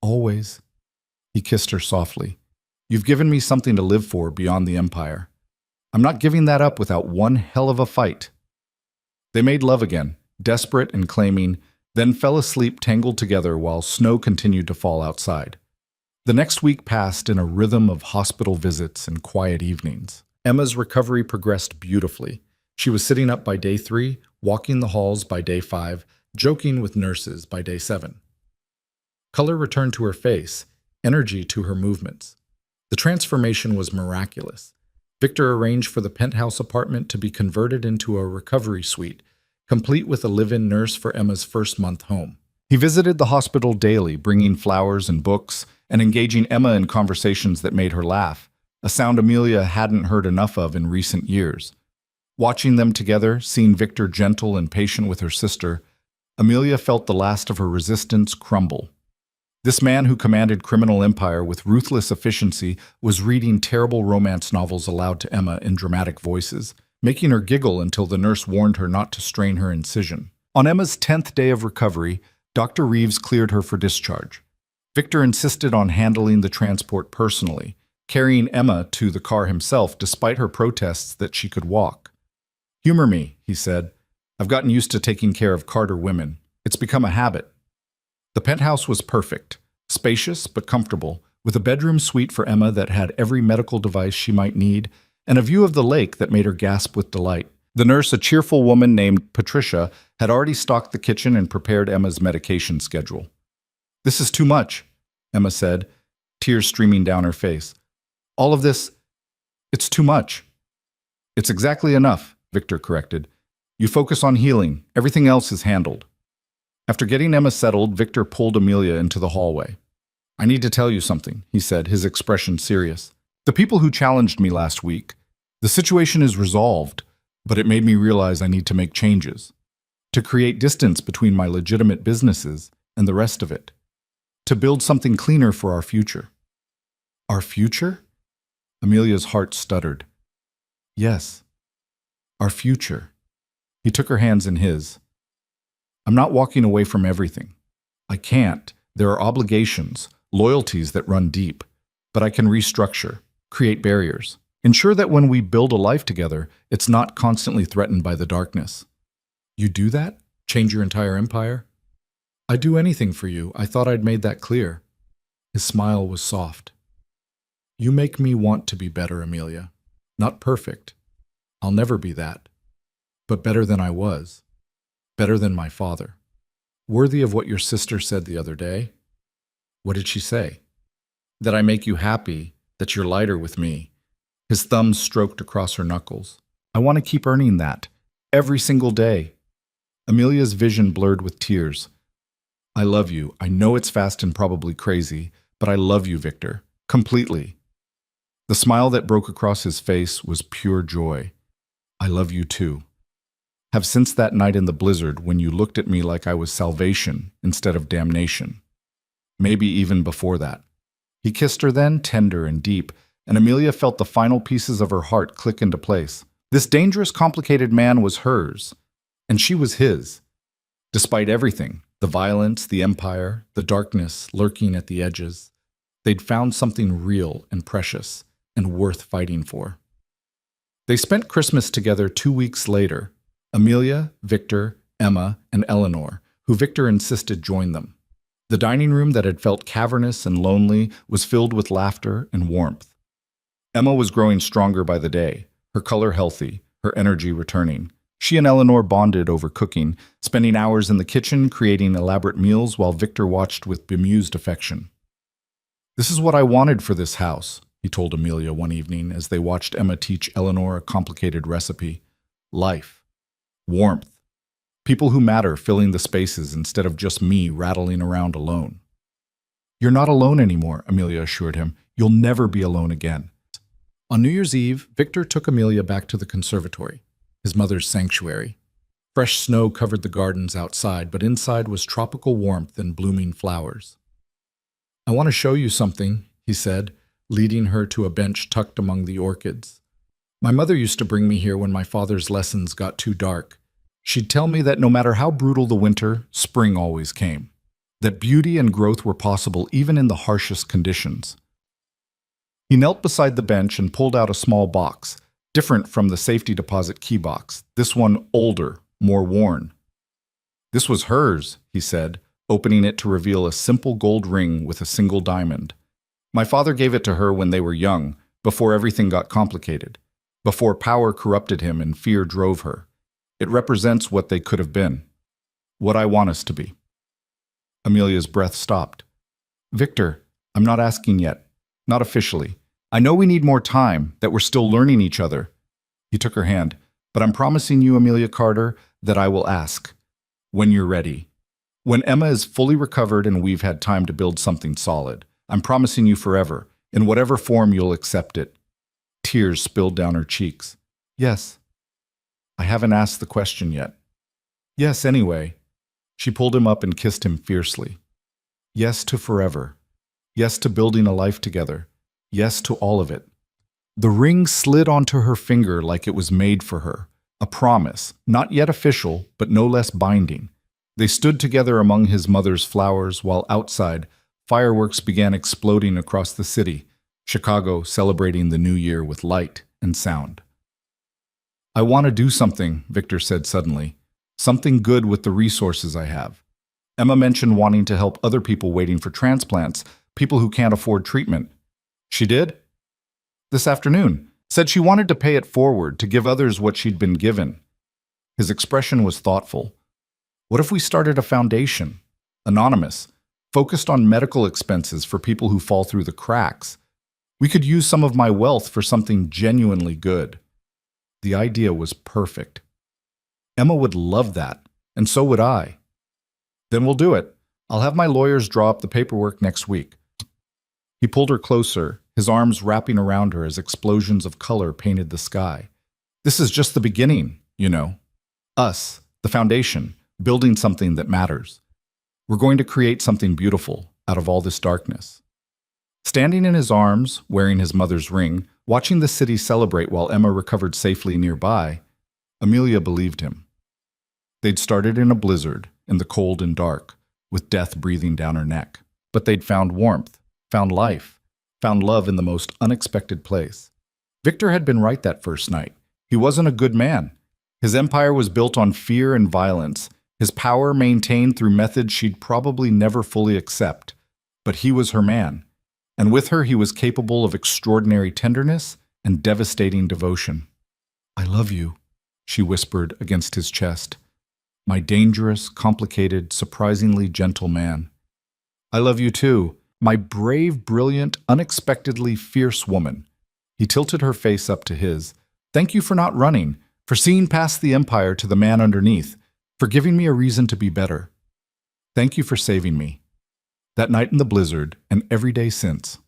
Always. He kissed her softly. You've given me something to live for beyond the empire. I'm not giving that up without one hell of a fight. They made love again, desperate and claiming, then fell asleep tangled together while snow continued to fall outside. The next week passed in a rhythm of hospital visits and quiet evenings. Emma's recovery progressed beautifully. She was sitting up by day 3, walking the halls by day 5, joking with nurses by day 7. Color returned to her face, energy to her movements. The transformation was miraculous. Victor arranged for the penthouse apartment to be converted into a recovery suite, complete with a live-in nurse for Emma's first month home. He visited the hospital daily, bringing flowers and books, and engaging Emma in conversations that made her laugh, a sound Amelia hadn't heard enough of in recent years. Watching them together, seeing Victor gentle and patient with her sister, Amelia felt the last of her resistance crumble. This man who commanded criminal empire with ruthless efficiency was reading terrible romance novels aloud to Emma in dramatic voices. making her giggle until the nurse warned her not to strain her incision. On Emma's 10th day of recovery, Dr. Reeves cleared her for discharge. Victor insisted on handling the transport personally, carrying Emma to the car himself despite her protests that she could walk. "Humor me," he said. "I've gotten used to taking care of Carter women. It's become a habit." The penthouse was perfect, spacious but comfortable, with a bedroom suite for Emma that had every medical device she might need, and a view of the lake that made her gasp with delight. The nurse, a cheerful woman named Patricia, had already stocked the kitchen and prepared Emma's medication schedule. "This is too much," Emma said, tears streaming down her face. "All of this, it's too much." "It's exactly enough," Victor corrected. "You focus on healing. Everything else is handled." After getting Emma settled, Victor pulled Amelia into the hallway. "I need to tell you something," he said, his expression serious. "The people who challenged me last week, the situation is resolved, but it made me realize I need to make changes. To create distance between my legitimate businesses and the rest of it. To build something cleaner for our future." "Our future?" Amelia's heart stuttered. "Yes, our future." He took her hands in his. "I'm not walking away from everything. I can't. There are obligations, loyalties that run deep, but I can restructure, create barriers, ensure that when we build a life together, it's not constantly threatened by the darkness." "You do that? Change your entire empire?" "I'd do anything for you. I thought I'd made that clear." His smile was soft. "You make me want to be better, Amelia. Not perfect. I'll never be that. But better than I was. Better than my father. Worthy of what your sister said the other day." "What did she say?" "That I make you happy, that you're lighter with me." His thumbs stroked across her knuckles. "I want to keep earning that. Every single day." Amelia's vision blurred with tears. "I love you. I know it's fast and probably crazy, but I love you, Victor. Completely." The smile that broke across his face was pure joy. "I love you too. Have since that night in the blizzard when you looked at me like I was salvation instead of damnation. Maybe even before that." He kissed her then, tender and deep, and Amelia felt the final pieces of her heart click into place. This dangerous, complicated man was hers, and she was his. Despite everything, the violence, the empire, the darkness lurking at the edges, they'd found something real and precious and worth fighting for. They spent Christmas together 2 weeks later. Amelia, Victor, Emma, and Eleanor, who Victor insisted join them. The dining room that had felt cavernous and lonely was filled with laughter and warmth. Emma was growing stronger by the day, her color healthy, her energy returning. She and Eleanor bonded over cooking, spending hours in the kitchen creating elaborate meals while Victor watched with bemused affection. "This is what I wanted for this house," he told Amelia one evening as they watched Emma teach Eleanor a complicated recipe. "Life. Warmth. People who matter filling the spaces instead of just me rattling around alone." "You're not alone anymore," Amelia assured him. "You'll never be alone again." On New Year's Eve, Victor took Amelia back to the conservatory, his mother's sanctuary. Fresh snow covered the gardens outside, but inside was tropical warmth and blooming flowers. "I want to show you something," he said, leading her to a bench tucked among the orchids. "My mother used to bring me here when my father's lessons got too dark. She'd tell me that no matter how brutal the winter, spring always came. That beauty and growth were possible even in the harshest conditions." He knelt beside the bench and pulled out a small box, different from the safety deposit key box, this one older, more worn. "This was hers," he said, opening it to reveal a simple gold ring with a single diamond. "My father gave it to her when they were young, before everything got complicated. Before power corrupted him and fear drove her. It represents what they could have been. What I want us to be." Amelia's breath stopped. "Victor, I'm not asking yet. Not officially. I know we need more time, that we're still learning each other." He took her hand. "But I'm promising you, Amelia Carter, that I will ask. When you're ready. When Emma is fully recovered and we've had time to build something solid. I'm promising you forever, in whatever form you'll accept it." Tears spilled down her cheeks. "Yes." "I haven't asked the question yet." "Yes, anyway." She pulled him up and kissed him fiercely. "Yes to forever. Yes to building a life together. Yes to all of it." The ring slid onto her finger like it was made for her, a promise, not yet official, but no less binding. They stood together among his mother's flowers while outside, fireworks began exploding across the city, Chicago celebrating the new year with light and sound. I want to do something, Victor said suddenly. Something good with the resources I have. Emma mentioned wanting to help other people waiting for transplants, people who can't afford treatment. She did? This afternoon. Said she wanted to pay it forward, to give others what she'd been given. His expression was thoughtful. What if we started a foundation? Anonymous, focused on medical expenses for people who fall through the cracks. We could use some of my wealth for something genuinely good. The idea was perfect. Emma would love that, and so would I. Then we'll do it. I'll have my lawyers draw up the paperwork next week. He pulled her closer, his arms wrapping around her as explosions of color painted the sky. This is just the beginning, you know. Us, the foundation, building something that matters. We're going to create something beautiful out of all this darkness. Standing in his arms, wearing his mother's ring, watching the city celebrate while Emma recovered safely nearby, Amelia believed him. They'd started in a blizzard, in the cold and dark, with death breathing down her neck. But they'd found warmth, found life, found love in the most unexpected place. Victor had been right that first night. He wasn't a good man. His empire was built on fear and violence, his power maintained through methods she'd probably never fully accept. But he was her man, and with her he was capable of extraordinary tenderness and devastating devotion. "I love you," she whispered against his chest. "My dangerous, complicated, surprisingly gentle man. I love you too, my brave, brilliant, unexpectedly fierce woman." He tilted her face up to his. "Thank you for not running, for seeing past the empire to the man underneath, for giving me a reason to be better. Thank you for saving me." That night in the blizzard, and every day since.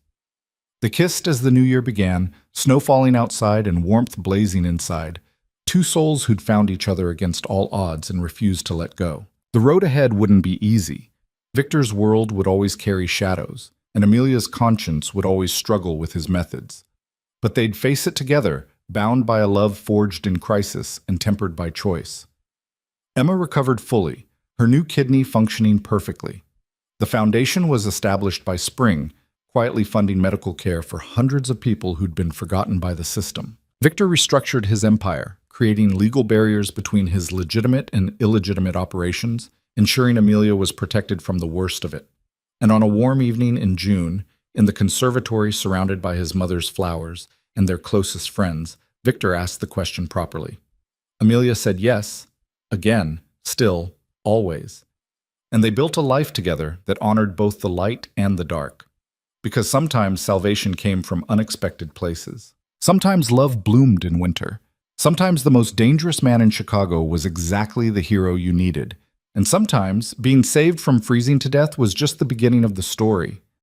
They kissed as the new year began, snow falling outside and warmth blazing inside. Two souls who'd found each other against all odds and refused to let go. The road ahead wouldn't be easy. Victor's world would always carry shadows, and Amelia's conscience would always struggle with his methods. But they'd face it together, bound by a love forged in crisis and tempered by choice. Emma recovered fully, her new kidney functioning perfectly. The foundation was established by spring, quietly funding medical care for hundreds of people who'd been forgotten by the system. Victor restructured his empire, creating legal barriers between his legitimate and illegitimate operations, ensuring Amelia was protected from the worst of it. And on a warm evening in June, in the conservatory surrounded by his mother's flowers and their closest friends, Victor asked the question properly. Amelia said yes, again, still, always. And they built a life together that honored both the light and the dark. Because sometimes salvation came from unexpected places. Sometimes love bloomed in winter. Sometimes the most dangerous man in Chicago was exactly the hero you needed. And sometimes being saved from freezing to death was just the beginning of the story.